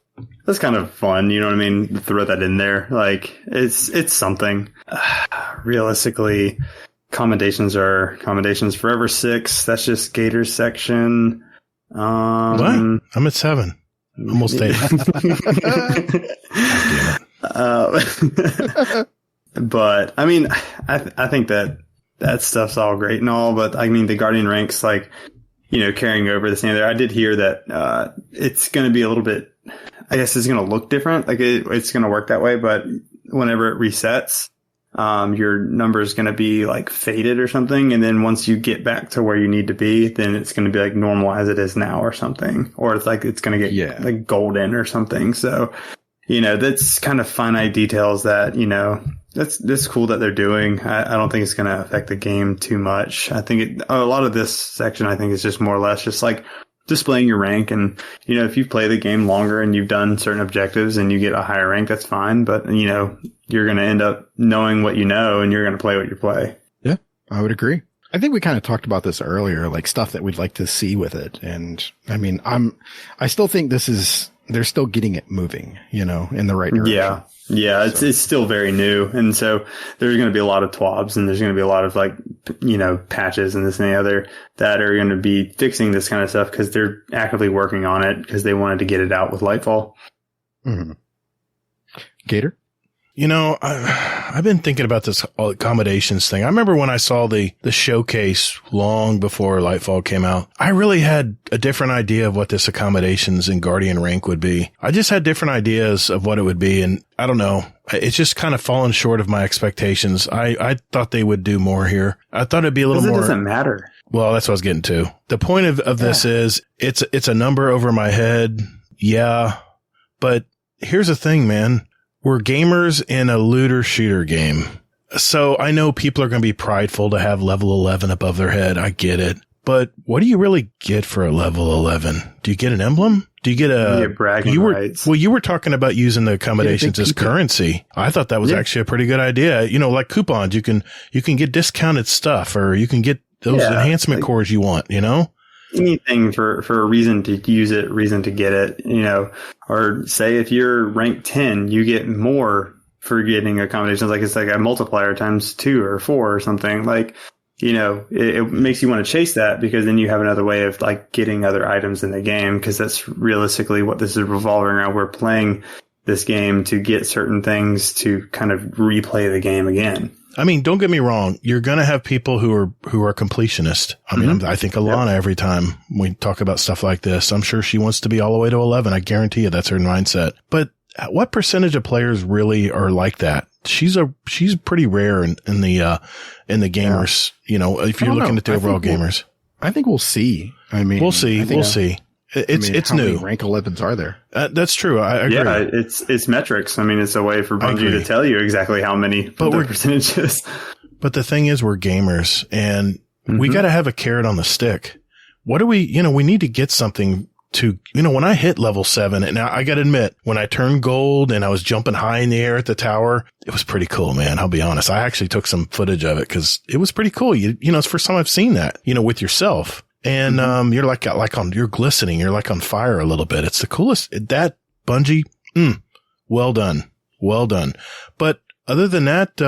kind of fun. You know what I mean? Throw that in there. Like it's something. Realistically, commendations are commendations forever 6. That's just Gator's section. What? I'm at 7. Almost 8. But I mean, I think that stuff's all great and all, but I mean, the Guardian ranks, like, you know, carrying over the standard. I did hear that it's going to be a little bit, I guess it's going to look different. Like it's going to work that way, but whenever it resets, your number is going to be like faded or something. And then once you get back to where you need to be, then it's going to be like normal as it is now or something. Or it's like it's going to get like golden or something. So, you know, that's kind of finite details that, you know, that's cool that they're doing. I don't think it's going to affect the game too much. I think a lot of this section, I think, is just more or less just like displaying your rank. And, you know, if you play the game longer and you've done certain objectives and you get a higher rank, that's fine. But, you know, you're going to end up knowing what you know and you're going to play what you play. Yeah, I would agree. I think we kind of talked about this earlier, like stuff that we'd like to see with it. And I mean, I still think they're still getting it moving, you know, in the right direction. Yeah, it's still very new. And so there's going to be a lot of twabs and there's going to be a lot of like, you know, patches and this and the other that are going to be fixing this kind of stuff because they're actively working on it because they wanted to get it out with Lightfall. Mm-hmm. Gator? You know, I've been thinking about this accommodations thing. I remember when I saw the showcase long before Lightfall came out, I really had a different idea of what this accommodations in Guardian rank would be. I just had different ideas of what it would be. And I don't know. It's just kind of fallen short of my expectations. I thought they would do more here. I thought it'd be a little more. It doesn't matter. Well, that's what I was getting to. The point of this is it's a number over my head. Yeah. But here's the thing, man. We're gamers in a looter shooter game. So I know people are going to be prideful to have level 11 above their head. I get it. But what do you really get for a level 11? Do you get an emblem? Do you get bragging rights? Well, you were talking about using the accommodations as currency. I thought that was actually a pretty good idea. You know, like coupons, you can get discounted stuff or you can get those enhancement cores you want, you know? anything for a reason to use it, reason to get it, or say if you're ranked 10, you get more for getting accommodations. Like it's like a multiplier times 2 or 4 or something. Like, it makes you want to chase that, because then you have another way of like getting other items in the game, because that's realistically what this is revolving around. We're playing this game to get certain things to kind of replay the game again. I mean, don't get me wrong. You're going to have people who are completionists. I mean, I think Alana, every time we talk about stuff like this, I'm sure she wants to be all the way to 11. I guarantee you that's her mindset. But what percentage of players really are like that? She's pretty rare in the gamers, if you're looking at the overall gamers. I think we'll see. I mean, we'll see. It's how new. Many rank 11s are there? That's true. I agree. Yeah, it's metrics. I mean, it's a way for Bungie to tell you exactly how many percentages. But the thing is, we're gamers, and we got to have a carrot on the stick. What do we, we need to get something to, when I hit level 7, and I got to admit, when I turned gold and I was jumping high in the air at the tower, it was pretty cool, man. I'll be honest. I actually took some footage of it because it was pretty cool. It's the first time I've seen that, with yourself. And, you're you're glistening. You're like on fire a little bit. It's the coolest. That Bungie, well done. Well done. But other than that,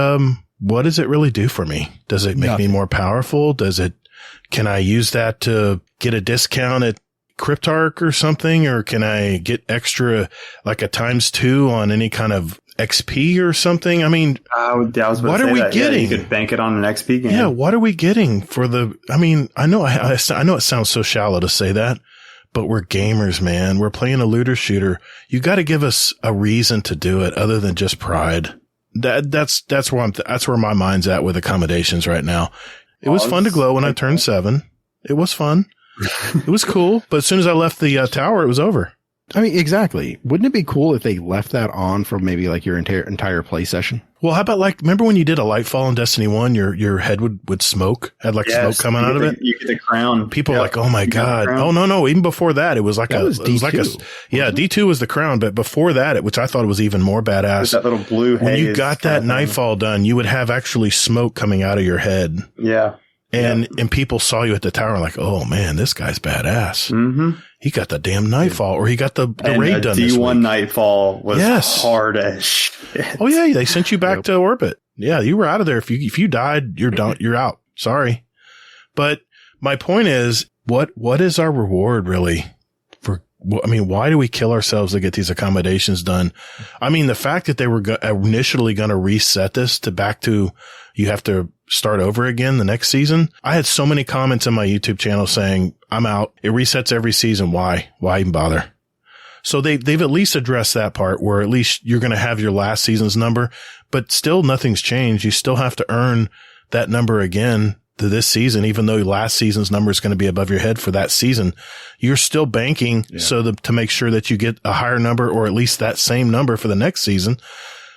what does it really do for me? Does it make me more powerful? Can I use that to get a discount at Cryptarch or something? Or can I get extra, like a ×2 on any kind of XP or something? I mean, what are we getting? Yeah, you could bank it on an XP game. Yeah, what are we getting for I know it sounds so shallow to say that, but we're gamers, man. We're playing a looter shooter. You got to give us a reason to do it other than just pride. That's where my mind's at with accommodations right now. It was fun to glow when I turned 7. It was fun. It was cool. But as soon as I left the tower, it was over. I mean, exactly. Wouldn't it be cool if they left that on for maybe like your entire play session? Well, how about remember when you did a Lightfall in Destiny 1, your head would smoke, had smoke coming out of it? You get the crown. People were like, oh my God. Oh, no. Even before that, it was like D2 was the crown, but before that, which I thought was even more badass. That little blue haze. When you got that Nightfall done, you would have actually smoke coming out of your head. Yeah. And people saw you at the tower like, oh man, this guy's badass. Mm-hmm. He got the damn Nightfall, or he got the raid done this week. D1 Nightfall was hard as shit. Oh yeah, they sent you back to orbit. Yeah, you were out of there. If you died, you're done. You're out. Sorry. But my point is, what is our reward really for? Why do we kill ourselves to get these accommodations done? I mean, the fact that they were initially going to reset this back to you have to start over again the next season. I had so many comments on my YouTube channel saying, I'm out. It resets every season. Why even bother? So they've at least addressed that part where at least you're going to have your last season's number, but still nothing's changed. You still have to earn that number again to this season, even though last season's number is going to be above your head for that season. You're still banking to make sure that you get a higher number or at least that same number for the next season.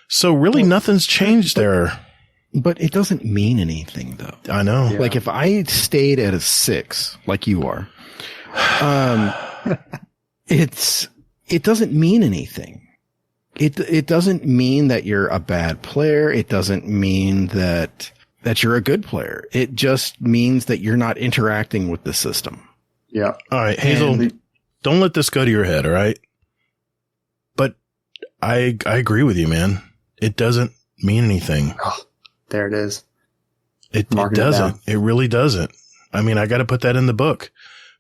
So really nothing's changed there. But it doesn't mean anything, though. I know. Yeah. Like if I stayed at a 6, like you are, it doesn't mean anything. It doesn't mean that you're a bad player. It doesn't mean that you're a good player. It just means that you're not interacting with the system. Yeah. All right, Hazel, don't let this go to your head, all right? But I agree with you, man. It doesn't mean anything. Oh. There it is. It doesn't. It really doesn't. I mean, I got to put that in the book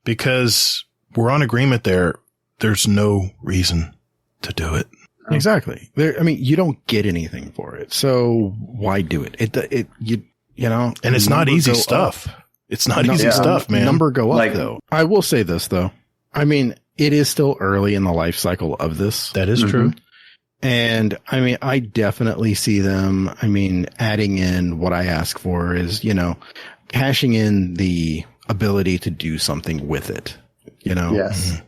because we're on agreement there. There's no reason to do it. Exactly. You don't get anything for it. So why do it? And it's not easy stuff. It's not easy stuff, man. Number go up though. I will say this though. I mean, it is still early in the life cycle of this. That is true. And I definitely see them, adding in what I ask for is, cashing in the ability to do something with it, Yes.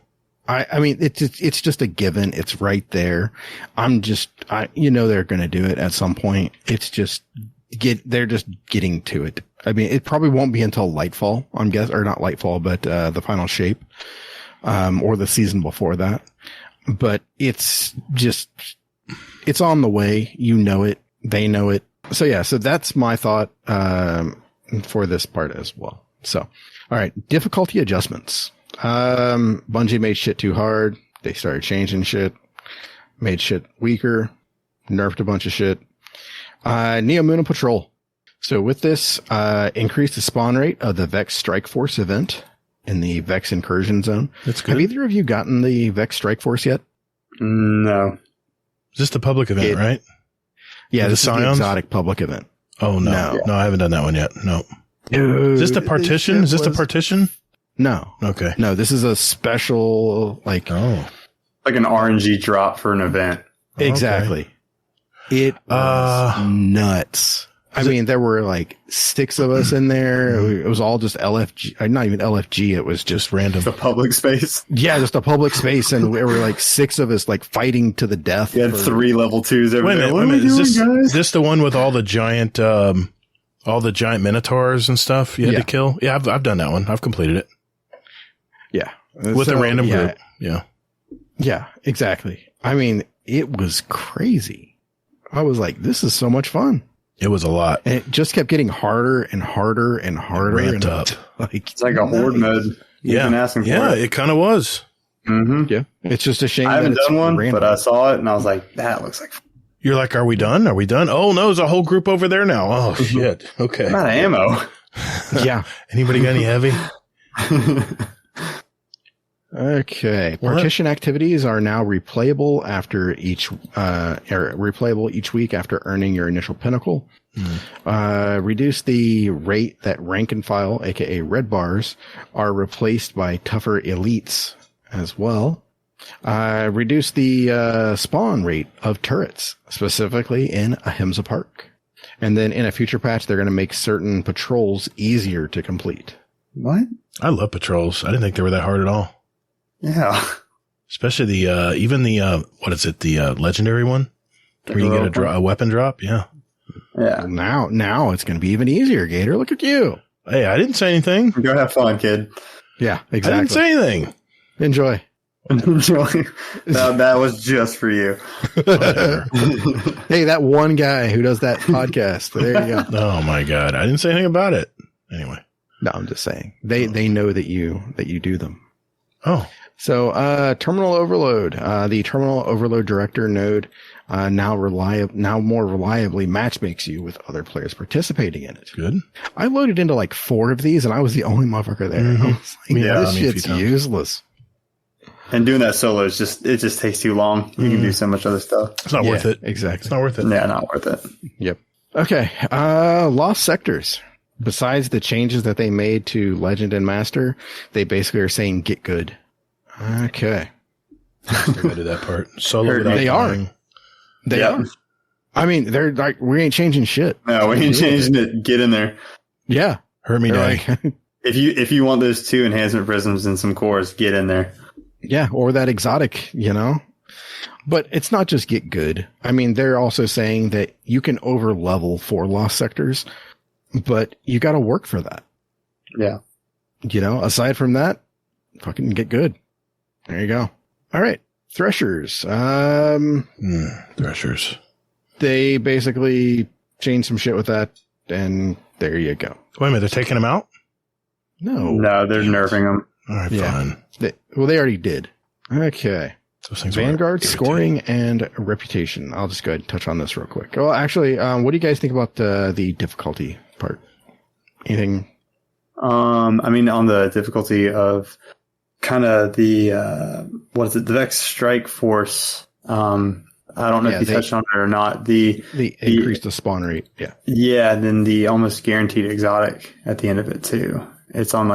It's just a given. It's right there. They're going to do it at some point. It's just they're just getting to it. It probably won't be until Lightfall, I'm guessing, or not Lightfall, but, the final shape, or the season before that. But it's on the way. You know it. They know it. So yeah, so that's my thought, for this part as well. So, all right. Difficulty adjustments. Bungie made shit too hard. They started changing shit, made shit weaker, nerfed a bunch of shit. Neo Moon and Patrol. So with this, increase the spawn rate of the Vex Strike Force event in the Vex Incursion Zone. That's good. Have either of you gotten the Vex Strike Force yet? No. Is this the public event, right? Yeah, the this is the Scions? exotic public event. Oh, no. No, I haven't done that one yet. No. Dude, Is this the partition? Is this the partition? No. Okay. No, this is a special, like... Oh. Like an RNG drop for an event. Exactly. Okay. It was nuts. I mean, there were like 6 of us in there. It was all just LFG, not even LFG. It was just random. The public space. Yeah, just a public space. And there were like 6 of us like fighting to the death. You had 3 level 2s over Wait a there. minute. Is this the one with all the giant minotaurs and stuff you had to kill? Yeah, I've done that one. I've completed it. Yeah. With a random group. Yeah. Yeah, exactly. I mean, it was crazy. I was like, this is so much fun. It was a lot. And it just kept getting harder and harder and harder. It ramped up. It's like a horde mode. Yeah. It kind of was. Mm-hmm. Yeah. It's just a shame. I haven't done one, random. but I saw it and I was like, that looks like. You're like, are we done? Are we done? Oh, no, there's a whole group over there now. Oh, shit. Okay. I'm out of ammo. Yeah. Anybody got any heavy? Okay. Partition activities are now replayable after replayable each week after earning your initial pinnacle. Reduce the rate that rank and file, aka red bars, are replaced by tougher elites as well. Reduce the spawn rate of turrets, specifically in Ahimsa Park. And then in a future patch, they're going to make certain patrols easier to complete. What? I love patrols. I didn't think they were that hard at all. Yeah. Especially the legendary one where you get a weapon drop. Yeah. Yeah. Now it's going to be even easier, Gator. Look at you. Hey, I didn't say anything. Go have fun, kid. Yeah, exactly. I didn't say anything. Enjoy. That was just for you. Hey, that one guy who does that podcast. There you go. Oh my God. I didn't say anything about it. Anyway. No, I'm just saying they know that you do them. Oh. So, terminal overload. The terminal overload director node now more reliably matchmakes you with other players participating in it. Good. I loaded into like 4 of these, and I was the only motherfucker there. I was like, this shit's useless. And doing that solo is just takes too long. You can do so much other stuff. It's not worth it. Exactly. It's not worth it. Yeah, not worth it. Yep. Okay. Lost sectors. Besides the changes that they made to Legend and Master, they basically are saying get good. Okay. I did that part. Solo without they dying. are. They are. I mean, they're like, we ain't changing shit. No, we ain't changing it. Get in there. Yeah. Hurt me, Daddy. Like, if you want those 2 enhancement prisms and some cores, get in there. Yeah, or that exotic, But it's not just get good. I mean, they're also saying that you can over level for lost sectors, but you got to work for that. Yeah. Aside from that, fucking get good. There you go. All right. Threshers. Threshers. They basically changed some shit with that, and there you go. Wait a minute, they're taking them out? No, they're nerfing them. All right, fine. They already did. Okay. Vanguard scoring and reputation. I'll just go ahead and touch on this real quick. Well, actually, what do you guys think about the difficulty part? Anything? I mean, on the difficulty of kind of the the Vex Strike Force. I don't know if you touched on it or not. The increase the spawn rate. Yeah. Yeah. And then the almost guaranteed exotic at the end of it too. It's on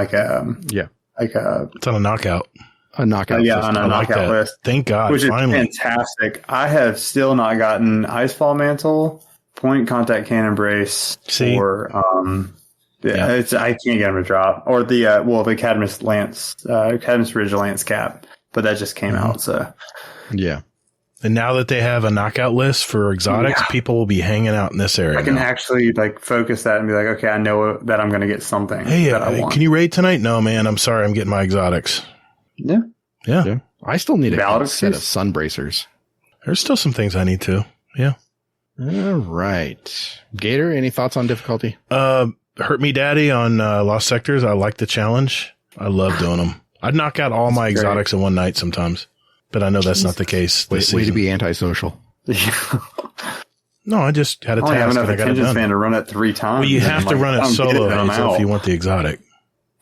it's on a knockout. A knockout. Yeah, on a knockout list. Thank God. Which finally. is fantastic. I have still not gotten Icefall Mantle, Point Contact Cannon Brace, or I can't get them to drop, or the Cadmus Ridge Lance Cap, but that just came out. So yeah. And now that they have a knockout list for exotics, people will be hanging out in this area. I can actually focus that and be like, okay, I know that I'm going to get something. Hey, can you raid tonight? No, man, I'm sorry, I'm getting my exotics. Yeah. I still need a set of sun bracers. There's still some things I need to. Yeah. All right. Gator, any thoughts on difficulty? Hurt Me Daddy on Lost Sectors. I like the challenge. I love doing them. I'd knock out all my exotics in one night sometimes, but I know that's not the case. Way to be antisocial. No, I just had a task. I have enough and I got it attention done. span to run it 3 times. Well, you have to run it solo Hazel, if you want the exotic.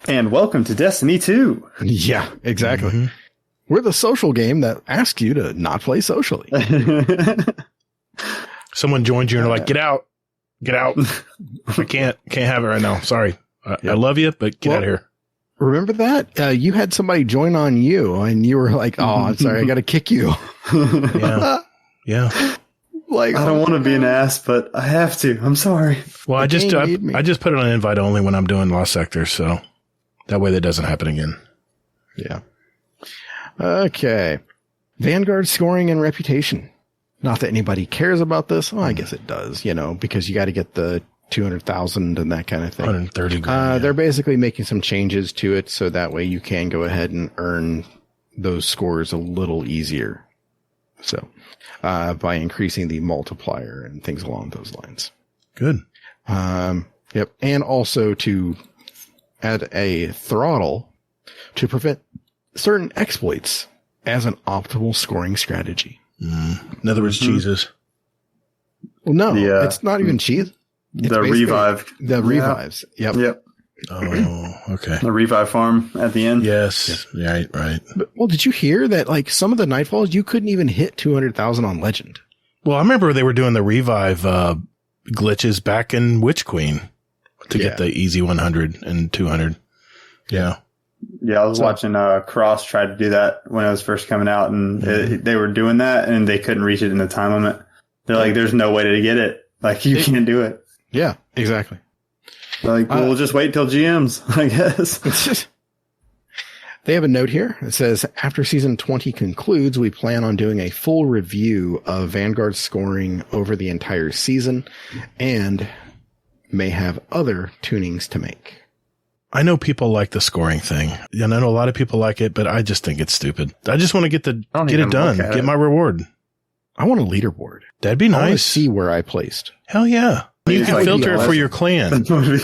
And welcome to Destiny 2. Yeah, exactly. We're the social game that asks you to not play socially. Someone joins you and they're like, get out. I can't have it right now. Sorry. I love you, but get out of here. Remember that? You had somebody join on you and you were like, oh, I'm sorry. I got to kick you. Yeah. Like, I don't want to be an ass, but I have to. I'm sorry. Well, I just put it on invite only when I'm doing Lost Sectors, so that way that doesn't happen again. Yeah. Okay. Vanguard scoring and reputation. Not that anybody cares about this. Well, I guess it does, because you got to get the 200,000 and that kind of thing. 130 grand. They're basically making some changes to it so that way you can go ahead and earn those scores a little easier. So, by increasing the multiplier and things along those lines. Good. Yep. And also to add a throttle to prevent certain exploits as an optimal scoring strategy. In other words, cheeses. Well, no, it's not even cheese. It's the revive. The revives. Yep. Oh, okay. The revive farm at the end. Yes. Right. But, well, did you hear that, like, some of the Nightfalls, you couldn't even hit 200,000 on Legend? Well, I remember they were doing the revive glitches back in Witch Queen to get the easy 100 and 200. Yeah. Yeah, I was watching Cross try to do that when it was first coming out, and they were doing that, and they couldn't reach it in the time limit. They're like, there's no way to get it. Like, you can't do it. Yeah, exactly. They're like, well, we'll just wait till GMs, I guess. They have a note here. It says, after season 20 concludes, we plan on doing a full review of Vanguard scoring over the entire season and may have other tunings to make. I know people like the scoring thing, and I know a lot of people like it, but I just think it's stupid. I just want to get it done, get my reward. I want a leaderboard. That'd be nice. I want to see where I placed. Hell yeah. You can filter it for your clan. That would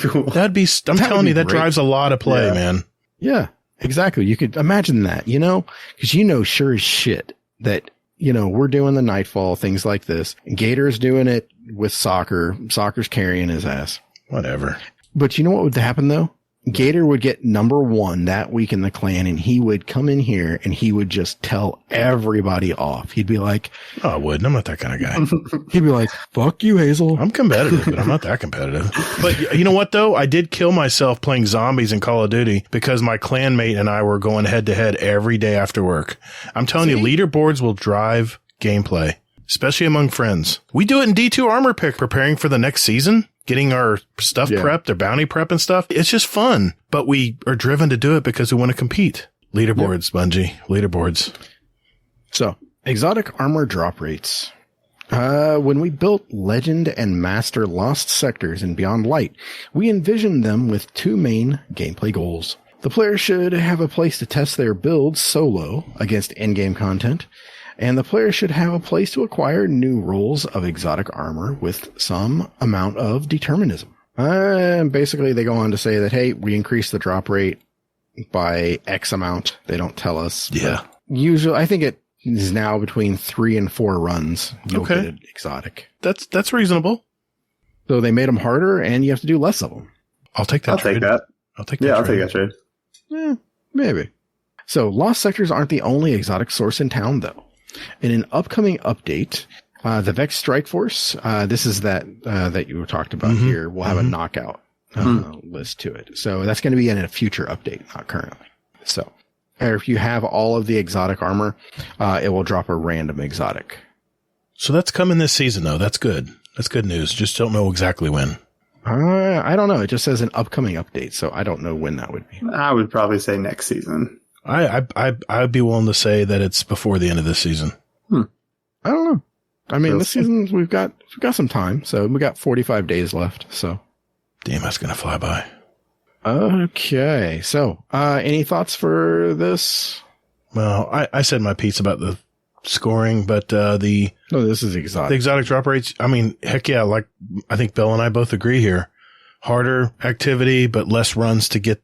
be cool. I'm telling you, that drives a lot of play, man. Yeah, exactly. You could imagine that, because sure as shit that, we're doing the Nightfall, things like this. Gator's doing it with soccer. Soccer's carrying his ass. Whatever. But you know what would happen though? Gator would get number 1 that week in the clan, and he would come in here and he would just tell everybody off. He'd be like, oh, I wouldn't. I'm not that kind of guy. He'd be like, fuck you, Hazel. I'm competitive, but I'm not that competitive. But you know what, though? I did kill myself playing zombies in Call of Duty because my clanmate and I were going head to head every day after work. I'm telling you, leaderboards will drive gameplay, especially among friends. We do it in D2 Armor Pick, preparing for the next season. Getting our stuff prepped, our bounty prep and stuff. It's just fun, but we are driven to do it because we want to compete. Leaderboards, Bungie. Leaderboards. So, exotic armor drop rates. When we built Legend and Master Lost Sectors in Beyond Light, we envisioned them with 2 main gameplay goals. The player should have a place to test their builds solo against in-game content, and the player should have a place to acquire new rolls of exotic armor with some amount of determinism. Basically, they go on to say that, hey, we increase the drop rate by X amount. They don't tell us. Yeah. Usually, I think it is now between 3 and 4 runs. You'll get an exotic. That's reasonable. So they made them harder, and you have to do less of them. I'll take that. I'll take that. I'll take that trade. Yeah, maybe. So Lost Sectors aren't the only exotic source in town, though. In an upcoming update, the Vex Strike Force, this is that you talked about here, will have a knockout list to it. So that's going to be in a future update, not currently. So if you have all of the exotic armor, it will drop a random exotic. So that's coming this season, though. That's good. That's good news. Just don't know exactly when. I don't know. It just says an upcoming update, so I don't know when that would be. I would probably say next season. I'd be willing to say that it's before the end of this season. I don't know. I mean, this season we've got some time, so we got 45 days left. So, damn, that's gonna fly by. Okay, so any thoughts for this? Well, I said my piece about the scoring, but this is exotic. The exotic drop rates. I mean, heck yeah! Like I think Bill and I both agree here. harder activity, but less runs to get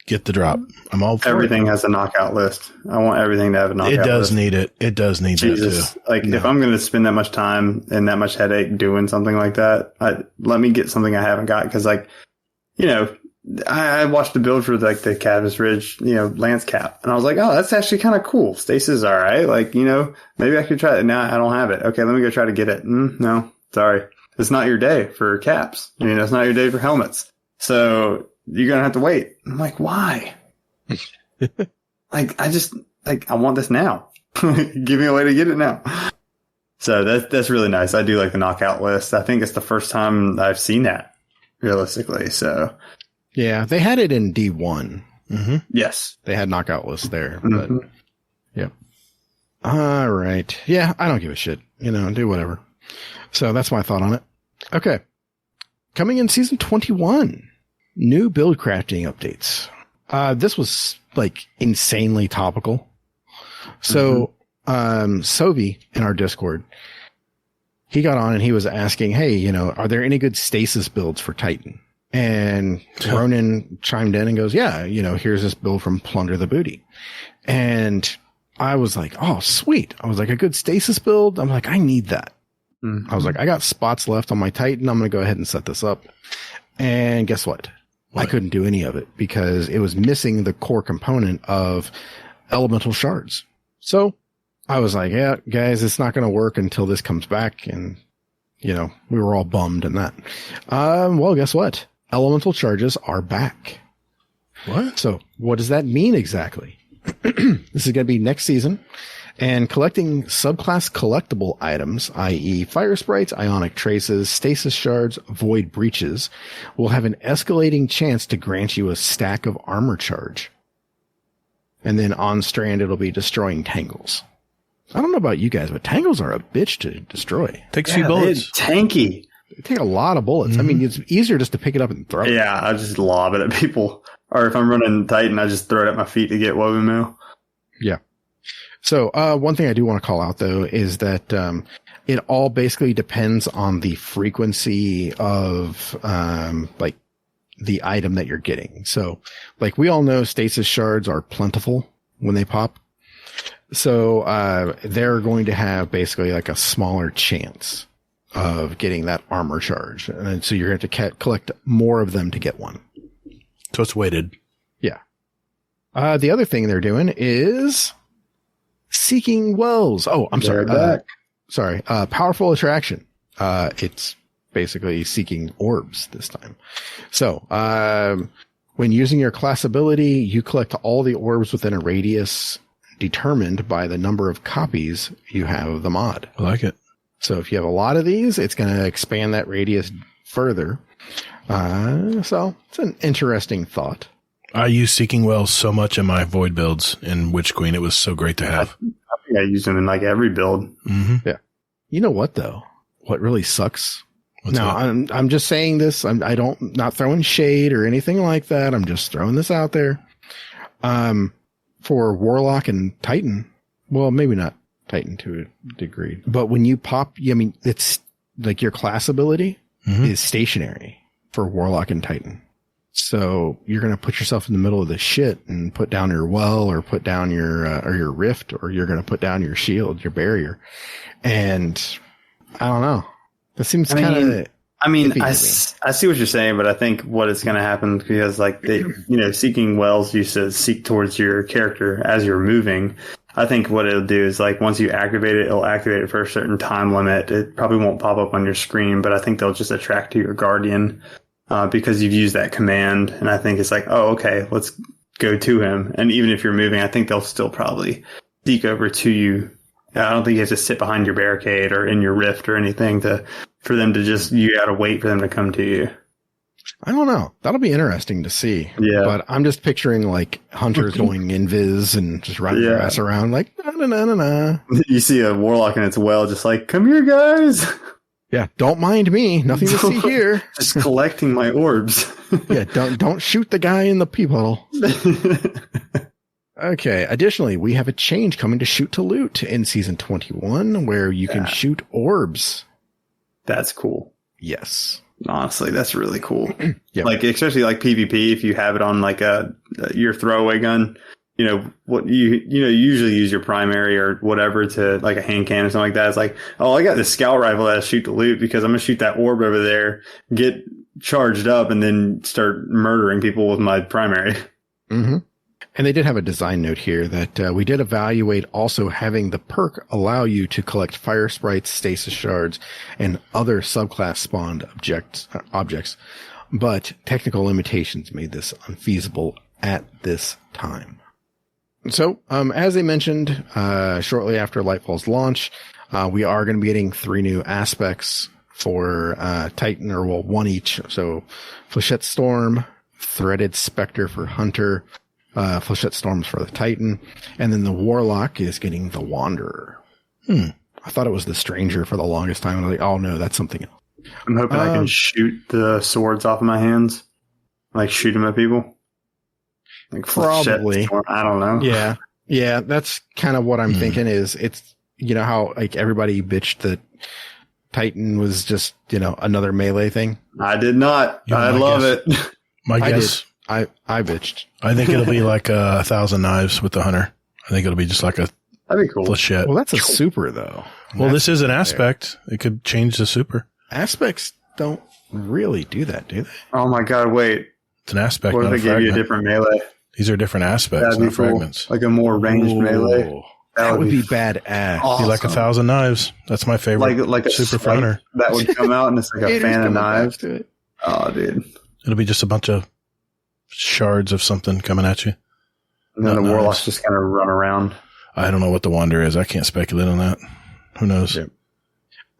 the drop. I'm all for everything has a knockout list. I want everything to have a knockout list. It does need it. It does need Jesus. that too. Like, if I'm going to spend that much time and that much headache doing something like that, let me get something I haven't got. Because, like, you know, I watched the build for, like, the Cavis Ridge, you know, Lance Cap. And I was like, oh, that's actually kind of cool. Stasis is all right. Like, you know, maybe I could try it. Now I don't have it. Okay, let me go try to get it. No, sorry. It's not your day for caps. You know, it's not your day for helmets. So you're going to have to wait. I'm like, why? Like, I want this now. Give me a way to get it now. So that's really nice. I do like the knockout list. I think it's the first time I've seen that, realistically. So yeah, they had it in D1. Mm-hmm. Yes, they had knockout lists there. Mm-hmm. But yep. All right. Yeah, I don't give a shit. You know, do whatever. So that's my thought on it. Okay. Coming in season 21, new build crafting updates. This was like insanely topical. So, Sovi in our Discord, he got on and he was asking, hey, you know, are there any good stasis builds for Titan? And Ronan chimed in and goes, yeah, you know, here's this build from Plunder the Booty. And I was like, oh, sweet. I was like, a good stasis build. I'm like, I need that. I was like, I got spots left on my Titan. I'm going to go ahead and set this up. And guess what? I couldn't do any of it because it was missing the core component of elemental shards. So I was like, yeah, guys, it's not going to work until this comes back. And, you know, we were all bummed in that. Well, guess what? Elemental charges are back. What? So what does that mean exactly? This is going to be next season. And collecting subclass collectible items, i.e. fire sprites, ionic traces, stasis shards, void breaches, will have an escalating chance to grant you a stack of armor charge. And then on strand, it'll be destroying tangles. I don't know about you guys, but tangles are a bitch to destroy. Takes a few bullets. Tanky. They take a lot of bullets. I mean, it's easier just to pick it up and throw it. Yeah, I just lob it at people. Or if I'm running Titan, I just throw it at my feet to get woven mail. Yeah. So, one thing I do want to call out though is that, it all basically depends on the frequency of, like the item that you're getting. So, like we all know stasis shards are plentiful when they pop. So, they're going to have basically like a smaller chance of getting that armor charge. And so you're going to have to collect more of them to get one. So it's weighted. Yeah. The other thing they're doing is Seeking Wells. Oh, I'm sorry. Powerful Attraction. It's basically seeking orbs this time. So, when using your class ability, you collect all the orbs within a radius determined by the number of copies you have of the mod. I like it. So if you have a lot of these, it's going to expand that radius further. So it's an interesting thought. I use Seeking Wells so much in my Void builds in Witch Queen. It was so great to have. I think I use them in like every build. Mm-hmm. Yeah. You know what though? What really sucks? What's that? I'm just saying this. Not throwing shade or anything like that. I'm just throwing this out there. For Warlock and Titan, well, maybe not Titan to a degree, but when you pop, I mean, it's like your class ability is stationary for Warlock and Titan. So you're going to put yourself in the middle of the shit and put down your well or put down your rift, or you're going to put down your shield, your barrier. And I don't know. That seems kind of, I see what you're saying, but I think what is going to happen, because like Seeking Wells used to seek towards your character as you're moving. I think what it'll do is like once you activate it, it'll activate it for a certain time limit. It probably won't pop up on your screen, but I think they'll just attract to your guardian. Because you've used that command, and I think it's like, oh, okay, let's go to him. And even if you're moving, I think they'll still probably seek over to you. I don't think you have to sit behind your barricade or in your rift or anything for them to just, you got to wait for them to come to you. I don't know. That'll be interesting to see. Yeah. But I'm just picturing like hunters going invis and just running their ass around like, na. You see a warlock in its well, just like, come here, guys. Yeah, don't mind me. Nothing to see here. Just collecting my orbs. Yeah, don't shoot the guy in the peephole. Okay. Additionally, we have a change coming to Shoot to Loot in season 21, where you can shoot orbs. That's cool. Yes. Honestly, that's really cool. Yep. Like, especially like PvP, if you have it on like your throwaway gun, what you usually use your primary or whatever to like a hand cannon or something like that. It's like, oh, I got this scout rifle that I shoot the loot because I'm gonna shoot that orb over there, get charged up, and then start murdering people with my primary. Mm-hmm. And they did have a design note here that we did evaluate also having the perk allow you to collect fire sprites, stasis shards, and other subclass spawned objects, but technical limitations made this unfeasible at this time. So, as they mentioned, shortly after Lightfall's launch, we are going to be getting 3 new aspects for Titan, or well, 1 each. So, Flechette Storm, Threaded Spectre for Hunter, Flechette Storms for the Titan, and then the Warlock is getting the Wanderer. I thought it was the Stranger for the longest time. I was like, oh no, that's something else. I'm hoping I can shoot the swords off of my hands, like shoot them at people. Like probably. I don't know. Yeah, that's kind of what I'm thinking. Is it's how like everybody bitched that Titan was just another melee thing. I did not. I love it. My guess. I bitched. I think it'll be like 1,000 knives with the hunter. I think it'll be just like a that'd be cool. Flechette. Well, that's a super though. Well, this is an aspect. It could change the super. Aspects don't really do that, do they? Oh my god! Wait, it's an aspect. What if they give you a different melee? These are different aspects, not fragments. Like a more ranged melee. That would be badass. Awesome. Be like 1,000 knives. That's my favorite. Like a super for hunter. That would come out and it's like a fan of knives. To it. Oh, dude. It'll be just a bunch of shards of something coming at you. And then the warlock's just kind of run around. I don't know what the Wanderer is. I can't speculate on that. Who knows? Yep.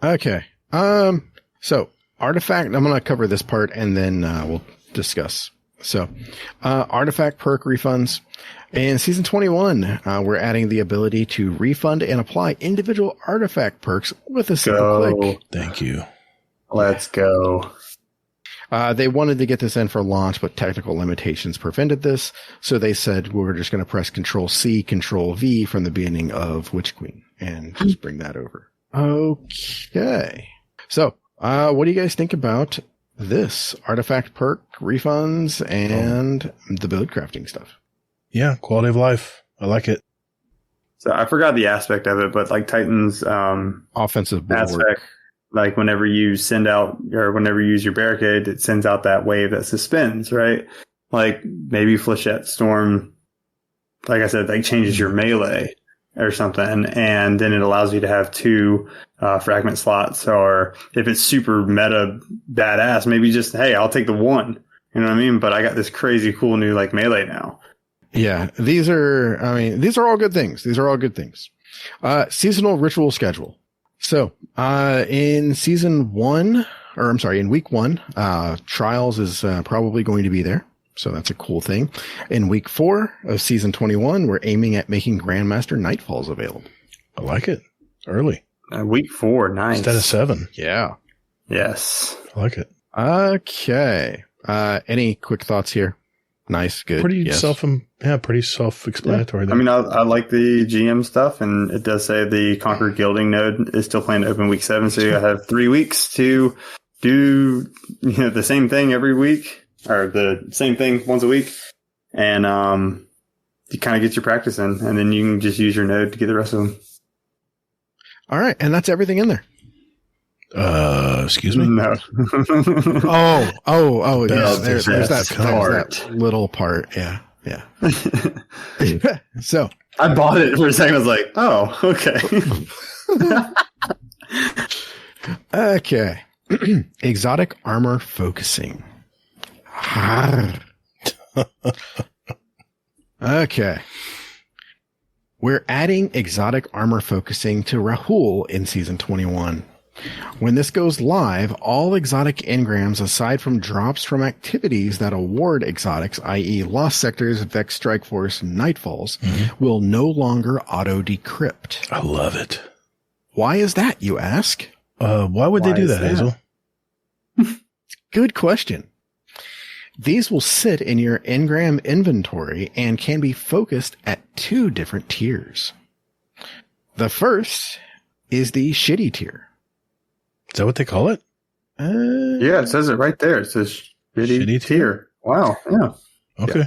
Okay. So artifact, I'm going to cover this part and then we'll discuss. So, artifact perk refunds. In season 21, we're adding the ability to refund and apply individual artifact perks with a single click. Thank you. Let's go. They wanted to get this in for launch, but technical limitations prevented this. So they said, we're just going to press Control-C, Control-V from the beginning of Witch Queen and just bring that over. Okay. So, what do you guys think about this artifact perk refunds and the build crafting stuff? Yeah. Quality of life. I like it. So I forgot the aspect of it, but like Titan's, offensive aspect, like whenever you send out or whenever you use your barricade, it sends out that wave that suspends, right? Like maybe Flechette Storm, like I said, like changes your melee or something, and then it allows you to have 2 fragment slots. Or if it's super meta badass, maybe just, hey, I'll take the 1. You know what I mean? But I got this crazy cool new like melee now. Yeah, these are all good things. Seasonal ritual schedule. So, in in week 1, Trials is probably going to be there. So that's a cool thing. In week 4 of season 21, we're aiming at making Grandmaster Nightfalls available. I like it. Early. Week 4, nice. Instead of 7. Yeah. Yes. I like it. Okay. Any quick thoughts here? Nice, good. Pretty self-explanatory. Yeah. I mean, I like the GM stuff, and it does say the Conquer Guilding node is still planned to open week 7, so you have 3 weeks to do the same thing every week, or the same thing once a week, and you kind of get your practice in, and then you can just use your node to get the rest of them. All right, and that's everything in there. Excuse me? No. There's that little part. Yeah. So I bought it for a second. I was like, oh, okay. Okay. Exotic armor focusing. Okay. We're adding exotic armor focusing to Rahul in season 21. When this goes live, all exotic engrams, aside from drops from activities that award exotics, i.e. Lost Sectors, Vex Strike Force, and Nightfalls, will no longer auto-decrypt. I love it. Why is that, you ask? Why would they do that, Hazel? Good question. These will sit in your engram inventory and can be focused at 2 different tiers. The first is the shitty tier. Is that what they call it? Yeah, it says it right there. It says shitty tier. Wow. Yeah. Okay.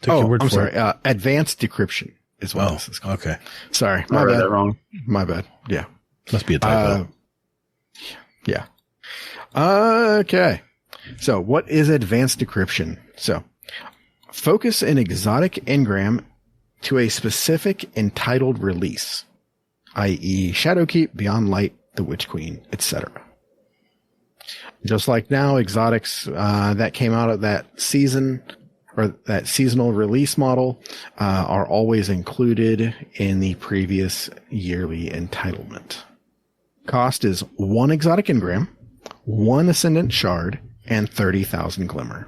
Take your word I'm for sorry. it. Advanced decryption is what this is called. Okay. Sorry. I read that wrong. My bad. Yeah. Must be a typo. Yeah. Okay. So what is advanced decryption? So focus an exotic engram to a specific entitled release, i.e. Shadowkeep, Beyond Light, The Witch Queen, etc. Just like now, exotics that came out of that season or that seasonal release model are always included in the previous yearly entitlement. Cost is 1 exotic engram, 1 ascendant shard, and 30,000 glimmer.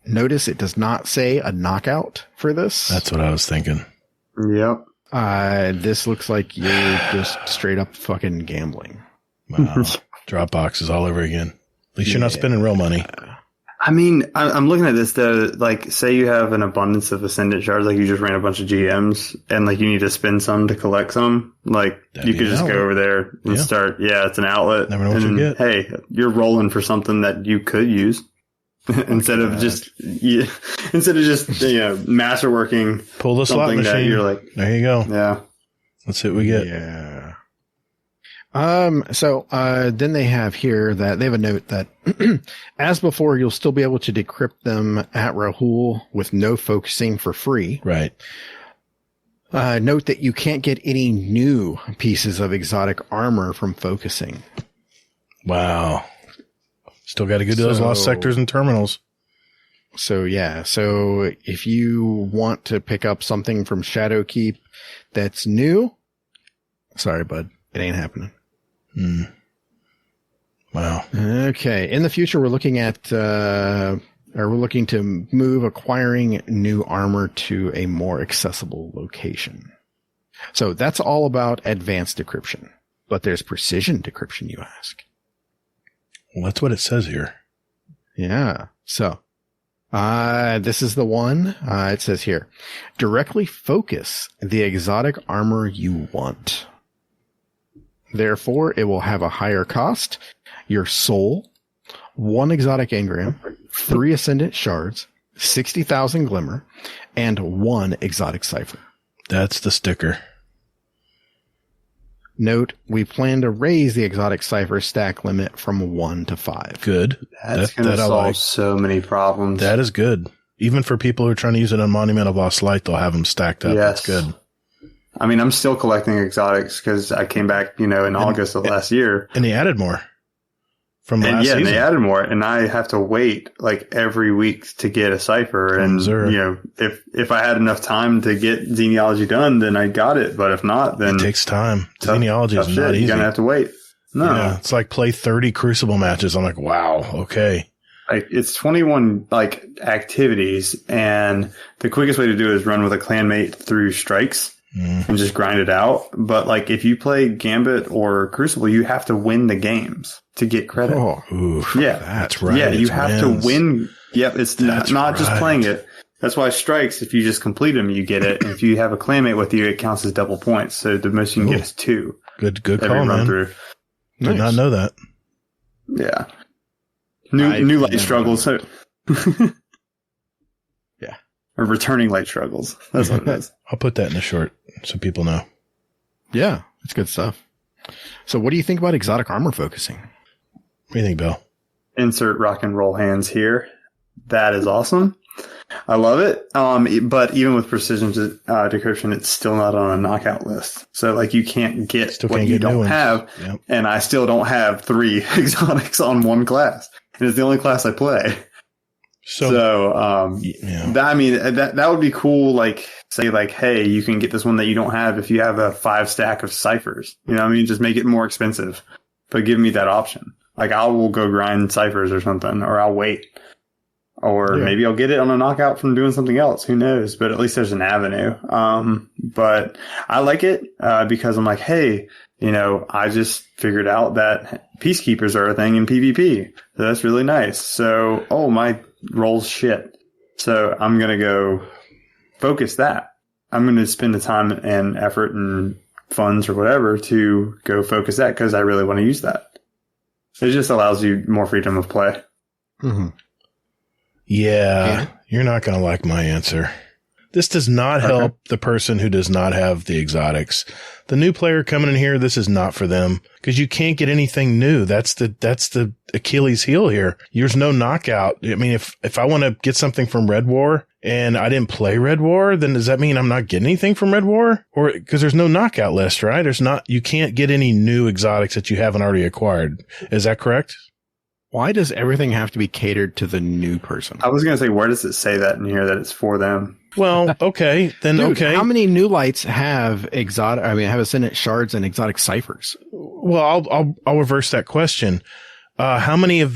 Notice it does not say a knockout for this. That's what I was thinking. Yep. This looks like you're just straight up fucking gambling. Wow. Drop boxes all over again. At least you're not spending real money. I mean, I'm looking at this though. Like, say you have an abundance of ascendant shards, like you just ran a bunch of GMs, and like you need to spend some to collect some. Like, you could just go over there and start. Yeah, it's an outlet. Never know what you get. Hey, you're rolling for something that you could use instead of just masterworking. Pull the slot machine. That you're like, there you go. Yeah, let's see what we get. Yeah. So then they have here that they have a note that as before, you'll still be able to decrypt them at Rahul with no focusing for free. Right. Note that you can't get any new pieces of exotic armor from focusing. Wow. Still got to go to those lost sectors and terminals. So yeah. So if you want to pick up something from Shadowkeep that's new, sorry, bud, it ain't happening. Wow. Okay. In the future, we're looking at, we're looking to move acquiring new armor to a more accessible location. So that's all about advanced decryption. But there's precision decryption, you ask. Well, that's what it says here. Yeah. So, this is the one. It says here, directly focus the exotic armor you want. Therefore, it will have a higher cost. Your soul, 1 exotic engram, 3 ascendant shards, 60,000 glimmer, and 1 exotic cipher. That's the sticker. Note, we plan to raise the exotic cipher stack limit from 1 to 5. Good. That's going to solve so many problems. That is good. Even for people who are trying to use it on Monument of Lost Light, they'll have them stacked up. Yes. That's good. I mean, I'm still collecting exotics because I came back, in August of last year. And they added more from last season. And they added more. And I have to wait like every week to get a cipher. And, if I had enough time to get genealogy done, then I got it. But if not, then it takes time. Genealogy is not easy. You're going to have to wait. No. Yeah, it's like play 30 Crucible matches. I'm like, wow. Okay. Like, it's 21 like activities. And the quickest way to do it is run with a clanmate through strikes. And just grind it out. But like if you play Gambit or Crucible, you have to win the games to get credit. Oh, oof, yeah, that's right. Yeah, you have to win. Yep, it's not just playing it. That's why strikes, if you just complete them, you get it. And if you have a clanmate with you, it counts as double points. So the most you can get is 2. Good call, man. Through. Did not know that. Yeah. New light struggles. So yeah. Or returning light struggles. That's what it is. I'll put that in the short so people know. Yeah, it's good stuff. So what do you think about exotic armor focusing? What do you think, Bill? Insert rock and roll hands here. That is awesome. I love it. But even with precision decryption, it's still not on a knockout list. So like you can't get what you don't have. Yep. And I still don't have 3 exotics on 1 class. And it's the only class I play. So that would be cool. Like, say, like, hey, you can get this one that you don't have if you have a 5 stack of ciphers. You know what I mean? Just make it more expensive, but give me that option. Like, I will go grind ciphers or something, or I'll wait. Or maybe I'll get it on a knockout from doing something else. Who knows? But at least there's an avenue. But I like it because I'm like, hey, I just figured out that peacekeepers are a thing in PvP. So that's really nice. So, my roll's shit. So I'm going to go focus that. I'm going to spend the time and effort and funds or whatever to go focus that because I really want to use that. It just allows you more freedom of play. Mm-hmm. Yeah, you're not going to like my answer. This does not help the person who does not have the exotics. The new player coming in here, this is not for them because you can't get anything new. That's the Achilles heel here. There's no knockout. I mean, if I want to get something from Red War and I didn't play Red War, then does that mean I'm not getting anything from Red War? Or because there's no knockout list, right? You can't get any new exotics that you haven't already acquired. Is that correct? Why does everything have to be catered to the new person? I was going to say, where does it say that in here that it's for them? Well, okay, then Dude, okay. How many new lights have have Ascendant shards and exotic ciphers? Well, I'll reverse that question. How many how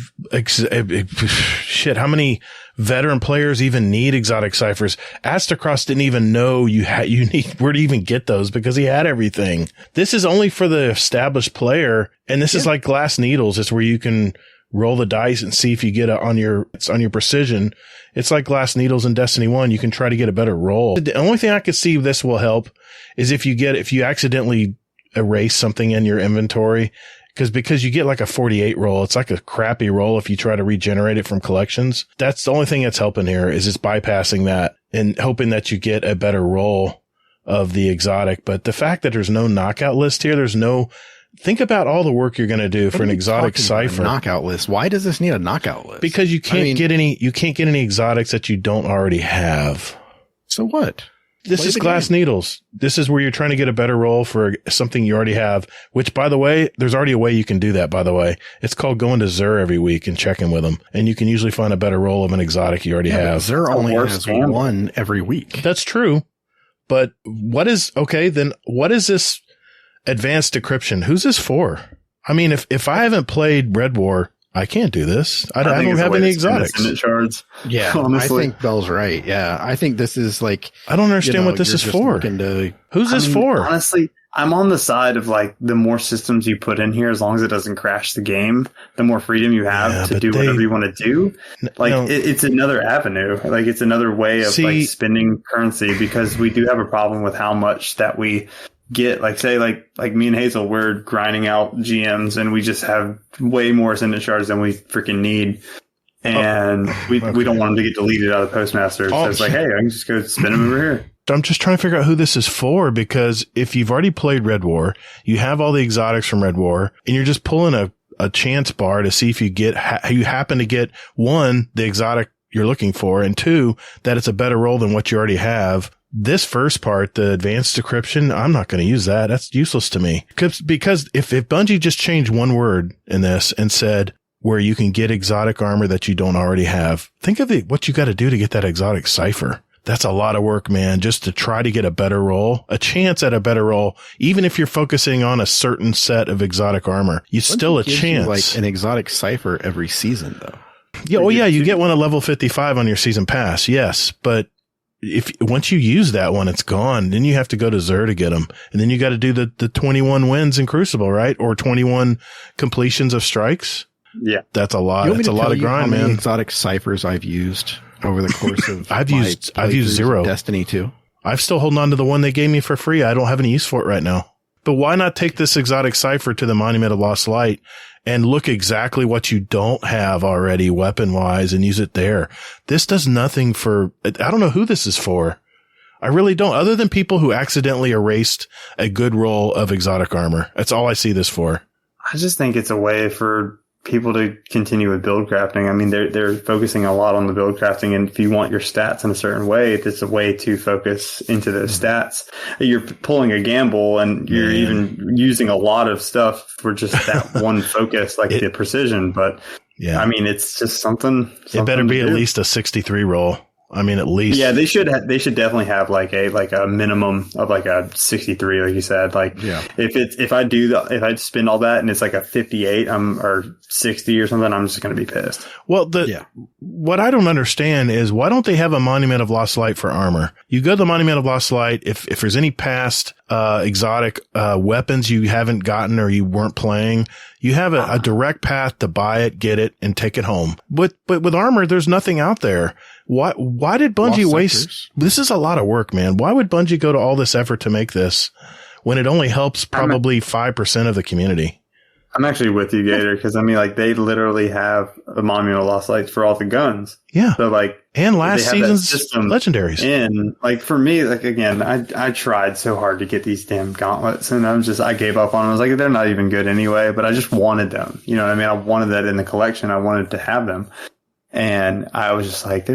many veteran players even need exotic ciphers? Astacross didn't even know you need where to even get those because he had everything. This is only for the established player, and this is like Glass Needles. It's where you can roll the dice and see if you get on your precision. It's like Glass Needles in Destiny 1. You can try to get a better roll. The only thing I could see this will help is if you accidentally erase something in your inventory, because you get like a 48 roll. It's like a crappy roll if you try to regenerate it from collections. That's the only thing that's helping here is it's bypassing that and hoping that you get a better roll of the exotic. But the fact that there's no knockout list here, think about all the work you're going to do for an exotic cipher. Knockout list. Why does this need a knockout list? Because you can't get any exotics that you don't already have. So what? This is Glass Needles. This is where you're trying to get a better roll for something you already have, which, by the way, there's already a way you can do that, by the way. It's called going to Xur every week and checking with them. And you can usually find a better roll of an exotic you already have. Xur only has one every week. That's true. But what is this advanced decryption? Who's this for? I mean, if I haven't played Red War, I can't do this. I don't have any exotics. Shards. Yeah, honestly. I think Bell's right. Yeah, I think this is like... I don't understand what this is for. Who's this for? Honestly, I'm on the side of like the more systems you put in here, as long as it doesn't crash the game, the more freedom you have to do whatever you want to do. Like it's another avenue. Like it's another way of like spending currency, because we do have a problem with how much that we get. Like say like me and Hazel, we're grinding out GMs and we just have way more Ascendant shards than we freaking need. And we don't want them to get deleted out of Postmaster. So it's like, hey, I can just go spin them over here. I'm just trying to figure out who this is for, because if you've already played Red War, you have all the exotics from Red War, and you're just pulling a chance bar to see if you happen to get one, the exotic you're looking for, and two, that it's a better roll than what you already have. This first part, the advanced decryption, I'm not going to use that. That's useless to me. Because if Bungie just changed one word in this and said where you can get exotic armor that you don't already have, think of what you got to do to get that exotic cipher. That's a lot of work, man, just to try to get a better roll, a chance at a better roll. Even if you're focusing on a certain set of exotic armmer, still a chance. Like an exotic cipher every season, though. Yeah. Oh, yeah. You get one at level 55 on your season pass. Yes. But once you use that one, it's gone. Then you have to go to Xur to get them. And then you got to do the 21 wins in Crucible, right? Or 21 completions of strikes. Yeah. That's a lot. That's a lot of grind, man. Exotic ciphers I've used over the course of I've used 0. Destiny 2. I'm still holding on to the one they gave me for free. I don't have any use for it right now. But why not take this exotic cipher to the Monument of Lost Light and look exactly what you don't have already weapon wise and use it there? This does nothing for, I don't know who this is for. I really don't, other than people who accidentally erased a good roll of exotic armor. That's all I see this for. I just think it's a way for people to continue with build crafting. I mean, they're focusing a lot on the build crafting, and if you want your stats in a certain way, it's a way to focus into those stats. You're pulling a gamble, and you're even using a lot of stuff for just that one focus, like the precision. But yeah, I mean, it's just something it better be at least a 63 roll. I mean, at least. Yeah, they should definitely have like a minimum of like a 63, like you said. Like, yeah. If I spend all that and it's like a 58, or 60 or something, I'm just going to be pissed. Well, what I don't understand is why don't they have a Monument of Lost Light for armor? You go to the Monument of Lost Light. If there's any past, exotic, weapons you haven't gotten or you weren't playing, you have a direct path to buy it, get it, and take it home. But with armor, there's nothing out there. Why did Bungie waste? This is a lot of work, man. Why would Bungie go to all this effort to make this when it only helps probably 5% of the community? I'm actually with you, Gator, because I mean, like, they literally have a Monument of Lost Lights for all the guns. Yeah. So, like, and last season's legendaries. And, like, for me, like, again, I tried so hard to get these damn gauntlets, and I gave up on them. I was like, they're not even good anyway, but I just wanted them. You know what I mean? I wanted that in the collection. I wanted to have them. And I was just like,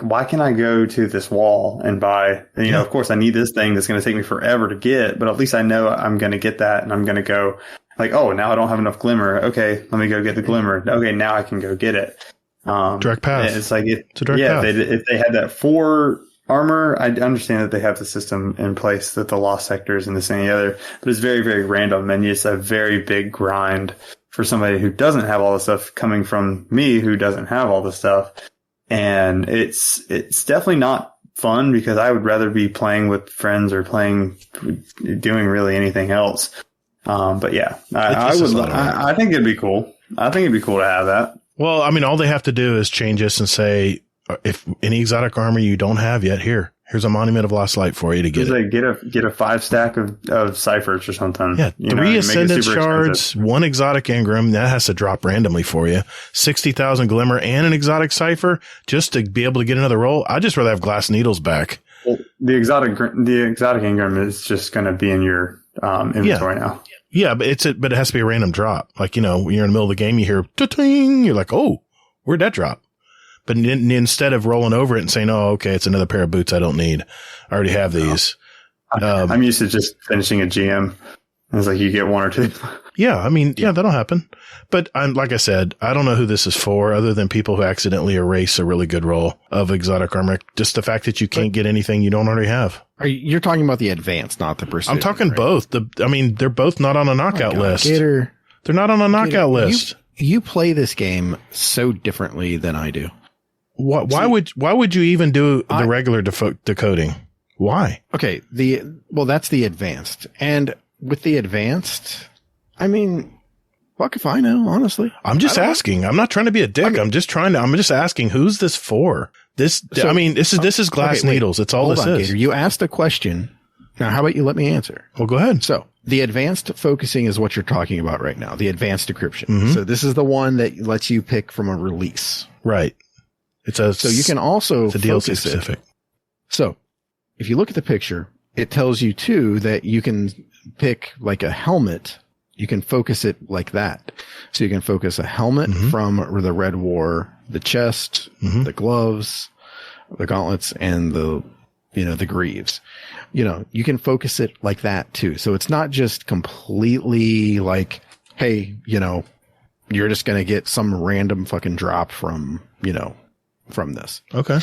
why can't I go to this wall and buy, you know, of course I need this thing that's going to take me forever to get, but at least I know I'm going to get that, and I'm going to go like, oh, now I don't have enough glimmer. Okay, let me go get the glimmer. Okay, now I can go get it. Direct path. It's like, it's a direct path. If they had that 4 armor, I understand that they have the system in place that the lost sectors and this and the other, but it's very, very random, and it's a very big grind for somebody who doesn't have all the stuff coming from me, who doesn't have all the stuff. And it's definitely not fun, because I would rather be playing with friends or doing really anything else. But yeah, I think it'd be cool. I think it'd be cool to have that. Well, I mean, all they have to do is change this and say, if any exotic armor you don't have yet, here's a Monument of Lost Light for you to get. Like get a 5 stack of ciphers or something. Yeah, 3 Ascendant shards, expensive. 1 exotic Engram that has to drop randomly for you, 60,000 glimmer, and an exotic cipher just to be able to get another roll. I'd just rather have glass needles back. Well, the exotic Engram is just going to be in your inventory now. Yeah, but it has to be a random drop. Like, you know, when you're in the middle of the game, you hear ta-ting, you're like, oh, where'd that drop? But instead of rolling over it and saying, oh, okay, it's another pair of boots I don't need, I already have these. I'm used to just finishing a GM. It's like you get 1 or 2. Yeah, I mean, yeah, that'll happen. But like I said, I don't know who this is for, other than people who accidentally erase a really good roll of exotic armor. Just the fact that you can't get anything you don't already have. You're talking about the advanced, not the precision. I'm talking both. They're both not on a knockout list. Gator, they're not on a knockout list. You play this game so differently than I do. Why would you even do the regular decoding? Why? Okay. That's the advanced. And with the advanced, I mean, fuck if I know, honestly. I'm just asking. I'm not trying to be a dick. I'm just asking, who's this for? This is glass needles. It's all this is. Gator. You asked a question. Now, how about you let me answer? Well, go ahead. So the advanced focusing is what you're talking about right now. The advanced decryption. Mm-hmm. So this is the one that lets you pick from a release. Right. So you can also it's a DLC specific. So if you look at the picture, it tells you too that you can pick like a helmet. You can focus it like that. So you can focus a helmet from the Red War, the chest, the gloves, the gauntlets, and the greaves. You can focus it like that too. So it's not just completely like, hey, you're just going to get some random fucking drop from this. Okay.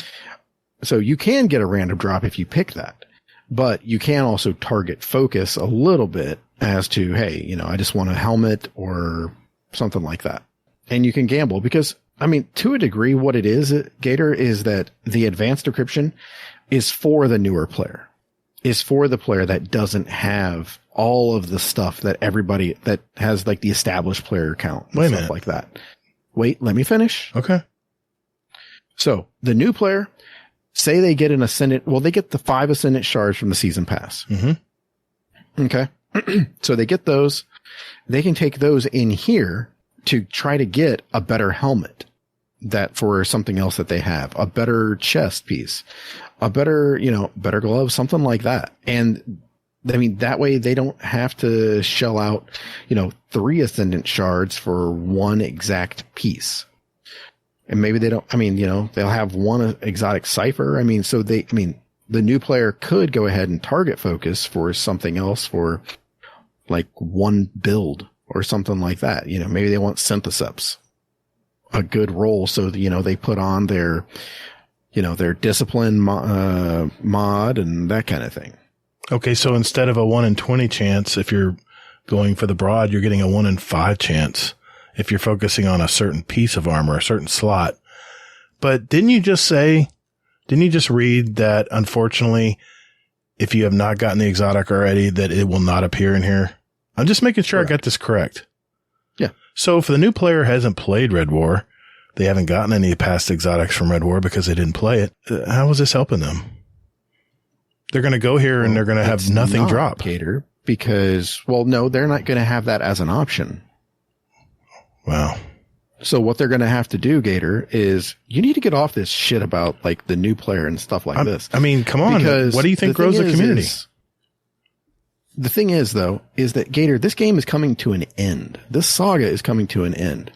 So you can get a random drop if you pick that, but you can also target focus a little bit as to, hey, I just want a helmet or something like that. And you can gamble because, I mean, to a degree, what it is, Gator, is that the advanced decryption is for the newer player, is for the player that doesn't have all of the stuff that everybody that has like the established player account and stuff like that. Wait, let me finish. Okay. So the new player, say they get an Ascendant. Well, they get the 5 Ascendant shards from the season pass. Mm-hmm. Okay. So they get those. They can take those in here to try to get a better helmet that for something else that they have, a better chest piece, a better, better gloves, something like that. And I mean, that way they don't have to shell out, 3 Ascendant shards for 1 exact piece. And maybe they don't, they'll have 1 exotic cipher. The new player could go ahead and target focus for something else for like 1 build or something like that. Maybe they want syntheseps, a good roll. So, they put on their discipline mod and that kind of thing. Okay. So instead of a 1 in 20 chance, if you're going for the broad, you're getting a 1 in 5 chance. If you're focusing on a certain piece of armor, a certain slot. But didn't you just read that, unfortunately, if you have not gotten the exotic already, that it will not appear in here? I'm just making sure I got this correct. Yeah. So if the new player hasn't played Red War, they haven't gotten any past exotics from Red War because they didn't play it, how is this helping them? They're going to go here and they're going to have nothing drop. Gator, because, no, they're not going to have that as an option. Wow. So what they're going to have to do, Gator, is you need to get off this shit about like the new player and stuff like this. I mean, come on. Because what do you think grows the community? The thing is, though, is that Gator, this game is coming to an end. This saga is coming to an end.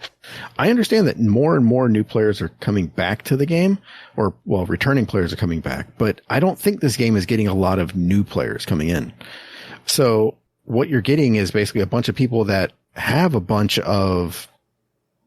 I understand that more and more new players are coming back to the game, or, well, returning players are coming back, but I don't think this game is getting a lot of new players coming in. So what you're getting is basically a bunch of people that have a bunch of,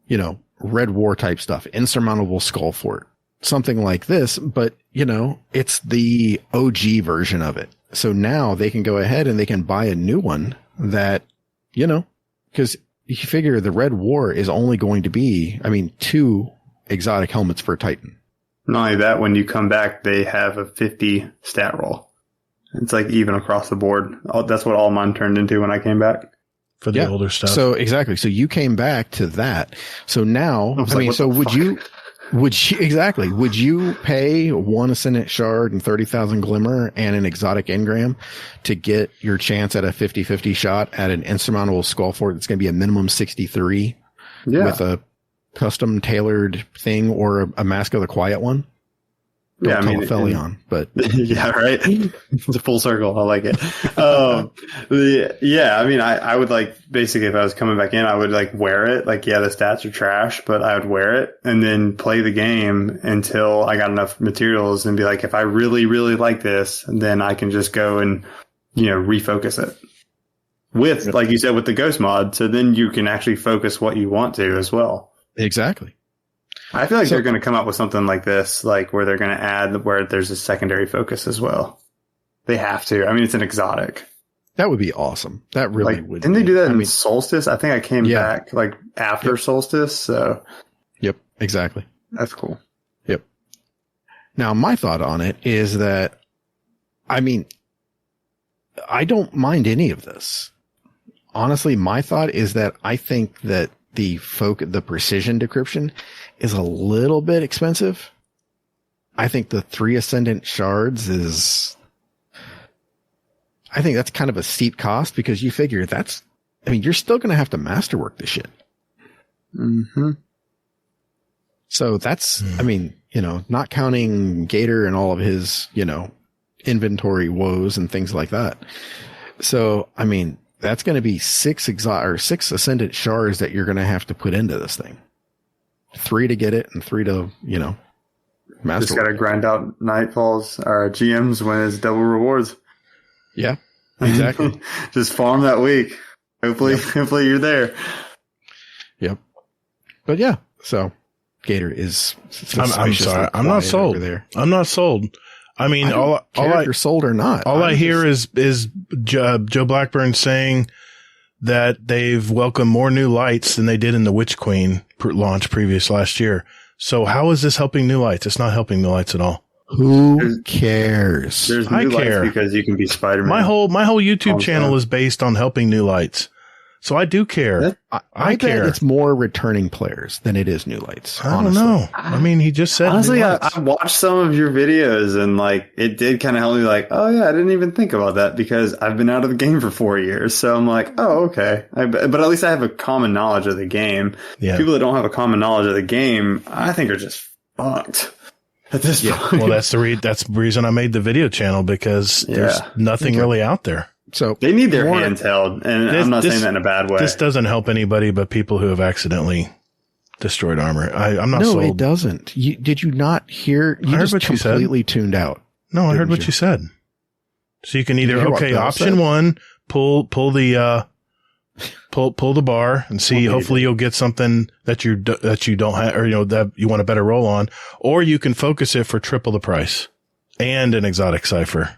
you know, Red War type stuff, Insurmountable Skull Fort, something like this, but, you know, it's the OG version of it. So now they can go ahead and they can buy a new one that, you know, because you figure the Red War is only going to be, 2 exotic helmets for Titan. Not only that, when you come back, they have a 50 stat roll. It's like even across the board. That's what all mine turned into when I came back. For the older stuff. So exactly. So you came back to that. So now, would you pay 1 Ascendant Shard and 30,000 Glimmer and an exotic engram to get your chance at a 50-50 shot at an Insurmountable Skull Fort that's going to be a minimum 63 with a custom tailored thing or a Mask of the Quiet one? Don't tell Felion, but yeah, right. It's a full circle. I like it. I would like basically if I was coming back in, I would like wear it. Like, yeah, the stats are trash, but I would wear it and then play the game until I got enough materials and be like, if I really, really like this, then I can just go and, you know, refocus it with, like you said, with the ghost mod. So then you can actually focus what you want to as well. Exactly. I feel like they're going to come up with something like this, like where they're going to add where there's a secondary focus as well. They have to. I mean, it's an exotic. That would be awesome. That really would. Didn't they do that in Solstice? I think I came back like after Solstice. So, yep, exactly. That's cool. Yep. Now, my thought on it is that, I don't mind any of this. Honestly, my thought is that I think that the precision decryption is a little bit expensive. I think the 3 Ascendant Shards I think that's kind of a steep cost because you figure you're still going to have to masterwork this shit. Mm-hmm. So that's, not counting Gator and all of his, inventory woes and things like that. So, that's going to be 6 Ascendant Shards that you're going to have to put into this thing. 3 to get it and 3 to, master. Just got to grind out Nightfalls or GMs when it's double rewards. Yeah, exactly. Just farm that week. Hopefully you're there. Yep. But yeah, so Gator is. I'm sorry. I'm not sold. I'm not sold. All you're sold or not. All I hear is Joe Blackburn saying that they've welcomed more new lights than they did in the Witch Queen launch previous last year. So how is this helping new lights? It's not helping new lights at all. Who cares? There's new lights because you can be Spider-Man. My whole YouTube channel is based on helping new lights. So I do care. I care. Bet it's more returning players than it is new lights. I don't know. He just said. Honestly, I watched some of your videos and it did kind of help me. Like, oh yeah, I didn't even think about that because I've been out of the game for 4 years. So I'm like, oh okay. But at least I have a common knowledge of the game. Yeah. People that don't have a common knowledge of the game, I think are just fucked at this point. Well, that's the reason I made the video channel because there's nothing really out there. So they need their hands held, and I'm not saying that in a bad way. This doesn't help anybody but people who have accidentally destroyed armor. I'm not sold. No, it doesn't. Did you not hear? You just completely tuned out. No, I heard what you said. So you can either option 1, pull the bar and see. Hopefully, you'll get something that you don't have, or that you want a better roll on, or you can focus it for triple the price and an exotic cipher.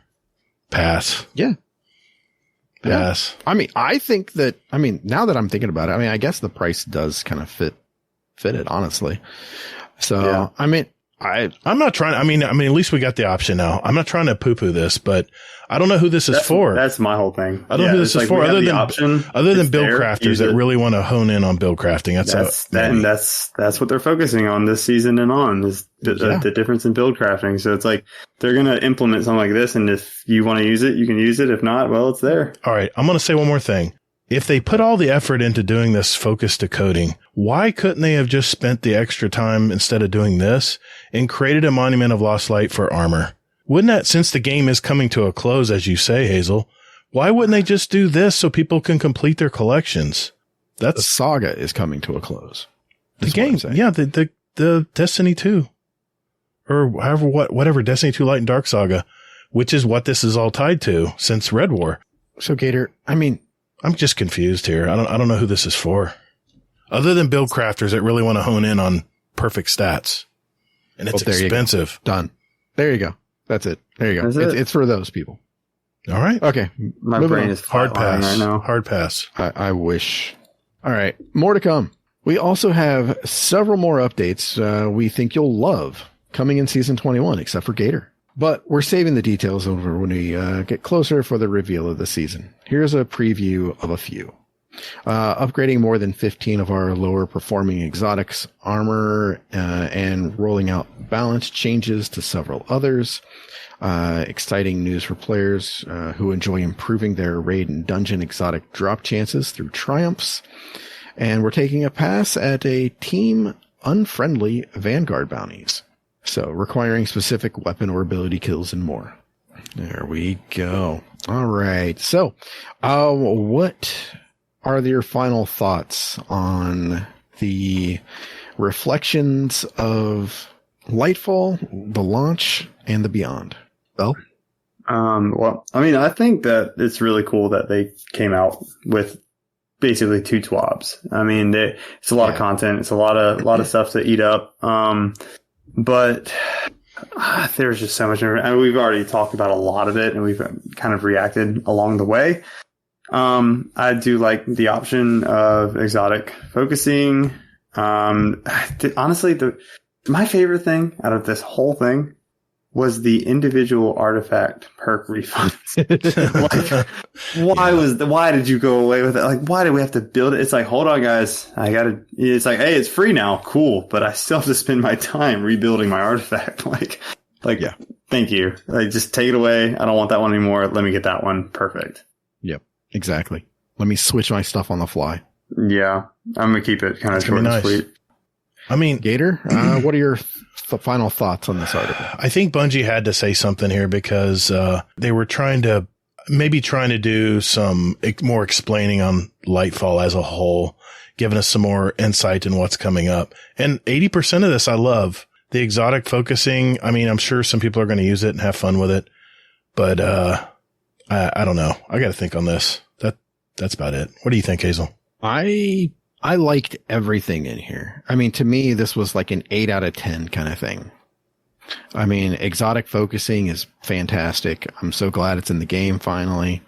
Pass. Yeah. Yes. I think that, now that I'm thinking about it, I guess the price does kind of fit it, honestly. So, I'm not trying, at least we got the option now. I'm not trying to poo-poo this, but I don't know who this is for. That's my whole thing. I don't know who this is for other than build crafters that really want to hone in on build crafting. That's what they're focusing on this season and on is the difference in build crafting. So it's like they're going to implement something like this. And if you want to use it, you can use it. If not, well, it's there. All right. I'm going to say one more thing. if they put all the effort into doing this focused decoding, why couldn't they have just spent the extra time instead of doing this and created a Monument of Lost Light for armor? Wouldn't that, since the game is coming to a close, as you say, Hazel, why wouldn't they just do this so people can complete their collections? The saga is coming to a close. The game, yeah, the Destiny 2. Or whatever, Destiny 2 Light and Dark Saga, which is what this is all tied to since Red War. So, Gator, I mean, I'm just confused here. I don't know who this is for. Other than build crafters that really want to hone in on perfect stats. And it's expensive. Done. There you go. That's it. There you go. It's for those people. All right. Okay. My brain is hard pass right now. Hard pass. I wish. All right. More to come. We also have several more updates we think you'll love coming in Season 21, except for Gator. But we're saving the details over when we get closer for the reveal of the season. Here's a preview of a few. Upgrading more than 15 of our lower performing exotics armor and rolling out balance changes to several others. Exciting news for players who enjoy improving their raid and dungeon exotic drop chances through triumphs. And we're taking a pass at a team unfriendly Vanguard bounties. So requiring specific weapon or ability kills and more. There we go. All right. So, what are your final thoughts on the reflections of Lightfall, the launch, and the beyond? Bell? Well, I mean, I think that it's really cool that they came out with basically 2 TWABs. I mean, it's a lot of content. It's a lot of stuff to eat up. But there's just so much. I mean, we've already talked about a lot of it, and we've kind of reacted along the way. I do like the option of exotic focusing. Honestly, my favorite thing out of this whole thing was the individual artifact perk refunds. Why did you go away with it? Like, why did we have to build it? It's like, hold on, guys. It's like, hey, it's free now. Cool. But I still have to spend my time rebuilding my artifact. Yeah. Thank you. Like, just take it away. I don't want that one anymore. Let me get that one. Perfect. Yep. Exactly. Let me switch my stuff on the fly. Yeah. I'm going to keep it kind of short and sweet. I mean, Gator, what are your final thoughts on this article? I think Bungie had to say something here because they were trying to do some more explaining on Lightfall as a whole, giving us some more insight in what's coming up. And 80% of this I love. The exotic focusing, I mean, I'm sure some people are going to use it and have fun with it, but I don't know. I got to think on this. That's about it. What do you think, Hazel? I liked everything in here. I mean, to me, this was like an 8 out of 10 kind of thing. I mean, exotic focusing is fantastic. I'm so glad it's in the game finally.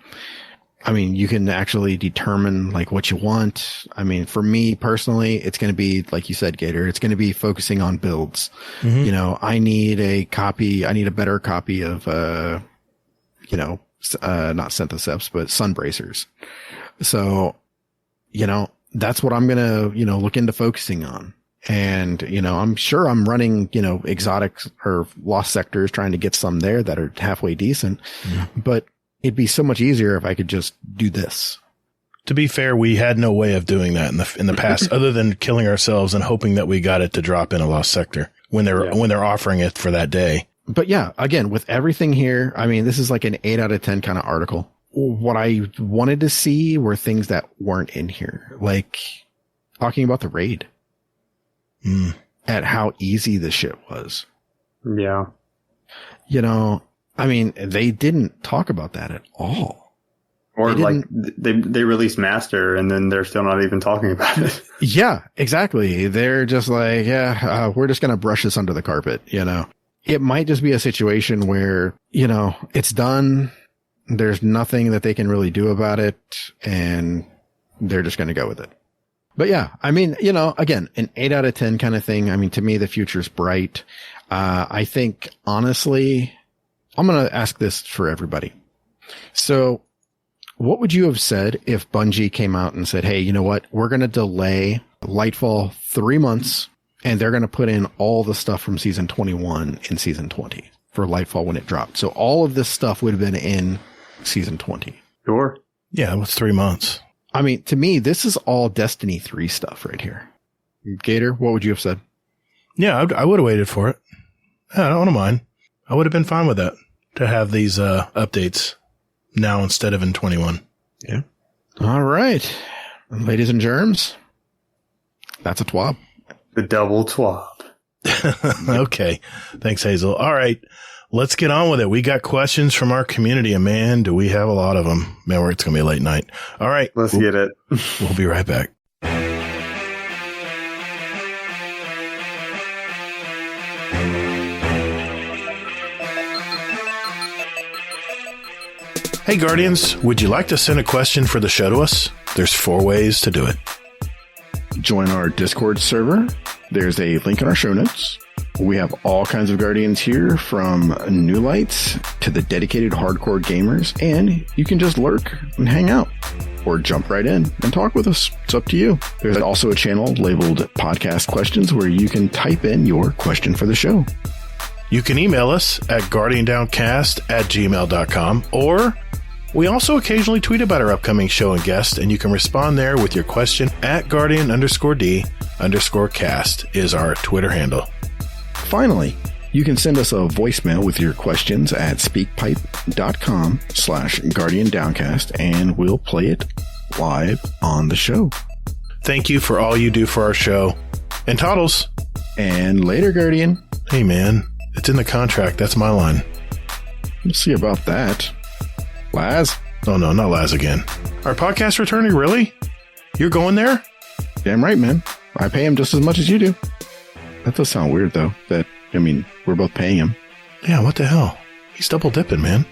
I mean, you can actually determine like what you want. I mean, for me personally, it's going to be, like you said, Gator, it's going to be focusing on builds. Mm-hmm. You know, I need a better copy of, not Syntheseps, but Sunbracers. So, that's what I'm going to, look into focusing on. And, I'm sure I'm running, exotic or lost sectors, trying to get some there that are halfway decent, but it'd be so much easier if I could just do this. To be fair, we had no way of doing that in the past other than killing ourselves and hoping that we got it to drop in a lost sector when they're offering it for that day. But yeah, again, with everything here, I mean, this is like an 8 out of 10 kind of article. What I wanted to see were things that weren't in here, like talking about the raid. At how easy the shit was. Yeah. I mean, they didn't talk about that at all. Or they released Master and then they're still not even talking about it. Yeah, exactly. They're just like, we're just going to brush this under the carpet, It might just be a situation where, it's done. There's nothing that they can really do about it and they're just going to go with it. But yeah, I mean, again, an 8 out of 10 kind of thing. I mean, to me, the future's bright. I think, honestly, I'm going to ask this for everybody. So what would you have said if Bungie came out and said, hey, you know what? We're going to delay Lightfall 3 months and they're going to put in all the stuff from season 21 in season 20 for Lightfall when it dropped. So all of this stuff would have been in season 20. Sure. Yeah, it was 3 months. I mean, to me, this is all Destiny 3 stuff right here. Gator, what would you have said? Yeah, I would have waited for it. I don't mind. I would have been fine with that, to have these updates now instead of in 21. Yeah. All right. Ladies and germs, that's a twab. The double twab. Okay. Thanks, Hazel. All right. Let's get on with it. We got questions from our community, and man, do we have a lot of them. Man, it's going to be a late night. All right. Let's get it. We'll be right back. Hey, Guardians, would you like to send a question for the show to us? There's 4 ways to do it. Join our Discord server. There's a link in our show notes. We have all kinds of Guardians here, from new lights to the dedicated hardcore gamers, and you can just lurk and hang out or jump right in and talk with us. It's up to you. There's also a channel labeled Podcast Questions where you can type in your question for the show. You can email us at guardiandowncast@gmail.com, or we also occasionally tweet about our upcoming show and guest, and you can respond there with your question at Guardian_D_cast is our Twitter handle. Finally, you can send us a voicemail with your questions at speakpipe.com/GuardianDowncast, and we'll play it live on the show. Thank you for all you do for our show. And Toddles. And later, Guardian. Hey, man. It's in the contract. That's my line. We'll see about that. Laz? Oh, no, not Laz again. Our podcast returning, really? You're going there? Damn right, man. I pay him just as much as you do. That does sound weird, though. We're both paying him. Yeah, what the hell? He's double dipping, man.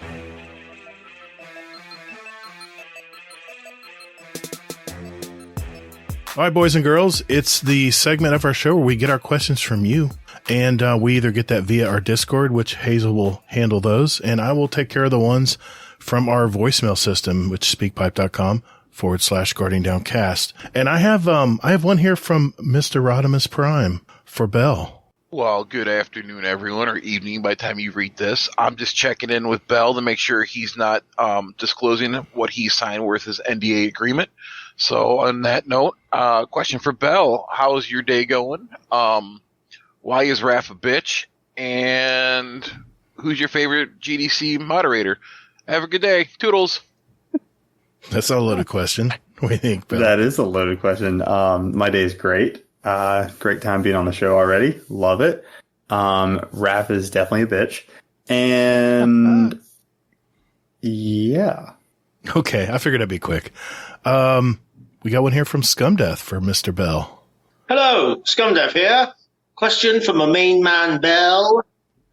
All right, boys and girls, it's the segment of our show where we get our questions from you. And we either get that via our Discord, which Hazel will handle those, and I will take care of the ones from our voicemail system, which is speakpipe.com/GuardianDowncast. And I have one here from Mr. Rodimus Prime for Bell. Well, good afternoon, everyone, or evening by the time you read this. I'm just checking in with Bell to make sure he's not disclosing what he signed with his NDA agreement. So on that note, question for Bell. How's your day going? Why is Raph a bitch? And who's your favorite GDC moderator? Have a good day. Toodles. That's a loaded question. What do you think, Bell? That is a loaded question. My day is great. Great time being on the show already. Love it. Raph is definitely a bitch. And yeah. Okay, I figured I'd be quick. We got one here from Scumdeath for Mr. Bell. Hello, Scumdeath here. Question for my main man, Bell.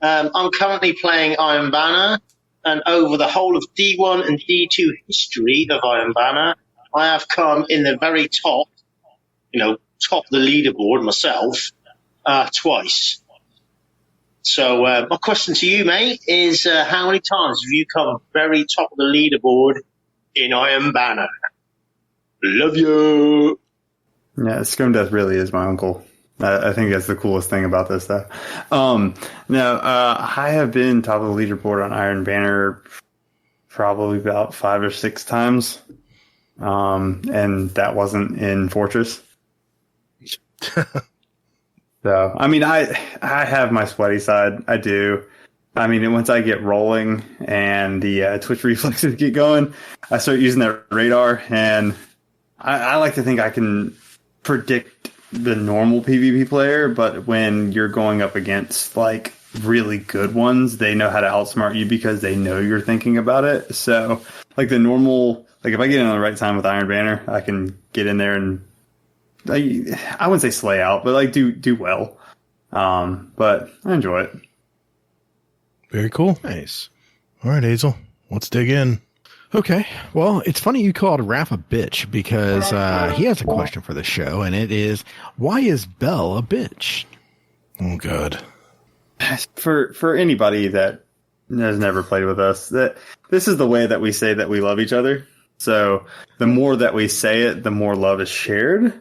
I'm currently playing Iron Banner, and over the whole of D1 and D2 history of Iron Banner, I have come in the very top of the leaderboard myself, twice. So my question to you, mate, is how many times have you come very top of the leaderboard in Iron Banner? Love you. Yeah, Scumdeath really is my uncle. I think that's the coolest thing about this stuff. I have been top of the leaderboard on Iron Banner probably about 5 or 6 times. And that wasn't in Fortress. So, I mean, I have my sweaty side. I do. I mean, once I get rolling and the twitch reflexes get going, I start using that radar, and I like to think I can predict the normal PvP player, but when you're going up against like really good ones, they know how to outsmart you because they know you're thinking about it. So, like the normal, like if I get in on the right time with Iron Banner, I can get in there and I wouldn't say slay out, but like do well. But I enjoy it. Very cool. Nice. All right, Hazel, let's dig in. Okay. Well, it's funny you called Raph a bitch because he has a question for the show, and it is, why is Bell a bitch? Oh, God. For anybody that has never played with us, that this is the way that we say that we love each other. So the more that we say it, the more love is shared.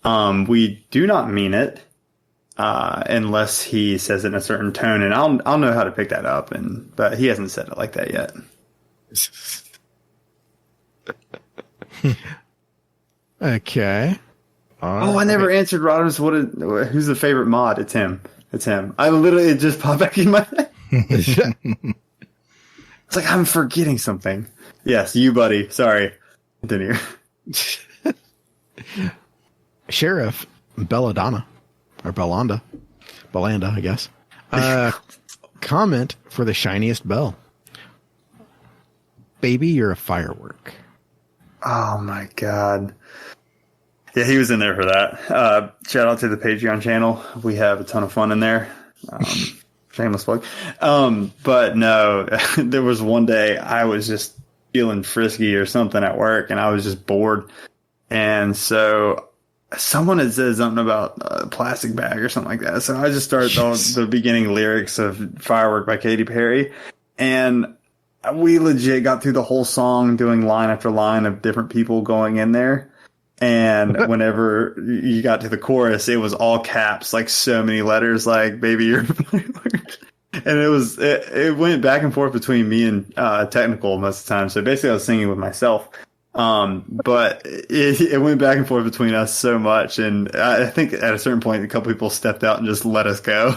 We do not mean it unless he says it in a certain tone, and I'll know how to pick that up. But he hasn't said it like that yet. Okay. I never answered Rodham's. Who's the favorite mod? It's him. I literally, it just popped back in my head. It's like I'm forgetting something. Yes, you, buddy. Sorry. Continue. Sheriff Belladonna, or Belanda, I guess. Comment for the shiniest bell. Baby, you're a firework. Oh my God. Yeah, he was in there for that. Shout out to the Patreon channel. We have a ton of fun in there. Shameless plug. But no, there was one day I was just feeling frisky or something at work, and I was just bored. And so someone had said something about a plastic bag or something like that. So I just started the beginning lyrics of Firework by Katy Perry. And we legit got through the whole song doing line after line of different people going in there. And whenever you got to the chorus, it was all caps, like so many letters, like "baby, you're a firework." And it went back and forth between me and technical most of the time. So basically, I was singing with myself. But it went back and forth between us so much, and I think at a certain point, a couple people stepped out and just let us go.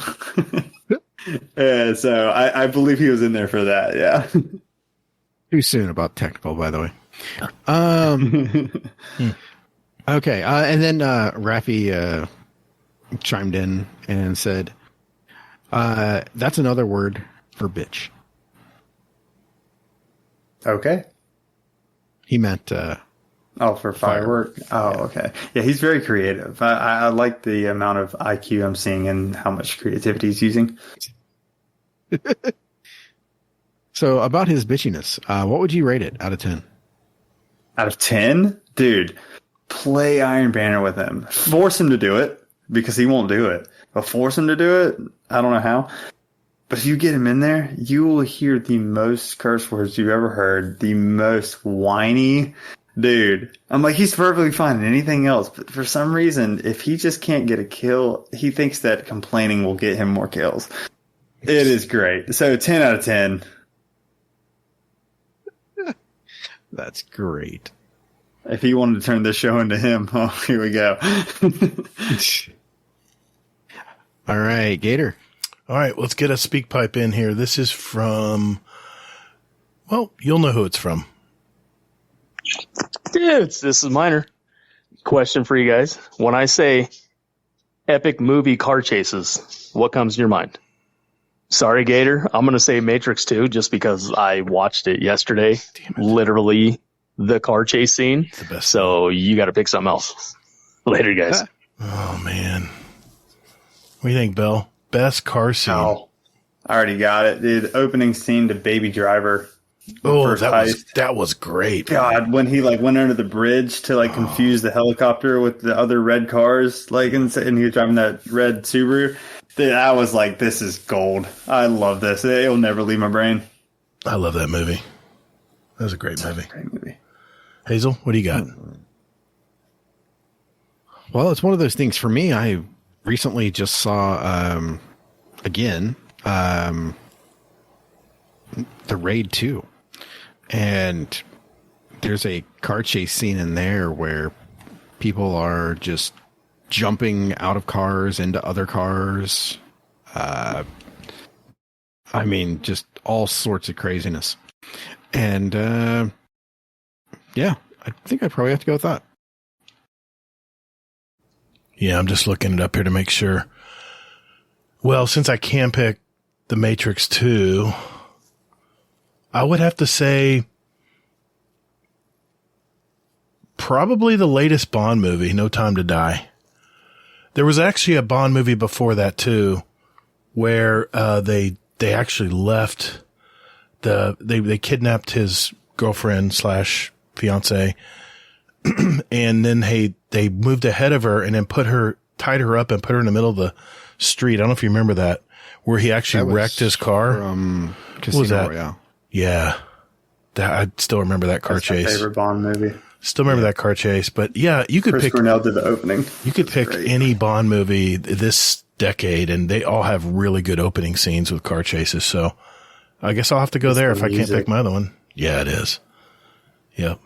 And so I believe he was in there for that. Yeah. Too soon about technical, by the way. Okay, and then Raffi chimed in and said, that's another word for bitch. Okay. He meant... for firework? Oh, yeah. Okay. Yeah, he's very creative. I like the amount of IQ I'm seeing and how much creativity he's using. So, about his bitchiness, what would you rate it out of 10? Out of 10? Dude, play Iron Banner with him. Force him to do it, because he won't do it. But force him to do it, I don't know how. But if you get him in there, you will hear the most curse words you've ever heard, the most whiny dude. I'm like, he's perfectly fine in anything else, but for some reason, if he just can't get a kill, he thinks that complaining will get him more kills. It is great. So 10 out of 10. That's great. If he wanted to turn this show into him, here we go. All right, Gator. All right, let's get a speak pipe in here. This is from, well, you'll know who it's from. Dudes, this is Minor. Question for you guys. When I say epic movie car chases, what comes to your mind? Sorry, Gator. I'm going to say Matrix 2 just because I watched it yesterday. Literally the car chase scene. The best. So you got to pick something else. Later, guys. Oh, man. What do you think, Bill? Best car scene. Oh, I already got it, dude. Opening scene to Baby Driver. Oh, that was great. God, when he went under the bridge to confuse the helicopter with the other red cars, and he was driving that red Subaru. Dude, I was like, this is gold. I love this. It'll never leave my brain. I love that movie. That was a great movie. Hazel, what do you got? Well, it's one of those things for me. I recently just saw again the Raid 2. And there's a car chase scene in there where people are just jumping out of cars into other cars. I mean, just all sorts of craziness. And yeah, I think I'd probably have to go with that. Yeah, I'm just looking it up here to make sure. Well, since I can pick The Matrix 2, I would have to say probably the latest Bond movie, No Time to Die. There was actually a Bond movie before that too, where they actually left they kidnapped his girlfriend / fiance, and then they moved ahead of her and then tied her up and put her in the middle of the street. I don't know if you remember that, where he actually wrecked his car. From Casino what was that? Royale. Yeah. I still remember that car chase. My favorite Bond movie. Still remember that car chase, but yeah, you could pick. Cornell did the opening. You could pick any Bond movie this decade, and they all have really good opening scenes with car chases. So I guess I'll have to go there if I can't pick my other one. Yeah, it is. Yep.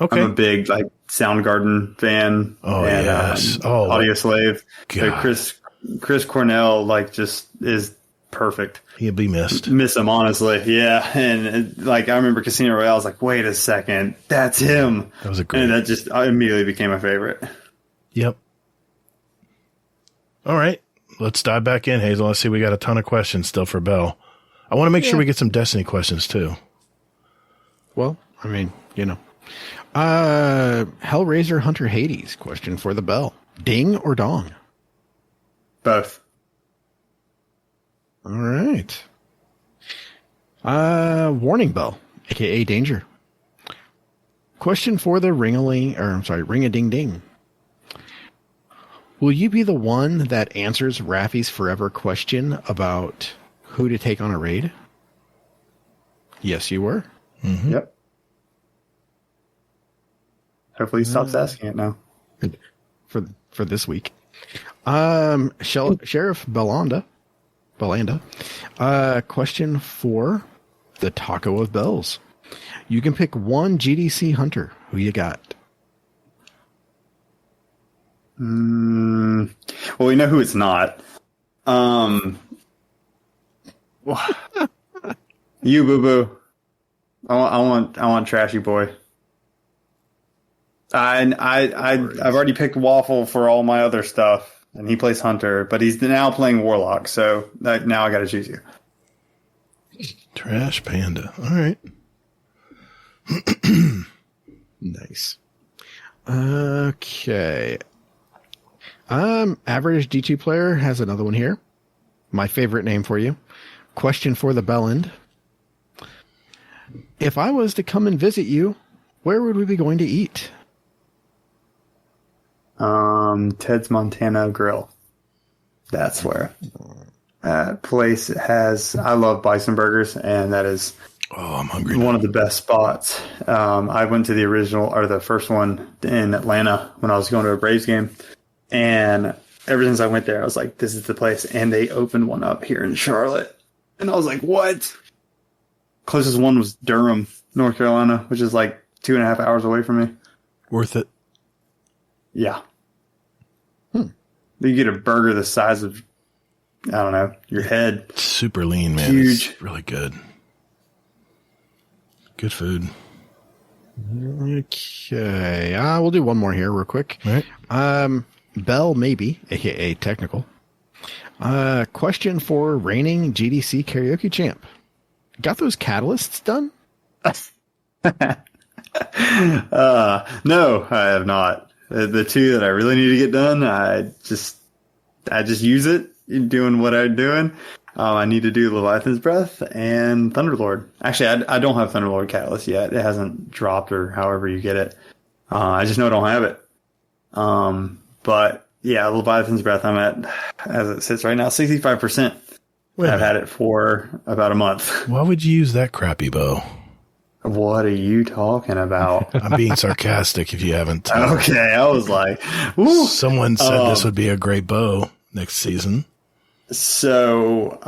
Okay. I'm a big Soundgarden fan. Oh, and, yes. Audio Slave. God. So Chris Cornell just is perfect. He'll be missed. Miss him, honestly. Yeah. And I remember Casino Royale. I was like, wait a second. That's him. That was a great. And that just immediately became my favorite. Yep. All right. Let's dive back in, Hazel. I see we got a ton of questions still for Bell. I want to make sure we get some Destiny questions too. Well, I mean, Hellraiser Hunter Hades question for the Bell. Ding or dong? Both. All right. Warning bell, aka danger. Question for the ring-a-ding-ding. Will you be the one that answers Raffy's forever question about who to take on a raid? Yes, you were. Mm-hmm. Yep. Hopefully he stops asking it now. For this week. Sheriff Belanda. Question for the Taco of Bells. You can pick one GDC hunter. Who you got? Well, we know who it's not. You, Boo Boo. I want Trashy Boy. I've already picked Waffle for all my other stuff, and he plays Hunter, but he's now playing Warlock, so now I got to choose you. Trash Panda. All right. Nice. Okay. Average D2 player has another one here. My favorite name for you. Question for the Bellend. If I was to come and visit you, where would we be going to eat? Ted's Montana Grill. That's where. Place has, I love bison burgers, and that is I'm hungry one of the best spots. I went to the first one in Atlanta when I was going to a Braves game, and ever since I went there, I was like, this is the place. And they opened one up here in Charlotte, and I was like, what? Closest one was Durham, North Carolina, which is 2.5 hours away from me. Worth it. Yeah. You get a burger the size of, I don't know, your head. It's super lean, man. Huge. It's really good. Good food. Okay. We'll do one more here real quick. All right. Bell Maybe, aka Technical. Question for reigning GDC karaoke champ. Got those catalysts done? No, I have not. The two that I really need to get done, I just use it in doing what I'm doing. I need to do Leviathan's Breath and Thunderlord. Actually, I don't have Thunderlord Catalyst yet. It hasn't dropped, or however you get it. I just know I don't have it. But yeah, Leviathan's Breath, I'm at, as it sits right now, 65%. I've had it for about a month. Why would you use that crappy bow? What are you talking about? I'm being sarcastic if you haven't. Okay, I was like, woo. Someone said this would be a great bow next season. So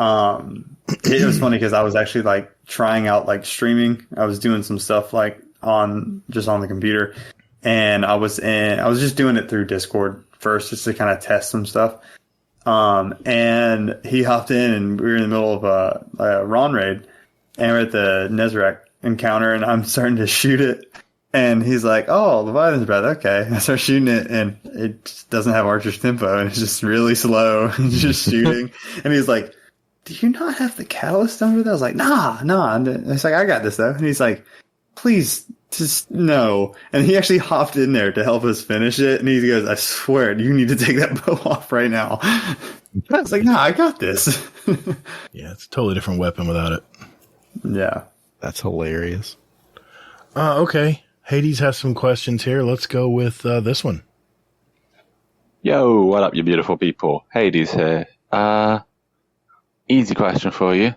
it was funny because I was actually trying out streaming. I was doing some stuff on the computer, and I was just doing it through Discord first just to kind of test some stuff. And he hopped in, and we were in the middle of a Ron raid, and we're at the Nezarec encounter, and I'm starting to shoot it, and he's like, oh, Leviathan's Breath, okay. I start shooting it, and it just doesn't have Archer's tempo, and it's just really slow, and just shooting. And he's like, do you not have the catalyst under that? I was like, nah. And it's like, I got this, though. And he's like, please, just no. And he actually hopped in there to help us finish it, and he goes, I swear, you need to take that bow off right now. I was like, nah, I got this. Yeah, it's a totally different weapon without it. Yeah. That's hilarious. Okay. Hades has some questions here. Let's go with this one. Yo, what up, you beautiful people? Hades here. Easy question for you.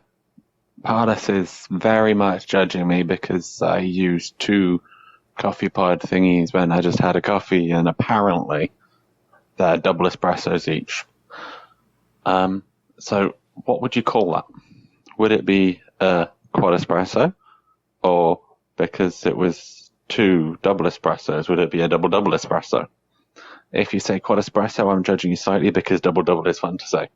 Pardus is very much judging me because I used 2 coffee pod thingies when I just had a coffee, and apparently they're double espressos each. So what would you call that? Would it be a quad espresso, or because it was 2 double espressos, would it be a double espresso? If you say quad espresso, I'm judging you slightly because double is fun to say.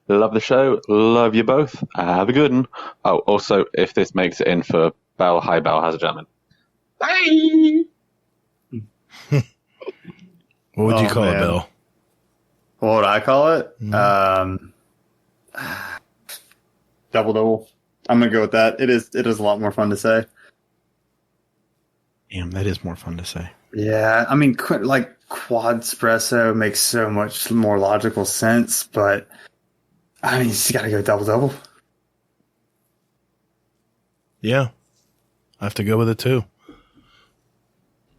Love the show. Love you both. Have a good one. Oh, also, if this makes it in for Bell, hi Bell, how's it gentlemen? Bye! What would you call it, Bill? What would I call it? Double. I'm gonna go with that. It is a lot more fun to say. Damn, that is more fun to say. Yeah, I mean, like quad espresso makes so much more logical sense, but I mean, you just gotta go double. Yeah, I have to go with it too.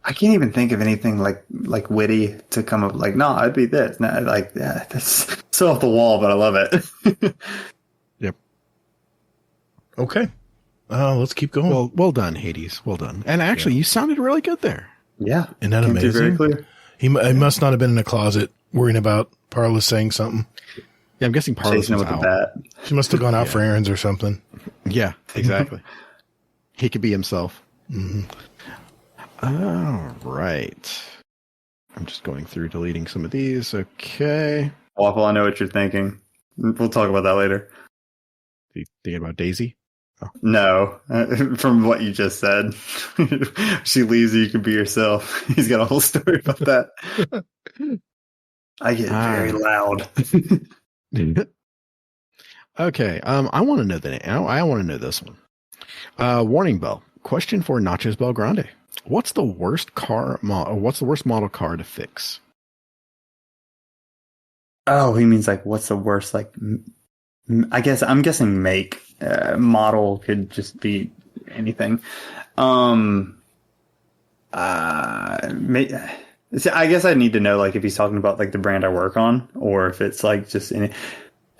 I can't even think of anything like witty to come up. Like, no, I'd be this. No, like, yeah, that's so off the wall, but I love it. Yep. Okay. Let's keep going. Well done, Hades. Well done. And actually, you sounded really good there. Yeah. Isn't that amazing? Very clear. He must not have been in a closet worrying about Parla saying something. Yeah, I'm guessing Parla's with out. the bat. She must have gone out for errands or something. Yeah, exactly. He could be himself. Mm-hmm. All right. I'm just going through deleting some of these. Okay. Waffle, I know what you're thinking. We'll talk about that later. You thinking about Daisy? Oh. No, from what you just said. She leaves you can be yourself. He's got a whole story about that. I get very loud. Okay. I want to know I want to know this one. Warning bell. Question for Nachos Belgrande. What's the worst model car to fix? Oh, he means like what's the worst? Like, I guess I'm guessing make. Model could just be anything. I guess I need to know like if he's talking about like the brand I work on or if it's like just any.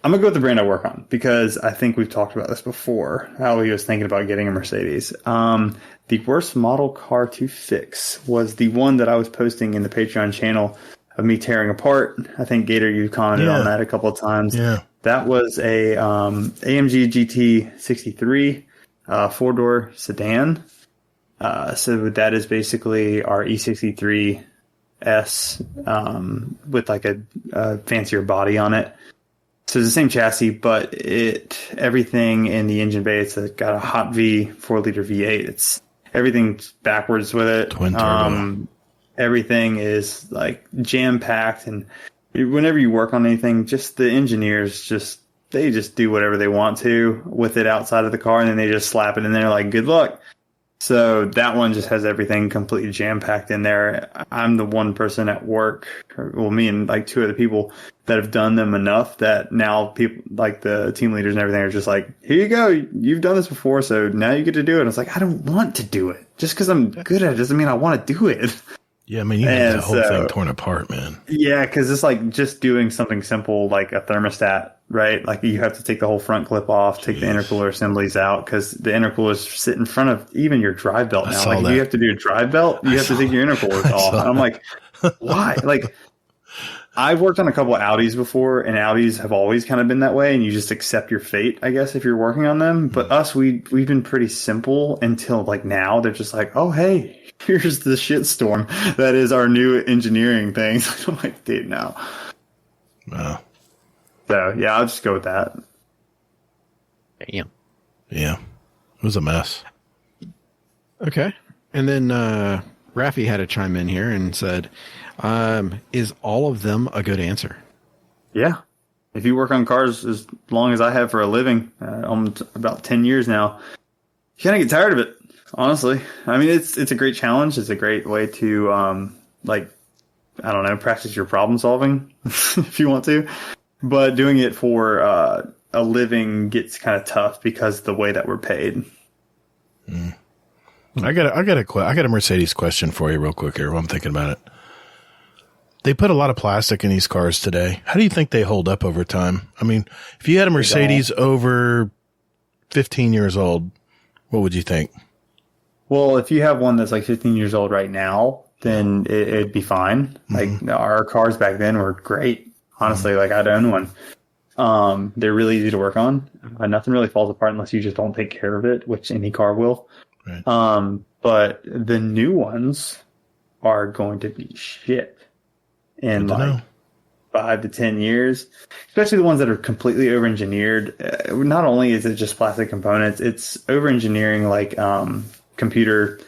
I'm gonna go with the brand I work on because I think we've talked about this before. How he was thinking about getting a Mercedes. The worst model car to fix was the one that I was posting in the Patreon channel of me tearing apart. I think Gator, you commented on that a couple of times. Yeah. That was a AMG GT63 4-door sedan. So that is basically our E63S with like a fancier body on it. So it's the same chassis, but everything in the engine bay, it's got a hot V 4-liter V8. It's everything's backwards with it. Twin turbo. Everything is like jam packed, and whenever you work on anything, just the engineers they just do whatever they want to with it outside of the car, and then they just slap it in there like good luck. So that one just has everything completely jam packed in there. I'm the one person at work, me and like 2 other people that have done them enough that now people like the team leaders and everything are just like, here you go. You've done this before. So now you get to do it. And it's like, I don't want to do it. Just because I'm good at it doesn't mean I want to do it. Yeah, I mean, you get the whole thing torn apart, man. Yeah, because it's like just doing something simple like a thermostat, right? Like you have to take the whole front clip off, take the intercooler assemblies out because the intercoolers sit in front of even your drive belt now. Like if you have to do a drive belt, you have to take your intercoolers off. And I'm like, why? Like I've worked on a couple of Audis before, and Audis have always kind of been that way, and you just accept your fate, I guess, if you're working on them. But us, we've been pretty simple until like now. They're just like, oh, hey. Here's the shitstorm that is our new engineering thing. I'm like, dude, no. Wow. So, yeah, I'll just go with that. Damn. Yeah. It was a mess. Okay. And then Rafi had to chime in here and said, is all of them a good answer? Yeah. If you work on cars as long as I have for a living, almost about 10 years now, you kind of get tired of it. Honestly, I mean, it's a great challenge. It's a great way to, practice your problem solving if you want to. But doing it for a living gets kind of tough because of the way that we're paid. Mm. I got a Mercedes question for you real quick here while I'm thinking about it. They put a lot of plastic in these cars today. How do you think they hold up over time? I mean, if you had a Mercedes over 15 years old, what would you think? Well, if you have one that's like 15 years old right now, then it'd be fine. Mm-hmm. Like our cars back then were great. Honestly, like I'd own one. They're really easy to work on. Nothing really falls apart unless you just don't take care of it, which any car will. Right. but the new ones are going to be shit in like 5 to 10 years, especially the ones that are completely over-engineered. Not only is it just plastic components, it's over-engineering like computer,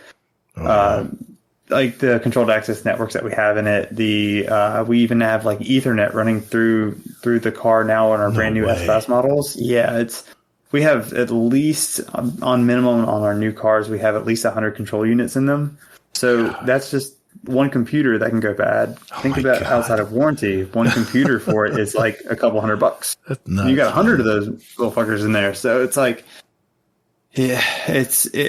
like the controlled access networks that we have in it. We even have like Ethernet running through the car now on our brand new S-Class models. Yeah, we have at least on minimum on our new cars, we have at least 100 control units in them. So that's just one computer that can go bad. Think about outside of warranty. One computer for it is like a couple $100. You got 100 of those little fuckers in there. So it's like, yeah,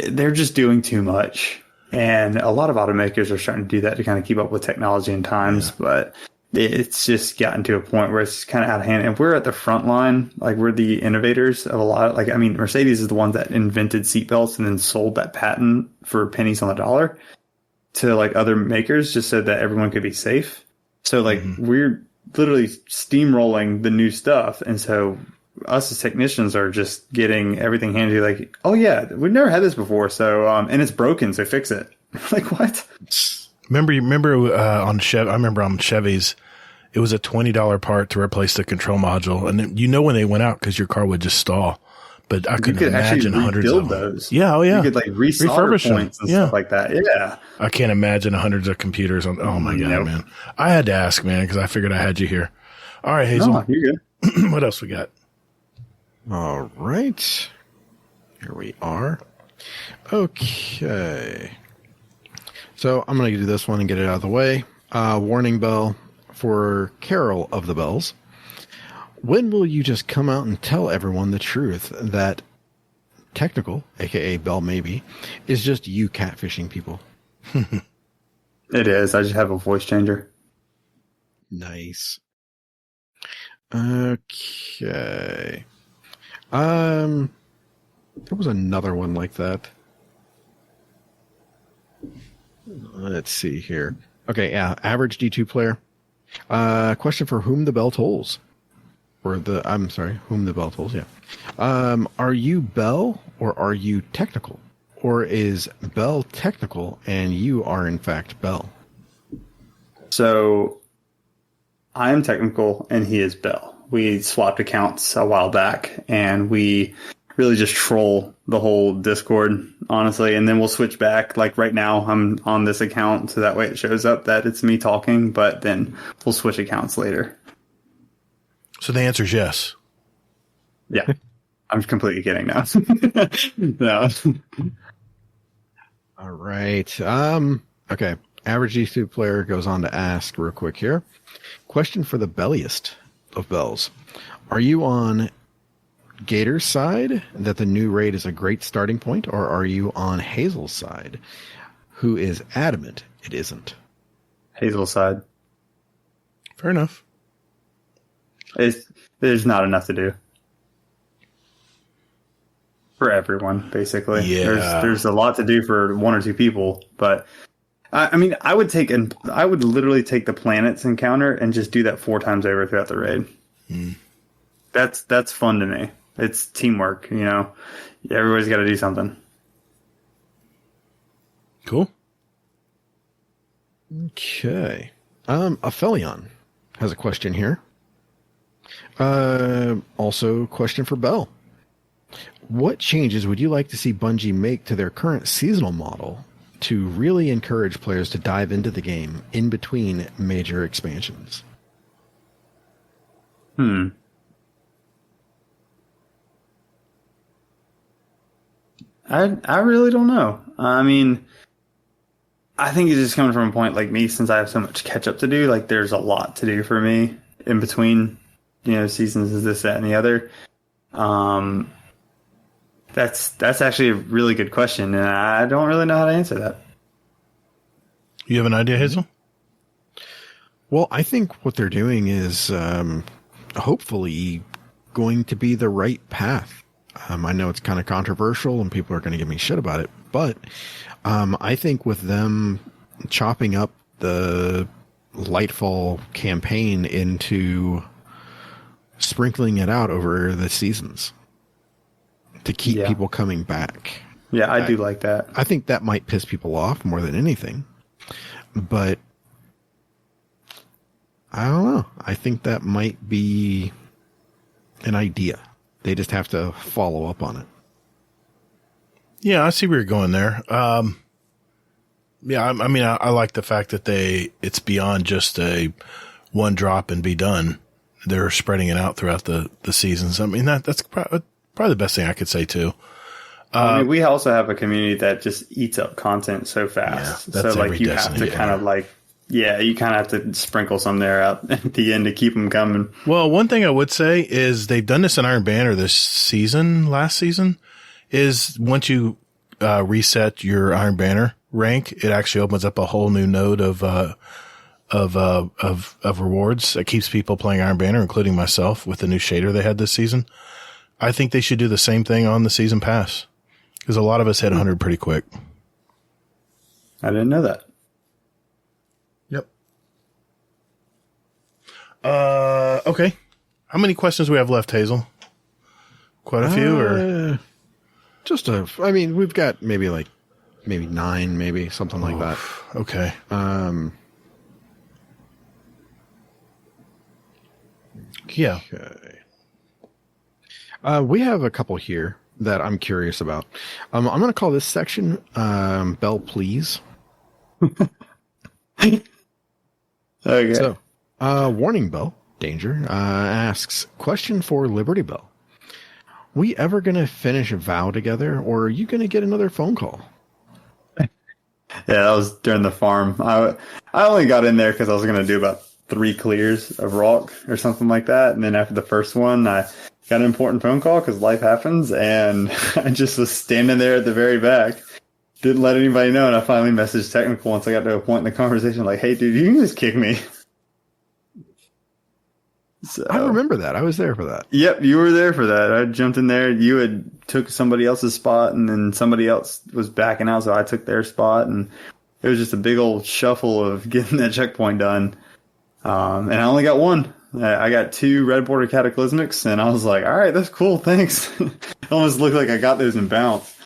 they're just doing too much. And a lot of automakers are starting to do that to kind of keep up with technology and times, but it's just gotten to a point where it's kind of out of hand. And we're at the front line, like we're the innovators of a lot. Like, I mean, Mercedes is the one that invented seatbelts and then sold that patent for pennies on the dollar to like other makers just so that everyone could be safe. So like we're literally steamrolling the new stuff. And so us as technicians are just getting everything handed like, oh yeah, we've never had this before. So, and it's broken. So fix it. Like what? Remember on Chevy, I remember on Chevys, it was a $20 part to replace the control module. And then, when they went out because your car would just stall. But I couldn't imagine hundreds of those. Yeah, oh yeah. You could like refurbish points and stuff like that. Yeah. I can't imagine hundreds of computers on. Oh my God, man. I had to ask, man, because I figured I had you here. All right, Hazel. No, you're good. What else we got? All right. Here we are. Okay. So I'm going to do this one and get it out of the way. Warning bell for Carol of the Bells. When will you just come out and tell everyone the truth that Technical, a.k.a. Bell Maybe, is just you catfishing people? It is. I just have a voice changer. Nice. Okay. There was another one like that. Let's see here. Okay, yeah, average D2 player. Question for whom the bell tolls. Whom the bell tolls, yeah. Are you Bell or are you Technical? Or is Bell Technical and you are in fact Bell? So I am Technical and he is Bell. We swapped accounts a while back and we really just troll the whole Discord, honestly. And then we'll switch back. Like right now I'm on this account so that way it shows up that it's me talking, but then we'll switch accounts later. So the answer is yes. Yeah. I'm completely kidding now. No. All right. Okay. Average D2 player goes on to ask real quick here. Question for the belliest of bells. Are you on Gator's side that the new raid is a great starting point, or are you on Hazel's side, who is adamant it isn't? Hazel's side. Fair enough. There's not enough to do for everyone, basically. Yeah. There's a lot to do for one or two people, but I mean, I would literally take the planets encounter and just do that 4 times over throughout the raid. That's fun to me. It's teamwork, Everybody's got to do something. Cool. Okay. Aphelion has a question here. Also, question for Bell. What changes would you like to see Bungie make to their current seasonal model to really encourage players to dive into the game in between major expansions? I really don't know. I mean, I think it's just coming from a point like me, since I have so much catch up to do. Like, there's a lot to do for me in between, seasons of this, that, and the other. That's actually a really good question, and I don't really know how to answer that. You have an idea, Hazel? Well, I think what they're doing is hopefully going to be the right path. I know it's kind of controversial and people are going to give me shit about it, but I think with them chopping up the Lightfall campaign into sprinkling it out over the seasons to keep people coming back. Yeah, I do like that. I think that might piss people off more than anything. But I don't know. I think that might be an idea. They just have to follow up on it. Yeah, I see where you're going there. Yeah, I mean, I like the fact that it's beyond just a one drop and be done. They're spreading it out throughout the seasons. I mean, that's probably the best thing I could say too. I mean, we also have a community that just eats up content so fast. Yeah, that's so like you have to kind of like, you kind of have to sprinkle some there out at the end to keep them coming. Well, one thing I would say is they've done this in Iron Banner last season, is once you reset your Iron Banner rank, it actually opens up a whole new node of rewards. It keeps people playing Iron Banner, including myself, with the new shader they had this season. I think they should do the same thing on the season pass, because a lot of us hit 100 pretty quick. I didn't know that. Yep. Okay. How many questions do we have left, Hazel? Quite a few, or I mean, we've got maybe 9, maybe something like that. Okay. Yeah. Okay. We have a couple here that I'm curious about. I'm going to call this section Bell Please. Okay. So, Warning Bell, Danger, asks, question for Liberty Bell. We ever going to finish a vow together, or are you going to get another phone call? Yeah, that was during the farm. I only got in there because I was going to do about 3 clears of rock or something like that. And then after the first one, I got an important phone call because life happens. And I just was standing there at the very back. Didn't let anybody know. And I finally messaged technical once I got to a point in the conversation like, hey, dude, you can just kick me. So, I remember that. I was there for that. Yep, you were there for that. I jumped in there. You had took somebody else's spot, and then somebody else was backing out, so I took their spot. And it was just a big old shuffle of getting that checkpoint done. And I only got 1. I got 2 red border cataclysmics, and I was like, all right, that's cool, thanks. It almost looked like I got those in bounce.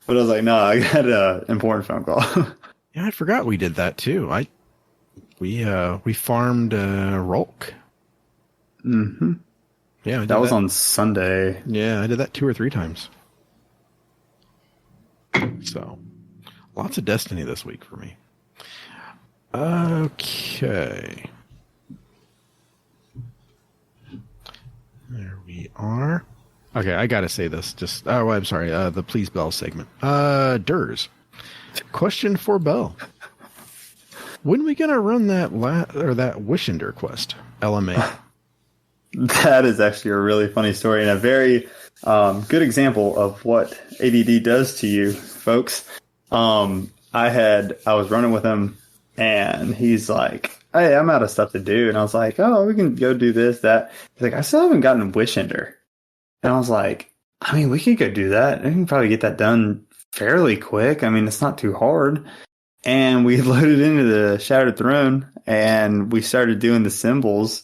But I was like, no, I got an important phone call. Yeah, I forgot we did that too. We farmed Rolk. Mm-hmm. Yeah, that was on Sunday. Yeah, I did that 2 or 3 times. So, lots of Destiny this week for me. Okay. There we are. Okay, I gotta say this. I'm sorry. The Please Bell segment. Durs. Question for Bell. When are we gonna run that that Wishender quest? LMA. That is actually a really funny story and a very good example of what ADD does to you, folks. I was running with him, and he's like, hey, I'm out of stuff to do. And I was like, oh, we can go do this, that. He's like, I still haven't gotten Wishender. And I was like, I mean, we could go do that. We can probably get that done fairly quick. I mean, it's not too hard. And we loaded into the Shattered Throne, and we started doing the symbols.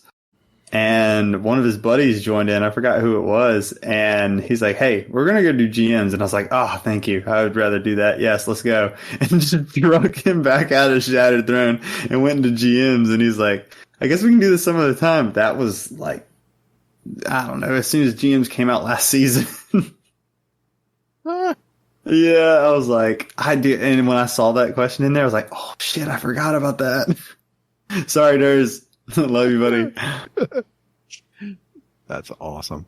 And one of his buddies joined in. I forgot who it was. And he's like, hey, we're going to go do GMs. And I was like, oh, thank you. I would rather do that. Yes, let's go. And just drug him back out of Shattered Throne and went into GMs. And he's like, I guess we can do this some other time. That was like, I don't know, as soon as GMs came out last season. Yeah, I was like, I do. And when I saw that question in there, I was like, oh, shit, I forgot about that. Sorry, Durs. Love you, buddy. That's awesome.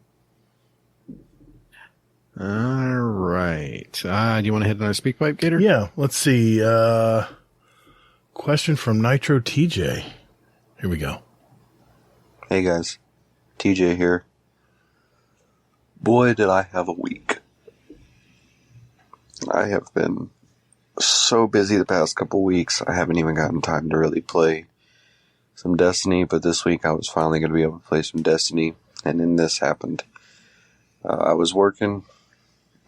All right. Do you want to hit another speak pipe, Gator? Yeah. Let's see. Question from Nitro TJ. Here we go. Hey, guys. TJ here. Boy, did I have a week. I have been so busy the past couple weeks, I haven't even gotten time to really play some Destiny, but this week I was finally going to be able to play some Destiny, and then this happened. I was working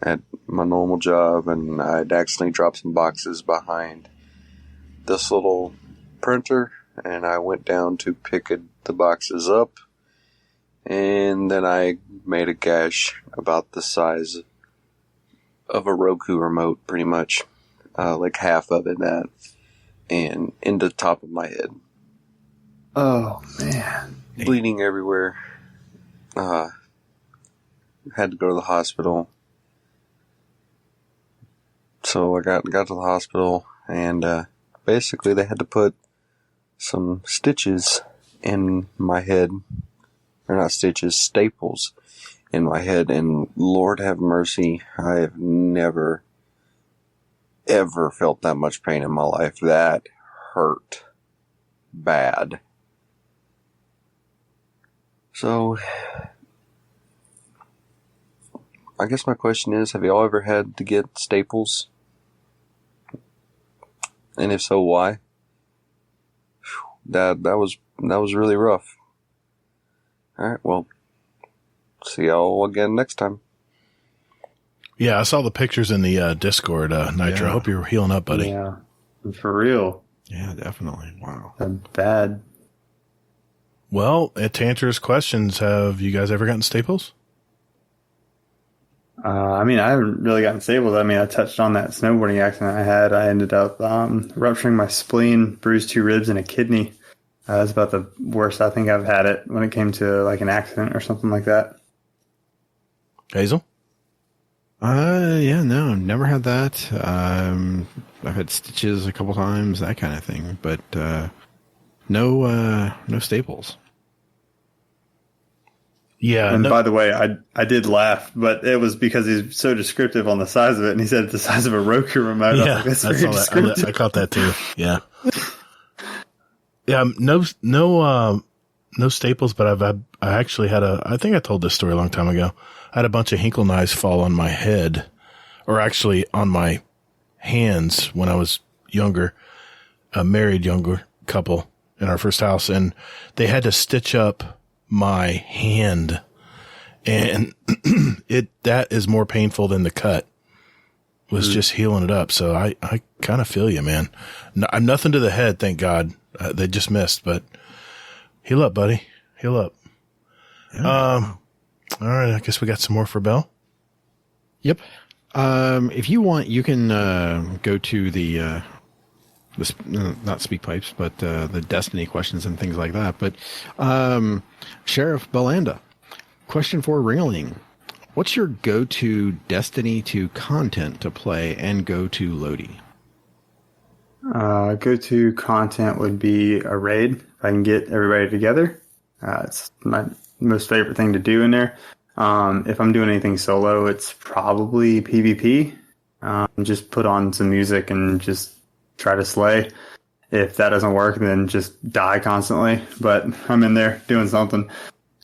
at my normal job, and I'd accidentally dropped some boxes behind this little printer, and I went down to pick the boxes up, and then I made a gash about the size of a Roku remote, pretty much. Like half of it, that, and in the top of my head. Oh, man. Bleeding everywhere. Had to go to the hospital. So I got to the hospital, and basically they had to put some stitches in my head. Or not stitches, staples in my head. And Lord have mercy, I have never, ever felt that much pain in my life. That hurt bad. So, I guess my question is, have y'all ever had to get staples? And if so, why? That was really rough. Alright, well, see y'all again next time. Yeah, I saw the pictures in the Discord, Nitro. I hope you're healing up, buddy. Yeah, for real. Yeah, definitely. Wow. Bad. Well, to answer his questions, have you guys ever gotten staples? I mean, I haven't really gotten staples. I mean, I touched on that snowboarding accident I had. I ended up rupturing my spleen, bruised 2 ribs, and a kidney. That's about the worst I think I've had it when it came to like an accident or something like that. Hazel? Yeah, no, I've never had that. I've had stitches a couple times, that kind of thing, but no staples. Yeah. And by the way, I did laugh, but it was because he's so descriptive on the size of it, and he said it's the size of a Roku remote. Yeah, I saw that. I caught that too. Yeah. Yeah, no staples, but I actually had I think I told this story a long time ago. I had a bunch of Hinkle knives fall on my head, or actually on my hands when I was younger, a married younger couple in our first house, and they had to stitch up my hand, and that is more painful than the cut. Was just healing it up. So I kind of feel you, man. I'm nothing to the head, thank God. They just missed, but heal up, buddy. Heal up. Yeah. All right. I guess we got some more for Bell. Yep. If you want, you can go to the not speak pipes, but the Destiny questions and things like that. But Sheriff Belanda, question for Ringling. What's your go-to Destiny 2 content to play and go-to Lodi? Go-to content would be a raid. If I can get everybody together, it's my most favorite thing to do in there. If I'm doing anything solo, it's probably PvP. Just put on some music and just try to slay. If that doesn't work, then just die constantly. But I'm in there doing something.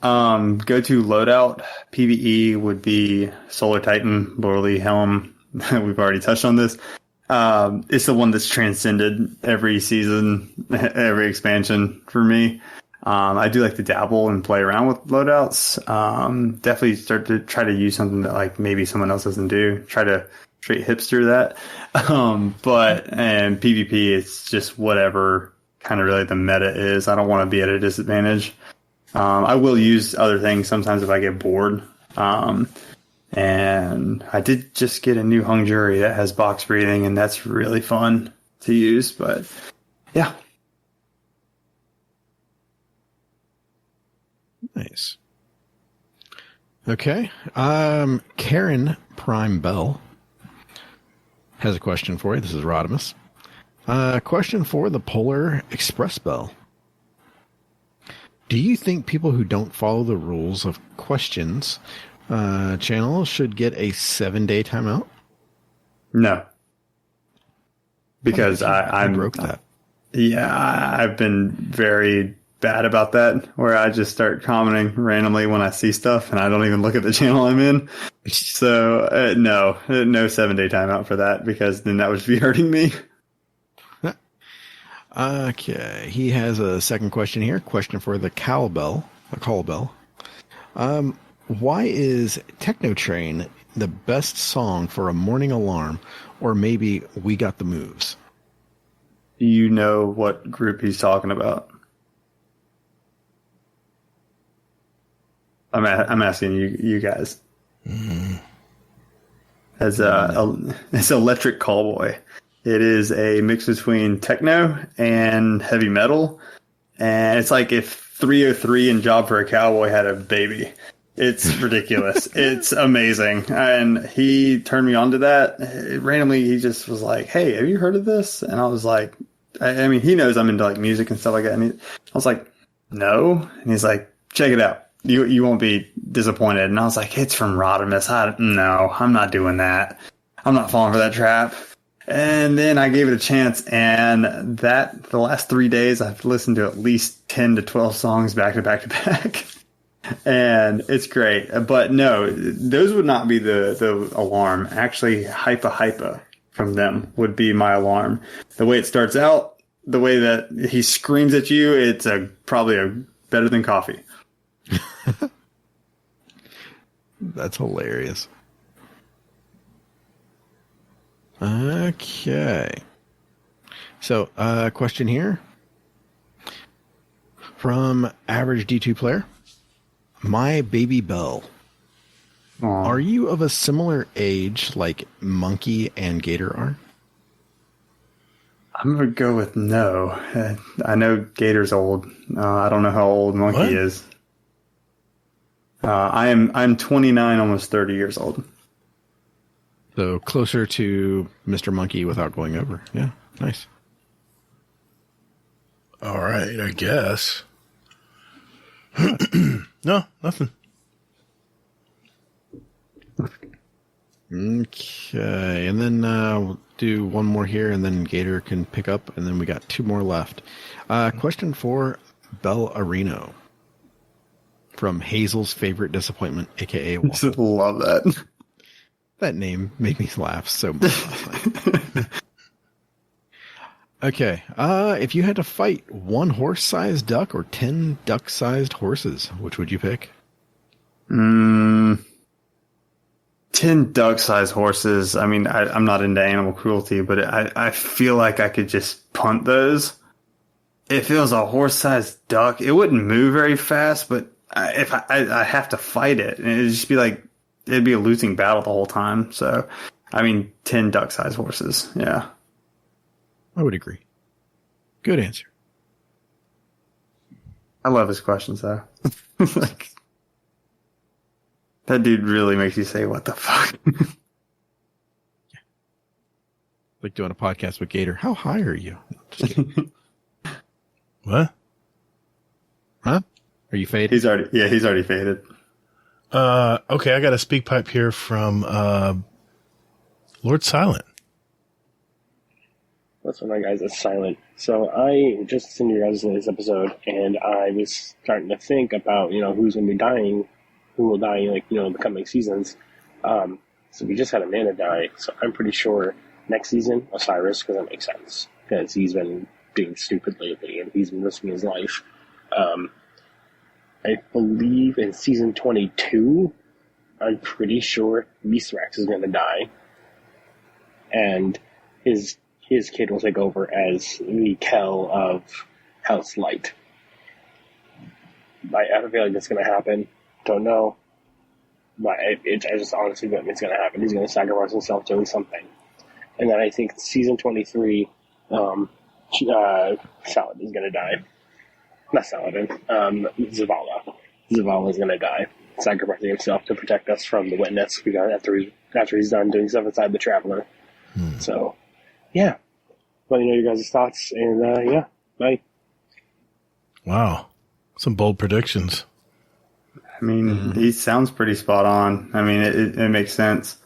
Go-to loadout PvE would be Solar Titan, Loreley Helm. We've already touched on this. It's the one that's transcended every season, every expansion for me. I do like to dabble and play around with loadouts. Definitely start to try to use something that like maybe someone else doesn't do. Try to straight hipster that. And PvP, it's just whatever kind of really the meta is. I don't want to be at a disadvantage. I will use other things sometimes if I get bored. And I did just get a new hung jury that has box breathing, and that's really fun to use. But yeah. Nice. Okay. Karen Prime Bell has a question for you. This is Rodimus. Question for the Polar Express Bell. Do you think people who don't follow the rules of questions channel should get a 7-day timeout? No. Because I broke that. Yeah, I've been very bad about that, where I just start commenting randomly when I see stuff and I don't even look at the channel I'm in. So, no 7-day timeout for that, because then that would be hurting me. Okay, he has a second question here. Question for the call bell. Why is Techno Train the best song for a morning alarm, or maybe We Got the Moves? Do you know what group he's talking about? I'm asking you guys. It's Electric Callboy. It is a mix between techno and heavy metal. And it's like if 303 and Job for a Cowboy had a baby. It's ridiculous. It's amazing. And he turned me on to that. Randomly, he just was like, hey, have you heard of this? And I was like, I mean, he knows I'm into like music and stuff like that. And I was like, no. And he's like, check it out. You won't be disappointed. And I was like, it's from Rodimus. No, I'm not doing that. I'm not falling for that trap. And then I gave it a chance, and the last 3 days, I've listened to at least 10 to 12 songs back to back to back. And it's great. But no, those would not be the alarm. Actually, Hypa Hypa from them would be my alarm. The way it starts out, the way that he screams at you, it's probably better than coffee. That's hilarious. Okay. So, question here from Average D2 Player. My baby Belle. Aww. Are you of a similar age like Monkey and Gator are? I'm going to go with no. I know Gator's old. I don't know how old Monkey is. I'm 29, almost 30 years old. So closer to Mr. Monkey without going over. Yeah, nice. All right, I guess. No, nothing. Okay, and then we'll do one more here, and then Gator can pick up, and then we got 2 more left. Question for Bell Areno from Hazel's Favorite Disappointment, a.k.a. Waffle. Love that. That name made me laugh so much last night. Okay, if you had to fight 1 horse-sized duck or 10 duck-sized horses, which would you pick? 10 duck-sized horses. I mean, I'm not into animal cruelty, but I feel like I could just punt those. If it was a horse-sized duck, it wouldn't move very fast, but if I have to fight it, and it'd just be like, it'd be a losing battle the whole time. So, I mean, 10 duck-sized horses. Yeah. I would agree. Good answer. I love his questions, though. Like, that dude really makes you say, what the fuck? Yeah. Like doing a podcast with Gator. How high are you? Just kidding. What? Huh? Are you faded? He's already faded. Okay, I got a speak pipe here from Lord Silent. What's up, my guys? It's Silent. So I just listened to your guys' latest episode, and I was starting to think about, who's going to be dying, who will die, the coming seasons. So we just had Amanda die, so I'm pretty sure next season, Osiris, because that makes sense, because he's been being stupid lately, and he's been risking his life. I believe in season 22, I'm pretty sure Mithrax is going to die, and his kid will take over as the Kel of House Light. I have a feeling that's going to happen. Don't know. But I just honestly bet it's going to happen. He's going to sacrifice himself doing something. And then I think season 23, Salad is going to die. Not Saladin. Zavala. Zavala is going to die, sacrificing himself to protect us from the witness we got after he's done doing stuff inside the Traveler. So, yeah. Let me know your guys' thoughts, and yeah, bye. Wow. Some bold predictions. I mean, he sounds pretty spot on. I mean, it makes sense.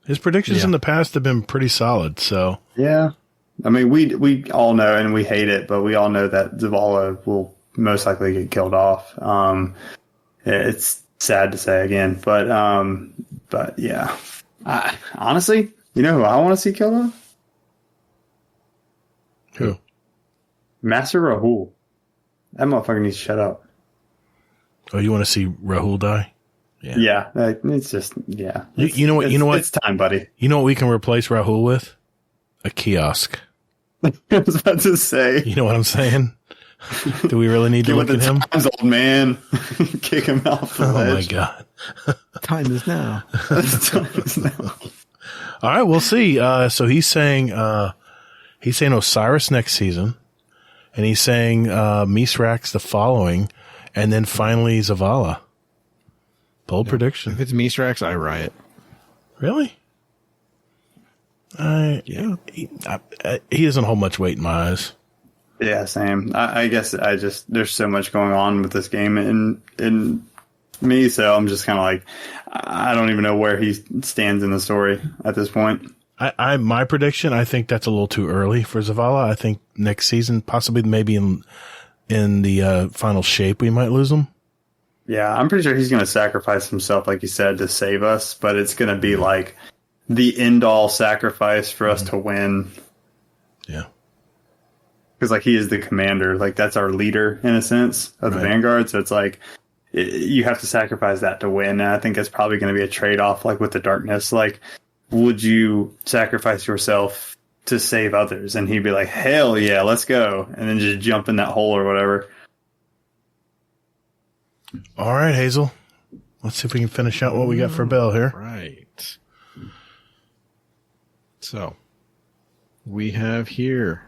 His predictions in the past have been pretty solid, so. Yeah. I mean, we all know, and we hate it, but we all know that Zavala will most likely get killed off. It's sad to say again, but yeah. Honestly, you know who I want to see killed off? Who? Master Rahul. That motherfucker needs to shut up. Oh, you want to see Rahul die? Yeah. It's just, yeah. You know what? It's time, buddy. You know what we can replace Rahul with? A kiosk. I was about to say. You know what I'm saying? Do we really need to look at him? Time's old man. Kick him off the ledge. My God. Time is now. Time is now. All right, we'll see. So he's saying Osiris next season, and he's saying Misrax the following, and then finally Zavala. Bold prediction. If it's Misrax, I riot. Really? Yeah. He doesn't hold much weight in my eyes. Yeah, same. I guess there's so much going on with this game in me, so I'm just kind of like, I don't even know where he stands in the story at this point. My prediction, I think that's a little too early for Zavala. I think next season, possibly maybe in the final shape, we might lose him. Yeah, I'm pretty sure he's going to sacrifice himself, like you said, to save us, but it's going to be like the end-all sacrifice for us to win. Yeah. Because, like, he is the commander. Like, that's our leader, in a sense, of the Vanguard. So it's like, you have to sacrifice that to win. And I think that's probably going to be a trade-off, like, with the darkness. Like, would you sacrifice yourself to save others? And he'd be like, hell yeah, let's go. And then just jump in that hole or whatever. All right, Hazel. Let's see if we can finish out what we got for Bell here. Right. So, we have here.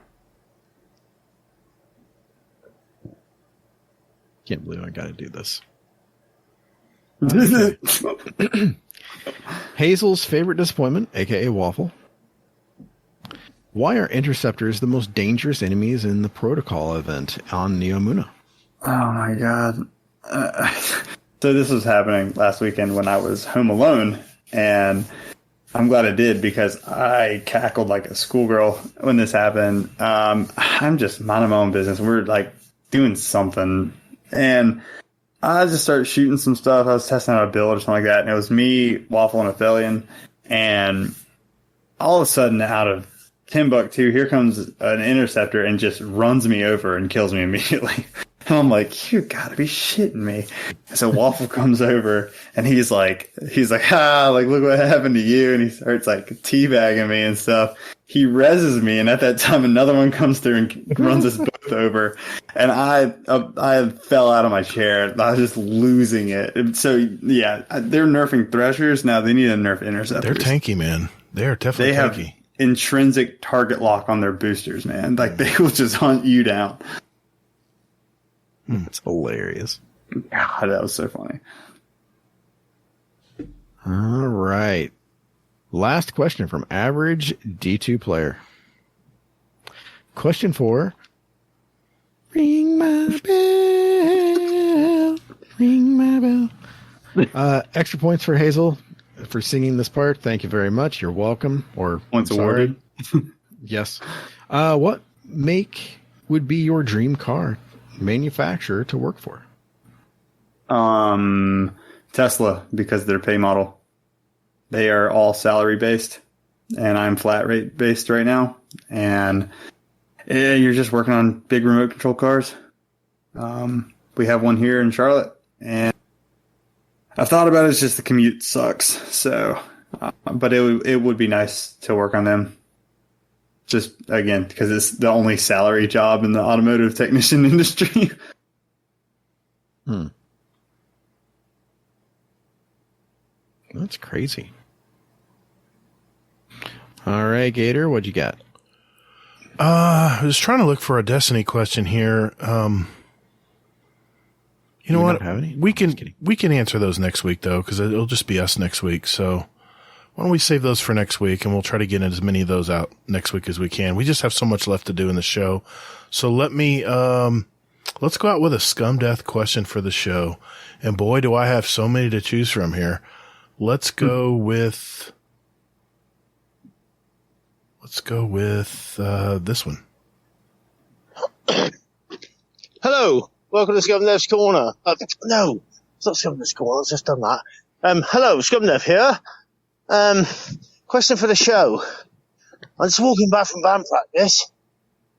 Can't believe I got to do this. Okay. Hazel's favorite disappointment, aka Waffle. Why are interceptors the most dangerous enemies in the protocol event on Neomuna? Oh my god. So this was happening last weekend when I was home alone, and I'm glad I did because I cackled like a schoolgirl when this happened. I'm just minding my own business. We're like doing something, and I just started shooting some stuff. I was testing out a build or something like that, and it was me, Waffle, and Athelion, and all of a sudden, out of Timbuktu, here comes an interceptor and just runs me over and kills me immediately. And I'm like, you gotta be shitting me. So Waffle comes over and he's like, like, look what happened to you. And he starts like teabagging me and stuff. He reses me. And at that time, another one comes through and runs us both over. And I fell out of my chair. I was just losing it. And so yeah, they're nerfing Threshers. Now they need to nerf Interceptors. They're tanky, man. They're definitely tanky. Have intrinsic target lock on their boosters, man. Like they will just hunt you down. It's hilarious. God, that was so funny. All right. Last question from average D2 player. Question 4. Ring my bell. Ring my bell. Extra points for Hazel for singing this part. Thank you very much. You're welcome. Or points awarded. Yes. What make would be your dream car manufacturer to work for? Tesla, because their pay model. They are all salary based, and I'm flat rate based right now. And you're just working on big remote control cars. We have one here in Charlotte, and I've thought about it. It's just the commute sucks. So, but it would be nice to work on them. Just, again, because it's the only salary job in the automotive technician industry. That's crazy. All right, Gator, what'd you got? I was trying to look for a Destiny question here. You know what? We can answer those next week, though, because it'll just be us next week. So why don't we save those for next week, and we'll try to get as many of those out next week as we can. We just have so much left to do in the show. So let's go out with a scum death question for the show. And boy, do I have so many to choose from here. Let's go with this one. Hello, welcome to Scumdev's Corner. No, it's not Scumdev's Corner, I've just done that. Hello, Scumdev here. Question for the show. I'm just walking back from band practice,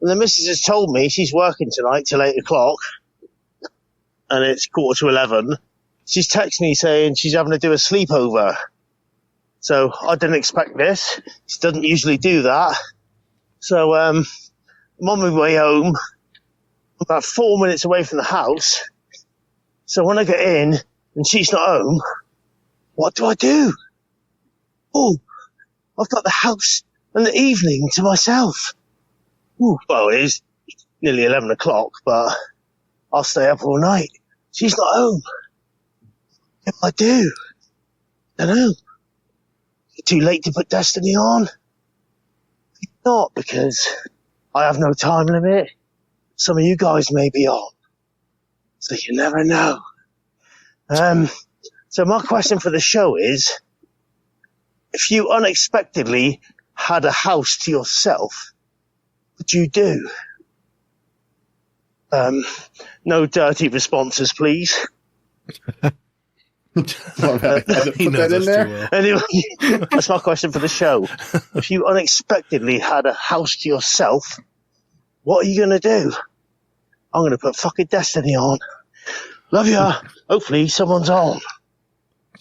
and the missus has told me she's working tonight till 8 o'clock, and it's 11:15. She's texted me saying she's having to do a sleepover. So I didn't expect this. She doesn't usually do that. So I'm on my way home, about 4 minutes away from the house. So when I get in and she's not home, what do I do? Oh, I've got the house and the evening to myself. Ooh, well, it is nearly 11 o'clock, but I'll stay up all night. She's not home. If I do, dunno. Is it too late to put Destiny on? Not, because I have no time limit. Some of you guys may be on. So you never know. So my question for the show is, if you unexpectedly had a house to yourself, what would you do? No dirty responses, please. He knows us too well. Anyway, that's my question for the show. If you unexpectedly had a house to yourself, what are you going to do? I'm going to put fucking Destiny on. Love ya. Hopefully someone's on.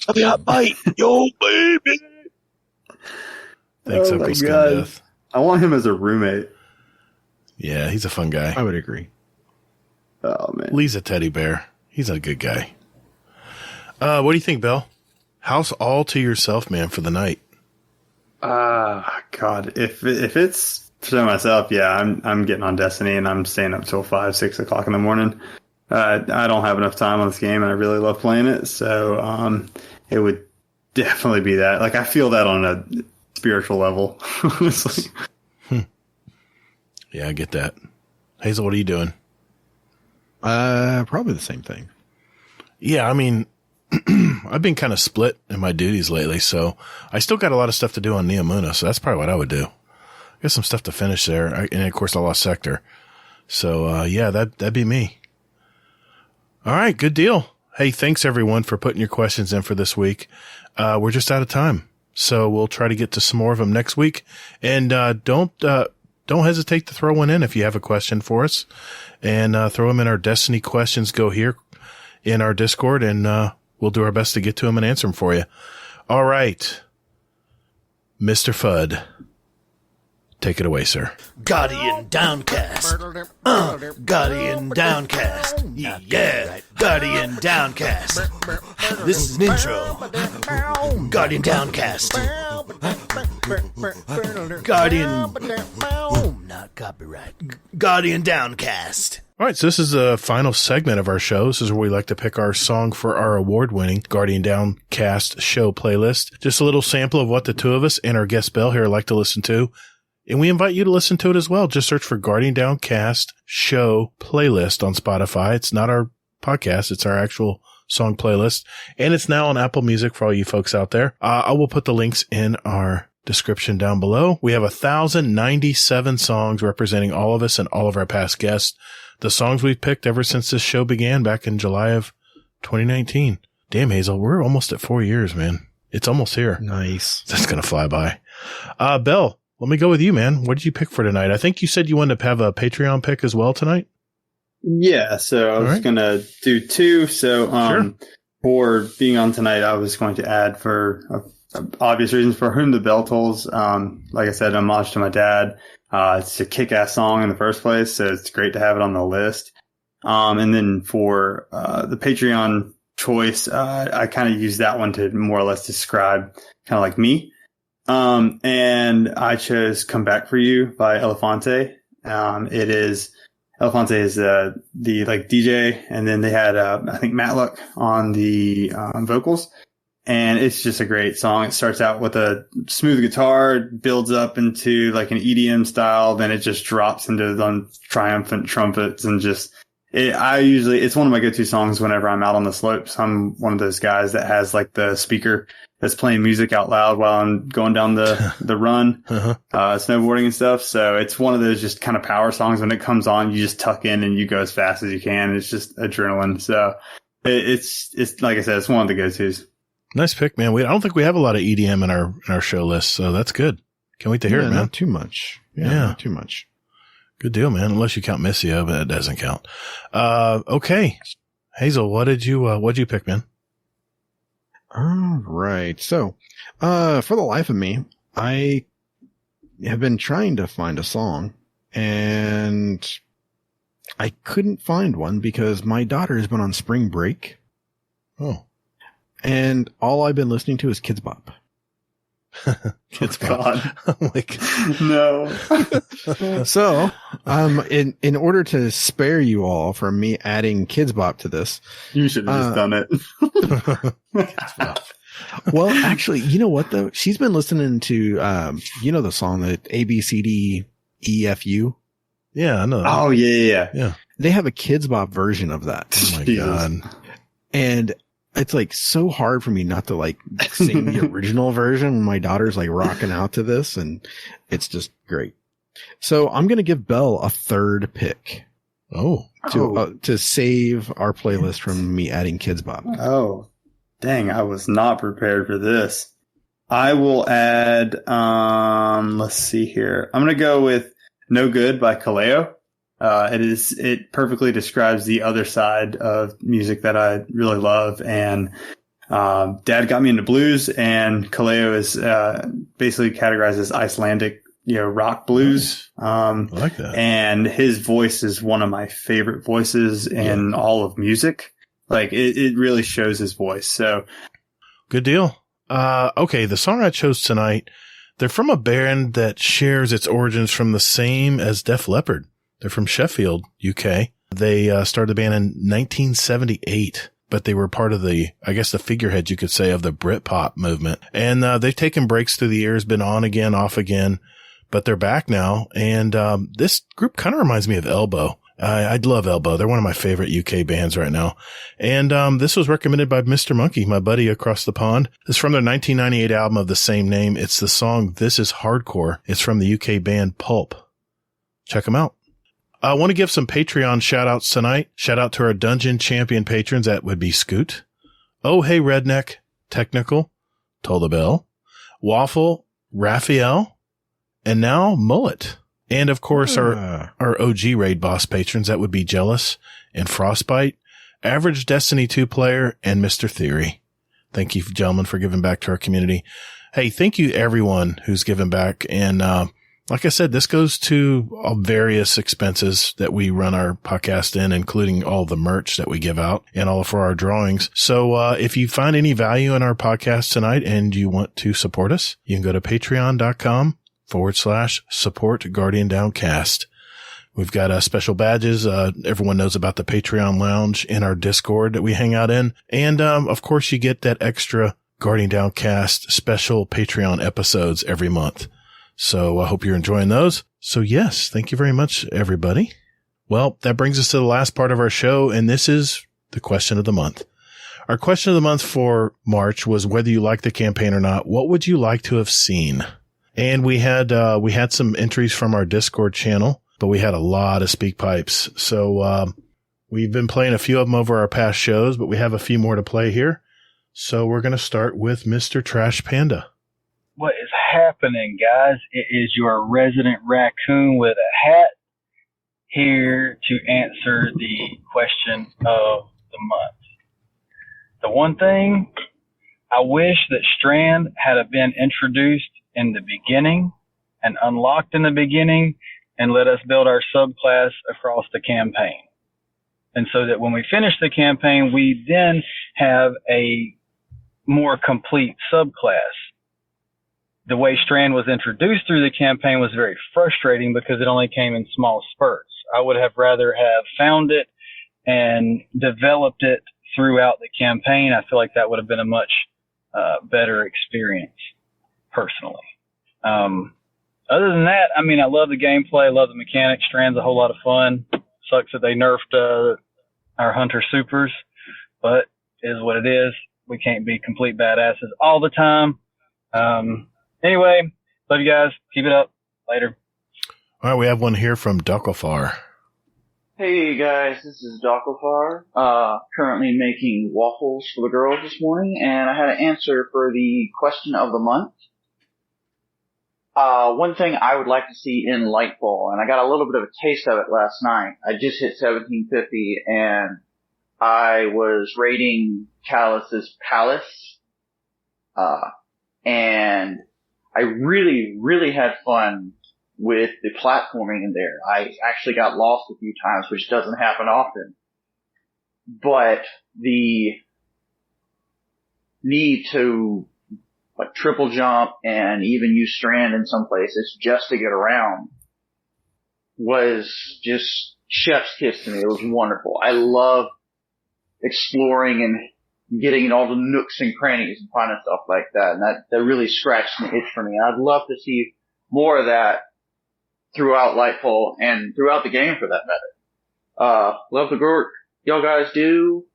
Love ya, bye. Yo, baby. Thanks, Uncle Scumdeath. I want him as a roommate. Yeah, he's a fun guy. I would agree. Oh, man. Lee's a teddy bear. He's a good guy. What do you think, Bill? House all to yourself, man, for the night. God, if it's for myself, yeah, I'm getting on Destiny and I'm staying up till 5, 6 o'clock in the morning. I don't have enough time on this game and I really love playing it, so it would definitely be that. Like, I feel that on a spiritual level. Honestly. Yeah, I get that. Hazel, what are you doing? Probably the same thing. Yeah, I mean, I've been kind of split in my duties lately, so I still got a lot of stuff to do on Neomuna, so that's probably what I would do. I got some stuff to finish there, and of course I lost Sector. So, yeah, that'd be me. All right, good deal. Hey, thanks everyone for putting your questions in for this week. We're just out of time, so we'll try to get to some more of them next week. And don't hesitate to throw one in if you have a question for us, and throw them in our Destiny Questions Go Here in our Discord, and we'll do our best to get to them and answer them for you. All right, Mr. Fudd, take it away, sir. Guardian Downcast. Guardian Downcast. Yeah, Guardian Downcast. This is an intro. Guardian Downcast. Guardian. Not copyright. Guardian Downcast. All right, so this is the final segment of our show. This is where we like to pick our song for our award-winning Guardian Downcast show playlist. Just a little sample of what the two of us and our guest Bell here like to listen to. And we invite you to listen to it as well. Just search for Guardian Downcast show playlist on Spotify. It's not our podcast. It's our actual song playlist. And it's now on Apple Music for all you folks out there. I will put the links in our description down below. We have 1,097 songs representing all of us and all of our past guests. The songs we've picked ever since this show began back in July of 2019. Damn, Hazel, we're almost at 4 years, man. It's almost here. Nice. That's going to fly by. Bell, let me go with you, man. What did you pick for tonight? I think you said you wanted to have a Patreon pick as well tonight. Yeah, so I was going to do two. So Sure. For being on tonight, I was going to add, for obvious reasons, For Whom the Bell Tolls. Like I said, homage to my dad. It's a kick-ass song in the first place, so it's great to have it on the list. And then for the Patreon choice, I kind of used that one to more or less describe kind of like me. And I chose Come Back For You by Elefante. Elefante is the like DJ, and then they had I think Matlock on the vocals. And it's just a great song. It starts out with a smooth guitar, builds up into like an EDM style, then it just drops into triumphant trumpets, and just it's one of my go-to songs whenever I'm out on the slopes. I'm one of those guys that has like the speaker that's playing music out loud while I'm going down the run, snowboarding and stuff. So it's one of those just kind of power songs. When it comes on, you just tuck in and you go as fast as you can. It's just adrenaline. So it's like I said, it's one of the go-tos. Nice pick, man. I don't think we have a lot of EDM in our show list, so that's good. Can't wait to hear it, man. Not too much. Yeah, not too much. Good deal, man. Unless you count Missio, but it doesn't count. Okay. Hazel, what'd you pick, man? All right. So, for the life of me, I have been trying to find a song, and I couldn't find one because my daughter has been on spring break. Oh. And all I've been listening to is Kids Bop. Kids God. Like, no. So, in order to spare you all from me adding Kids Bop to this, you should have just done it. Well, actually, you know what though? She's been listening to, the song that ABCDEFU. Yeah, I know that. Oh yeah. They have a Kids Bop version of that. Oh my God. And it's like so hard for me not to like sing the original version when my daughter's like rocking out to this, and it's just great. So I'm going to give Belle a third pick. To save our playlist from me adding Kids Bop. Oh, dang. I was not prepared for this. I will add, let's see here. I'm going to go with No Good by Kaleo. It perfectly describes the other side of music that I really love. And, Dad got me into blues, and Kaleo is, basically categorized as Icelandic, rock blues. I like that. And his voice is one of my favorite voices in all of music. Like it really shows his voice. So good deal. Okay. The song I chose tonight, they're from a band that shares its origins from the same as Def Leppard. They're from Sheffield, UK. They started the band in 1978, but they were part of the figureheads, you could say, of the Britpop movement. And they've taken breaks through the years, been on again, off again, but they're back now. And this group kind of reminds me of Elbow. I love Elbow. They're one of my favorite UK bands right now. And this was recommended by Mr. Monkey, my buddy across the pond. It's from their 1998 album of the same name. It's the song This Is Hardcore. It's from the UK band Pulp. Check them out. I want to give some Patreon shout outs tonight. Shout out to our Dungeon Champion patrons. That would be Scoot, Oh Hey Redneck, Technical, TolltheBell, Waffle, Raphael, and now Mullet. And of course our OG Raid Boss patrons. That would be Jealous and Frostbite, Average Destiny 2 player, and Mr. Theory. Thank you, gentlemen, for giving back to our community. Hey, thank you everyone who's given back. And, like I said, this goes to various expenses that we run our podcast in, including all the merch that we give out and all for our drawings. So, if you find any value in our podcast tonight and you want to support us, you can go to patreon.com/support Guardian Downcast. We've got special badges. Everyone knows about the Patreon Lounge in our Discord that we hang out in. And, of course, you get that extra Guardian Downcast special Patreon episodes every month. So I hope you're enjoying those. So yes, thank you very much, everybody. Well, that brings us to the last part of our show, and this is the question of the month. Our question of the month for March was whether you like the campaign or not. What would you like to have seen? And we had some entries from our Discord channel, but we had a lot of speak pipes. So, we've been playing a few of them over our past shows, but we have a few more to play here. So we're going to start with Mr. Trash Panda. What is happening, guys? It is your resident raccoon with a hat here to answer the question of the month. The one thing, I wish that Strand had been introduced in the beginning and unlocked in the beginning and let us build our subclass across the campaign. And so that when we finish the campaign, we then have a more complete subclass. The way Strand was introduced through the campaign was very frustrating because it only came in small spurts. I would have rather have found it and developed it throughout the campaign. I feel like that would have been a much better experience, personally. Other than that, I mean, I love the gameplay, I love the mechanics. Strand's a whole lot of fun. Sucks that they nerfed our Hunter Supers, but it is what it is. We can't be complete badasses all the time. Anyway, love you guys. Keep it up. Later. All right, we have one here from Ducklefar. Hey guys, this is Dockofar, currently making waffles for the girls this morning, and I had an answer for the question of the month. One thing I would like to see in Lightfall, and I got a little bit of a taste of it last night. I just hit 1750, and I was raiding Callus's palace, and I really, really had fun with the platforming in there. I actually got lost a few times, which doesn't happen often. But the need to like triple jump and even use strand in some places just to get around was just chef's kiss to me. It was wonderful. I love exploring and getting in all the nooks and crannies and finding stuff like that. And that really scratched an itch for me. I'd love to see more of that throughout Lightfall and throughout the game for that matter. Love the work y'all guys do.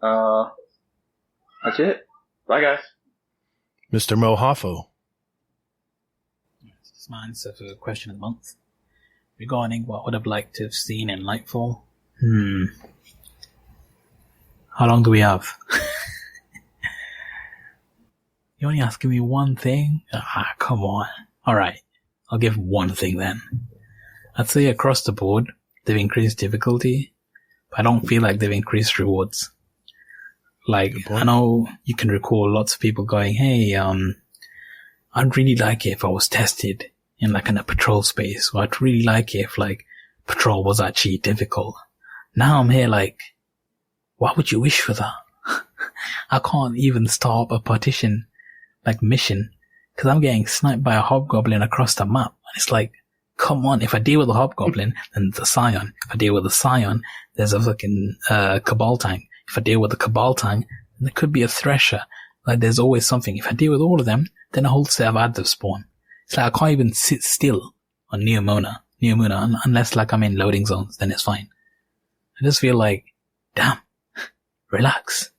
That's it. Bye guys. Mr. Mohafo. This is my answer for the question of the month. Regarding what I would have liked to have seen in Lightfall. How long do we have? You only asking me one thing? Come on. Alright. I'll give one thing then. I'd say across the board, they've increased difficulty, but I don't feel like they've increased rewards. Like, I know you can recall lots of people going, hey, I'd really like it if I was tested in like in a patrol space, or I'd really like it if like patrol was actually difficult. Now I'm here like, why would you wish for that? I can't even start up a partition, like mission, because I'm getting sniped by a hobgoblin across the map. And it's like, come on, if I deal with a hobgoblin, then there's a scion. If I deal with a scion, there's a fucking cabal tank. If I deal with a cabal tank, then there could be a thresher. Like there's always something. If I deal with all of them, then a whole set of ads have spawned. It's like I can't even sit still on Neomuna, unless like I'm in loading zones, then it's fine. I just feel like, damn, relax.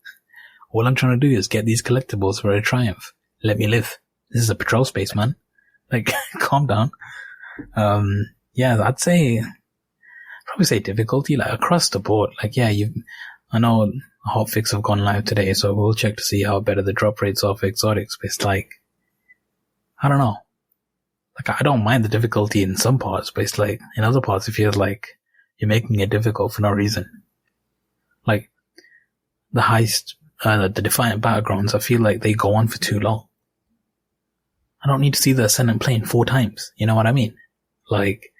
All I'm trying to do is get these collectibles for a triumph. Let me live. This is a patrol space, man. Like, calm down. Yeah, I'd probably say difficulty, like across the board. Like, yeah, I know hotfix have gone live today, so we'll check to see how better the drop rates are for exotics, but it's like, I don't know. Like, I don't mind the difficulty in some parts, but it's like, in other parts, it feels like you're making it difficult for no reason. Like, the heist, the Defiant Battlegrounds, I feel like they go on for too long. I don't need to see the Ascendant Plane 4 times, you know what I mean? Like,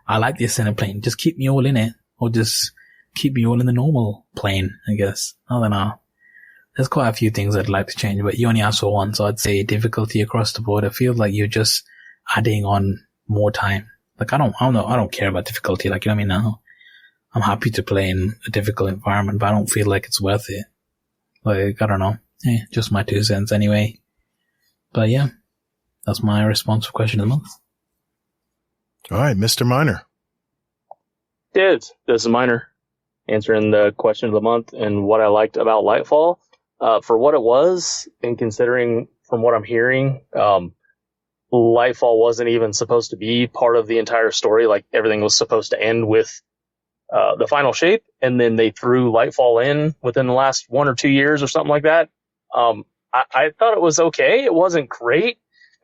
I like the Ascendant Plane, just keep me all in it, or just keep me all in the normal plane, I guess. I don't know. There's quite a few things I'd like to change, but you only asked for one, so I'd say difficulty across the board. I feel like you're just adding on more time. Like, I don't care about difficulty, like, you know what I mean? Now, I'm happy to play in a difficult environment, but I don't feel like it's worth it. Like, I don't know. Just my 2 cents anyway. But yeah, that's my response for question of the month. All right, Mr. Miner. This is Miner answering the question of the month and what I liked about Lightfall. For what it was, and considering from what I'm hearing, Lightfall wasn't even supposed to be part of the entire story. Like, everything was supposed to end with the final shape, and then they threw Lightfall in within the last 1 or 2 years or something like that. I thought it was okay. It wasn't great.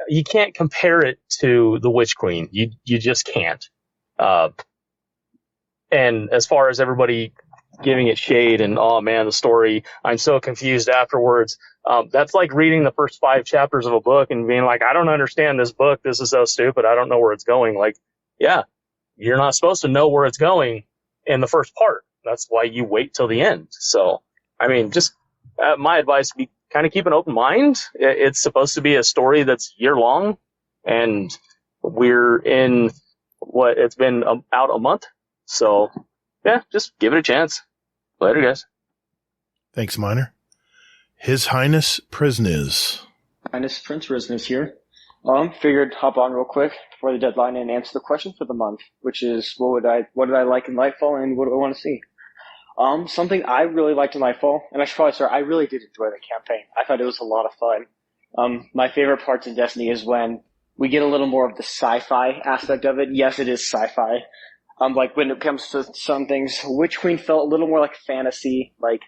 You can't compare it to the Witch Queen. You just can't. And as far as everybody giving it shade and, oh man, the story, I'm so confused afterwards. That's like reading the first 5 chapters of a book and being like, I don't understand this book. This is so stupid. I don't know where it's going. Like, yeah, you're not supposed to know where it's going in the first part. That's why you wait till the end. So, I mean, just my advice would be kind of keep an open mind. It's supposed to be a story that's year long, and we're in it's been out a month. So, yeah, just give it a chance. Later, guys. Thanks, Miner. His Highness Prisniz. Highness Prince Prisniz here. Figured hop on real quick before the deadline and answer the question for the month, which is what did I like in Lightfall and what do I want to see? Something I really liked in Lightfall, and I should probably start, I really did enjoy the campaign. I thought it was a lot of fun. My favorite parts in Destiny is when we get a little more of the sci-fi aspect of it. Yes, it is sci-fi. Like when it comes to some things, Witch Queen felt a little more like fantasy, like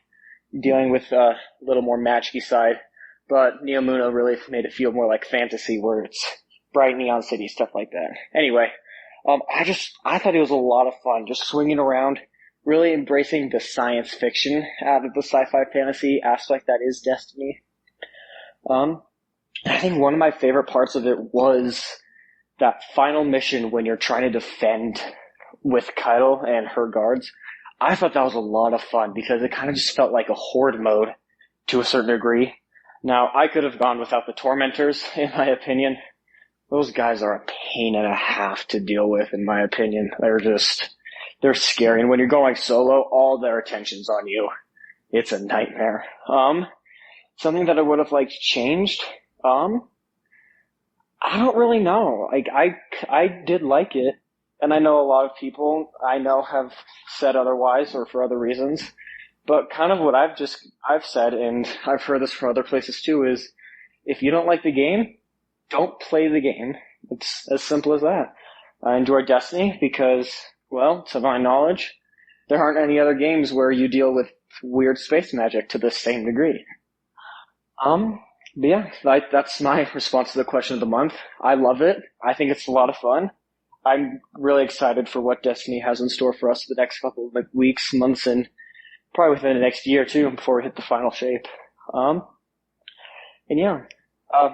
dealing with a little more magic-y side. But Neomuna really made it feel more like fantasy, where it's bright neon city, stuff like that. Anyway, I thought it was a lot of fun, just swinging around, really embracing the science fiction out of the sci-fi fantasy aspect that is Destiny. I think one of my favorite parts of it was that final mission when you're trying to defend with Keitel and her guards. I thought that was a lot of fun because it kind of just felt like a horde mode to a certain degree. Now, I could have gone without the Tormentors, in my opinion. Those guys are a pain and a half to deal with, in my opinion. They're scary. And when you're going solo, all their attention's on you. It's a nightmare. Something that I would have liked changed, I don't really know. Like, I did like it, and I know a lot of people I know have said otherwise or for other reasons. But kind of what I've said, and I've heard this from other places too, is if you don't like the game, don't play the game. It's as simple as that. I enjoy Destiny because, well, to my knowledge, there aren't any other games where you deal with weird space magic to the same degree. But yeah, that's my response to the question of the month. I love it. I think it's a lot of fun. I'm really excited for what Destiny has in store for us the next couple of weeks, months, and probably within the next year too before we hit the final shape. And yeah,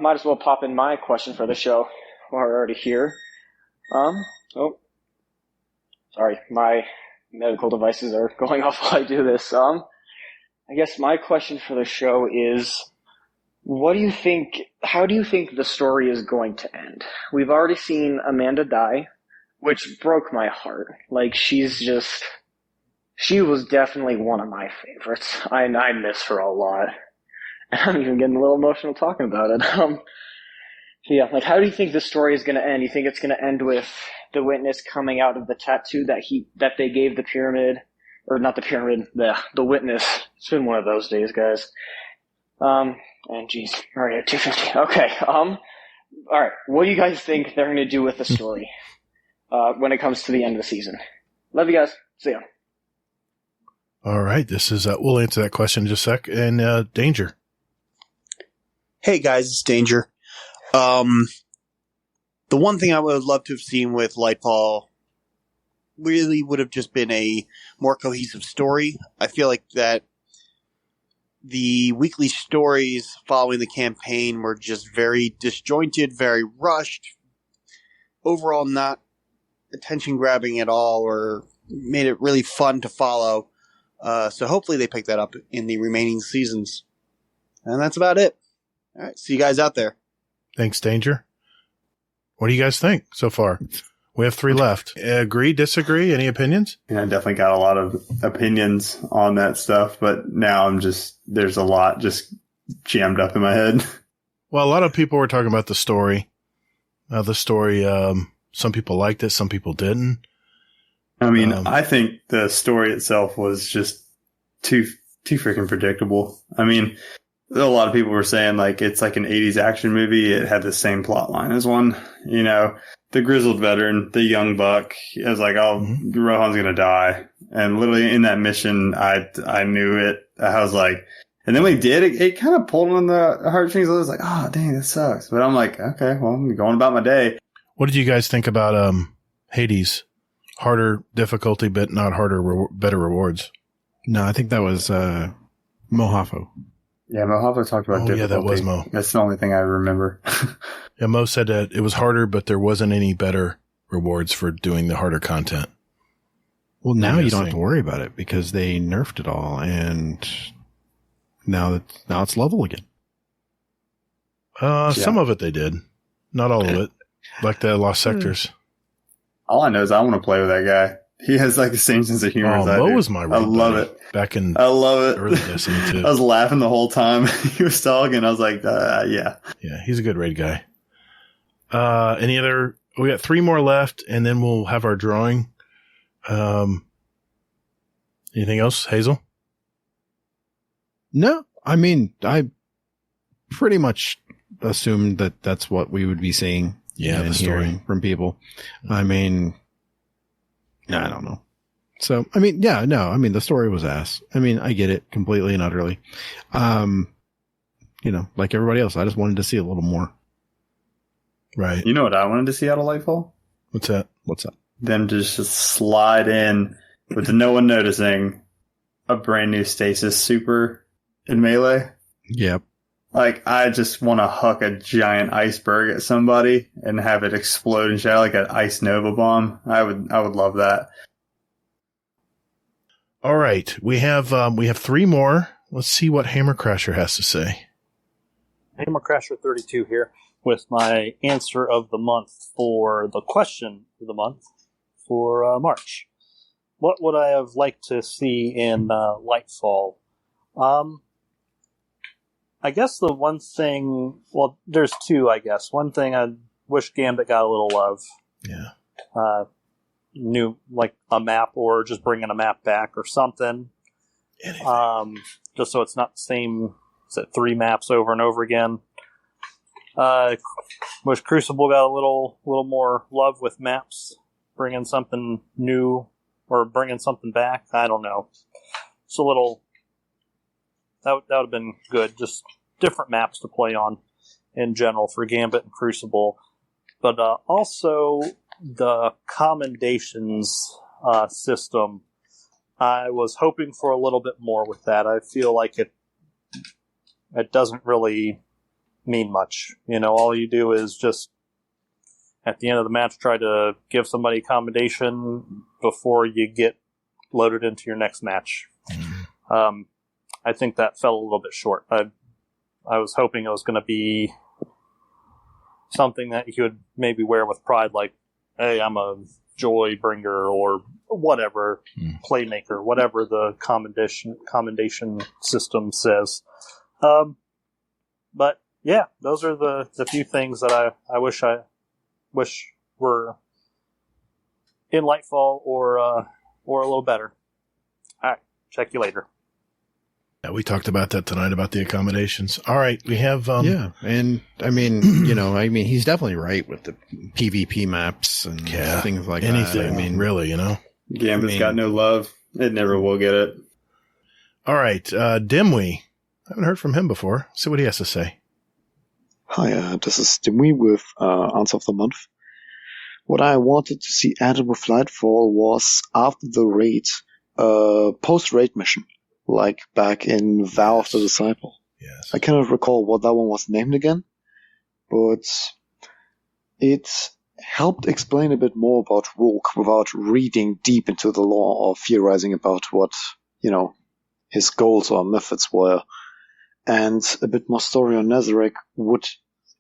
might as well pop in my question for the show while we're already here. Sorry, my medical devices are going off while I do this. I guess my question for the show is, how do you think the story is going to end? We've already seen Amanda die, which broke my heart. Like, she was definitely one of my favorites. I miss her a lot. And I'm even getting a little emotional talking about it. Yeah, like, how do you think the story is going to end? You think it's going to end with the Witness coming out of the tattoo that they gave the pyramid, or not the pyramid, the Witness? It's been one of those days, guys. And geez, already at 2:50. Okay. All right. What do you guys think they're going to do with the story when it comes to the end of the season? Love you guys. See ya. All right. This is we'll answer that question in just a sec. And Danger. Hey guys, it's Danger. The one thing I would have loved to have seen with Lightfall really would have just been a more cohesive story. I feel like that the weekly stories following the campaign were just very disjointed, very rushed, overall not attention-grabbing at all, or made it really fun to follow. So hopefully they pick that up in the remaining seasons. And that's about it. All right, see you guys out there. Thanks, Danger. What do you guys think so far? We have 3 left. Agree, disagree? Any opinions? Yeah, I definitely got a lot of opinions on that stuff, but now there's a lot just jammed up in my head. Well, a lot of people were talking about the story. Some people liked it, some people didn't. I mean, I think the story itself was just too freaking predictable. I mean, a lot of people were saying like it's like an 80s action movie. It had the same plot line as one, the grizzled veteran, the young buck. I was like, Rohan's going to die. And literally in that mission, I knew it. I was like, and then when he did, it kind of pulled on the heartstrings. I was like, oh, dang, that sucks. But I'm like, okay, well, I'm going about my day. What did you guys think about Hades? Harder difficulty, but not harder, better rewards. No, I think that was Mohafo. Yeah, Mohafo talked about difficulty. Yeah, that was Mo. That's the only thing I remember. Yeah, Mo said that it was harder, but there wasn't any better rewards for doing the harder content. Well, now you don't have to worry about it because they nerfed it all, and now it's level again. Some of it they did, not all of it, like the Lost Sectors. All I know is I want to play with that guy. He has like the same sense of humor as I do. Mo was my I love it. I love it. Early Destiny 2. I was laughing the whole time he was talking. I was like, yeah. Yeah, he's a good raid guy. Any other? We got 3 more left, and then we'll have our drawing. Anything else, Hazel? No, I mean, I pretty much assumed that that's what we would be seeing. Yeah, and the story hearing from people. I mean, I don't know. So, I mean, yeah, no, I mean, the story was ass. I mean, I get it completely and utterly. Like everybody else, I just wanted to see a little more. Right. You know what I wanted to see out of Lightfall? What's that? Them to just slide in with no one noticing a brand new stasis super in Melee. Yep. Like, I just want to huck a giant iceberg at somebody and have it explode and shatter like an ice nova bomb. I would love that. All right, we have 3 more. Let's see what Hammer Crasher has to say. Hammer Crasher 32 here with my answer of the month for the question of the month for March. What would I have liked to see in Lightfall? I guess the one thing, well, there's two, I guess. One thing I wish Gambit got a little love. Yeah. New, like a map, or just bringing a map back or something. Just so it's not the same, 3 maps over and over again. Wish Crucible got a little more love with maps, bringing something new or bringing something back. I don't know. It's a little. That would have been good. Just different maps to play on in general for Gambit and Crucible. But also the commendations system. I was hoping for a little bit more with that. I feel like it doesn't really mean much. All you do is just at the end of the match try to give somebody a commendation before you get loaded into your next match. I think that fell a little bit short. I was hoping it was going to be something that you would maybe wear with pride, like, hey, I'm a joy bringer or whatever, playmaker, whatever the commendation system says. But yeah, those are the few things that I wish were in Lightfall or a little better. All right, check you later. Yeah, we talked about that tonight about the accommodations. All right, we have yeah, and I mean, he's definitely right with the PvP maps and things like anything. that. I mean, really, Gambit's got no love. It never will get it. All right, Dimwee. I haven't heard from him before. See what he has to say. Hi, this is Dimwee with Answer of the Month. What I wanted to see added with Lightfall was after the raid, post-raid mission. Like back in Vow of the Disciple. Yes. I cannot recall what that one was named again, but it helped explain a bit more about Rourke without reading deep into the lore or theorizing about what, his goals or methods were. And a bit more story on Nazarek would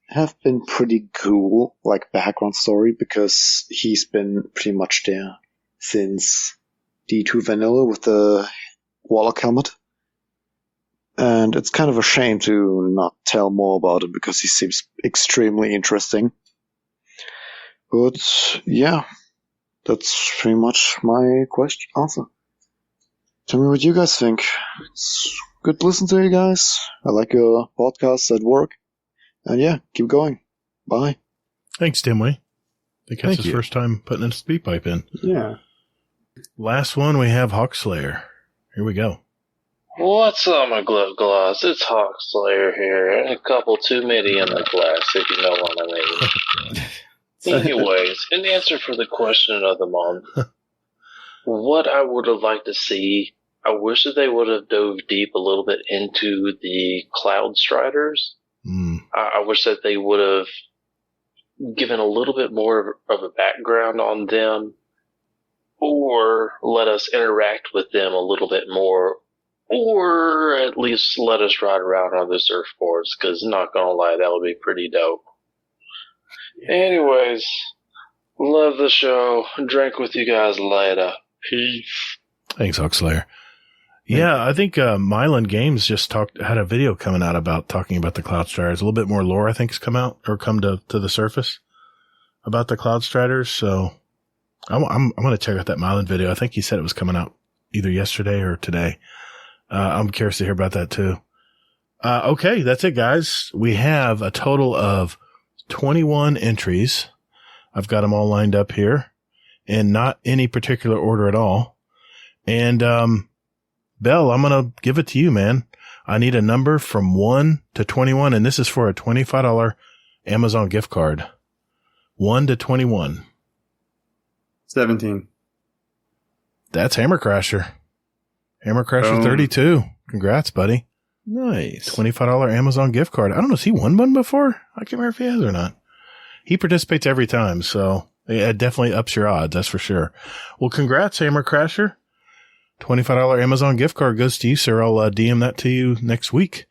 have been pretty cool, like background story, because he's been pretty much there since D2 Vanilla with the Warlock helmet. And it's kind of a shame to not tell more about it because he seems extremely interesting. But yeah, that's pretty much my answer. Tell me what you guys think. It's good to listen to you guys. I like your podcasts at work. And yeah, keep going. Bye. Thanks, Dimwee. I think that's his first time putting a speed pipe in. Yeah. Last one, we have Hawkslayer. Here we go. What's up, my gloss? It's Hawkslayer here, and a couple too many in the glass, if you know what I mean. Anyways, in answer for the question of the month, what I would have liked to see, I wish that they would have dove deep a little bit into the Cloud Striders. I wish that they would have given a little bit more of a background on them, or let us interact with them a little bit more, or at least let us ride around on the surfboards, because not gonna lie, that would be pretty dope. Anyways, love the show. Drink with you guys later. Peace. Thanks, Hawkslayer. Yeah, I think Mylan Games just had a video coming out about talking about the Cloud Striders. A little bit more lore, I think, has come out or come to the surface about the Cloud Striders. So I'm going to check out that Mylan video. I think he said it was coming out either yesterday or today. I'm curious to hear about that too. Okay, that's it, guys. We have a total of 21 entries. I've got them all lined up here in not any particular order at all. And, Bell, I'm going to give it to you, man. I need a number from 1 to 21, and this is for a $25 Amazon gift card. 1 to 21. 17. That's Hammer Crasher. Hammer Crasher 32. Congrats, buddy. Nice. $25 Amazon gift card. I don't know, has he won one before? I can't remember if he has or not. He participates every time, so it definitely ups your odds, that's for sure. Well, congrats, Hammer Crasher. $25 Amazon gift card goes to you, sir. I'll DM that to you next week.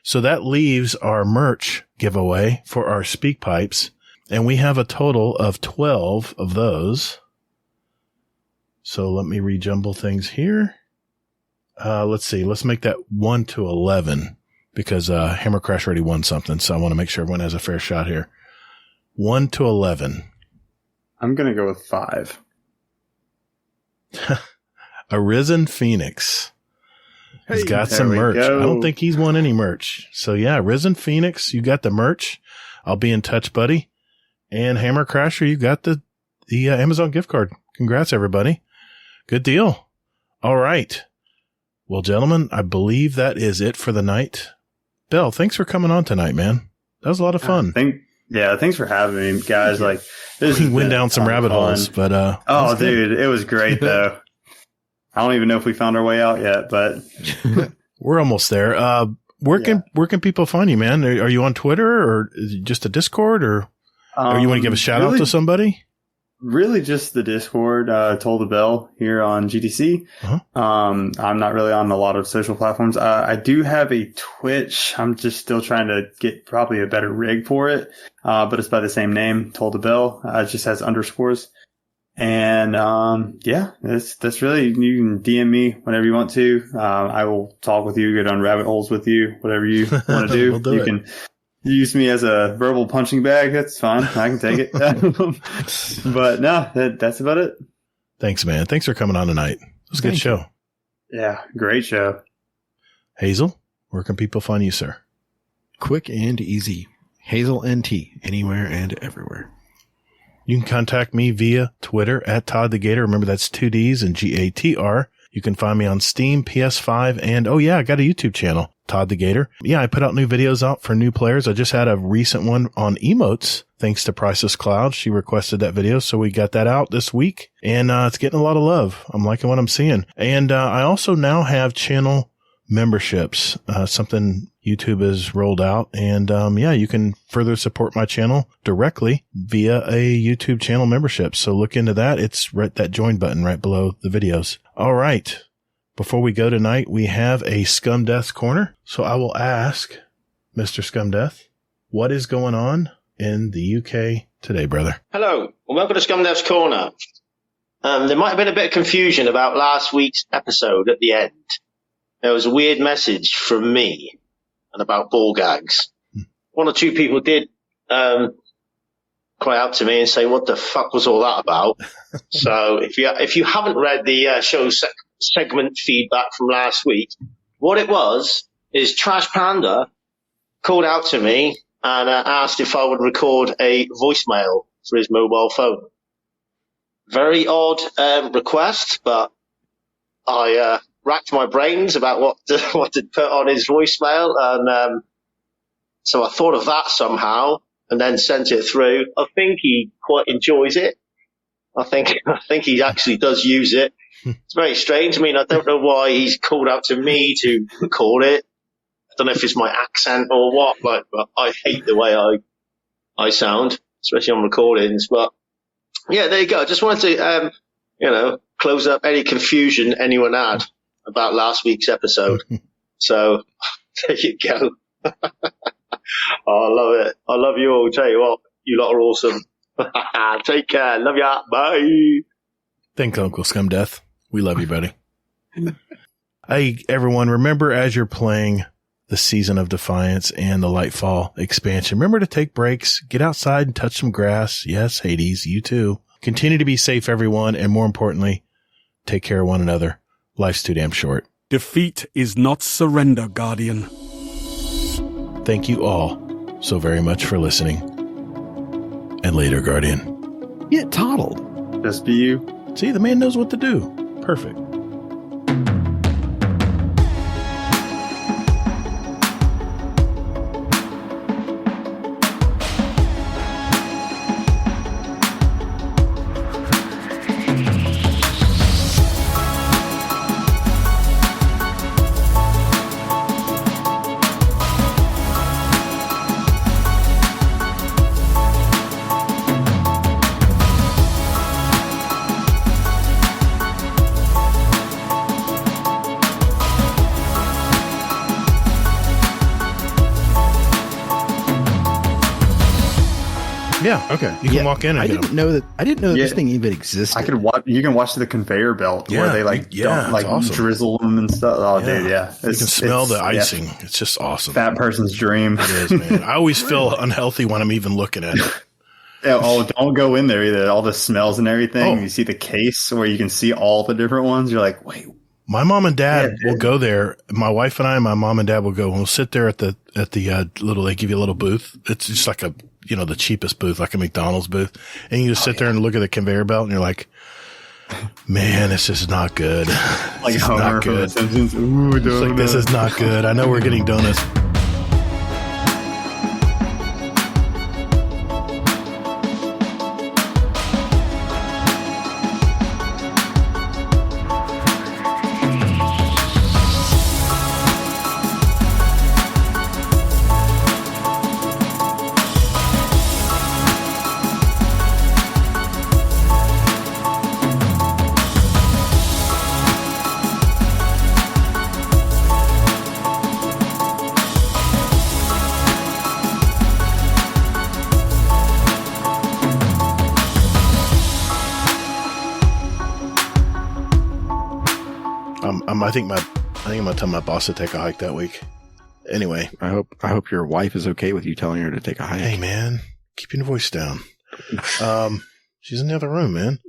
So that leaves our merch giveaway for our speak pipes. And we have a total of 12 of those. So let me rejumble things here. Let's see. Let's make that 1 to 11 because Hammer Crash already won something. So I want to make sure everyone has a fair shot here. 1 to 11. I'm going to go with 5. Arisen Phoenix. He's got some merch. Go. I don't think he's won any merch. So yeah, Risen Phoenix, you got the merch. I'll be in touch, buddy. And Hammer Crasher, you got the Amazon gift card. Congrats, everybody. Good deal. All right. Well, gentlemen, I believe that is it for the night. Bell, thanks for coming on tonight, man. That was a lot of fun. Thanks for having me, guys. Like, this we went down some rabbit holes, but oh, dude, it was great though. I don't even know if we found our way out yet, but we're almost there. Where can people find you, man? Are you on Twitter or is it just a Discord or you want to give a shout out to somebody? Really just the Discord, TolltheBell here on GTC. Uh-huh. I'm not really on a lot of social platforms. I do have a Twitch. I'm just still trying to get probably a better rig for it. But it's by the same name, TolltheBell. It just has underscores. And, that's really, you can DM me whenever you want to. I will talk with you, go down rabbit holes with you, whatever you want to do. We'll do you it. can use me as a verbal punching bag. That's fine. I can take it. But no, that's about it. Thanks, man. Thanks for coming on tonight. It was a good show. Yeah. Great show. Hazel, where can people find you, sir? Quick and easy. Hazel NT, anywhere and everywhere. You can contact me via Twitter at Todd the Gator. Remember, that's 2Ds and GATR. You can find me on Steam, PS5, and I got a YouTube channel, Todd the Gator. Yeah, I put out new videos out for new players. I just had a recent one on emotes, thanks to Priceless Cloud. She requested that video, so we got that out this week, and it's getting a lot of love. I'm liking what I'm seeing. And I also now have channel memberships, something YouTube has rolled out. And you can further support my channel directly via a YouTube channel membership. So look into that. It's right that join button right below the videos. All right. Before we go tonight, we have a Scum Death Corner. So I will ask Mr. Scum Death, what is going on in the UK today, brother? Hello, and welcome to Scum Death's Corner. There might have been a bit of confusion about last week's episode at the end. There was a weird message from me and about ball gags. One or two people did cry out to me and say, "What the fuck was all that about?" So if you haven't read the show segment feedback from last week, what it was is Trash Panda called out to me and asked if I would record a voicemail for his mobile phone. Very odd request, but I racked my brains about what to put on his voicemail, and so I thought of that somehow and then sent it through. I think he quite enjoys it. I think he actually does use it. It's very strange. I mean, I don't know why he's called out to me to record it. I don't know if it's my accent or what, but I hate the way I sound, especially on recordings. But yeah, there you go. I just wanted to, close up any confusion anyone had about last week's episode. So there you go. I love it. I love you all. Tell you what, you lot are awesome. Take care. Love ya. Bye. Thanks, Uncle Scum Death. We love you, buddy. Hey, everyone, remember as you're playing the Season of Defiance and the Lightfall expansion, remember to take breaks, get outside and touch some grass. Yes, Hades, you too. Continue to be safe, everyone, and more importantly, take care of one another. Life's too damn short. Defeat is not surrender, Guardian. Thank you all so very much for listening. And later, Guardian. Get toddled. Just be you. See, the man knows what to do. Perfect. Yeah. Okay. You can walk in and I get didn't know that. I didn't know that this thing even existed. I could watch. You can watch the conveyor belt where they don't awesome. drizzle them and stuff. Oh, dude, yeah. You can smell the icing. It's just awesome. Fat person's dream. It is, man. I always feel unhealthy when I'm even looking at it. Yeah, don't go in there either. All the smells and everything. You see the case where you can see all the different ones. You're like, wait. My mom and dad will go there. My wife and I, my mom and dad will go. We'll sit there at the little. They give you a little booth. It's just like the cheapest booth, like a McDonald's booth, and you just sit there and look at the conveyor belt, and you're like, man, this is not good. Like Homer from The Simpsons. Ooh, it's like, this is not good. I know we're getting donuts. I think I'm gonna tell my boss to take a hike that week. Anyway, I hope your wife is okay with you telling her to take a hike. Hey man, keep your voice down. She's in the other room, man.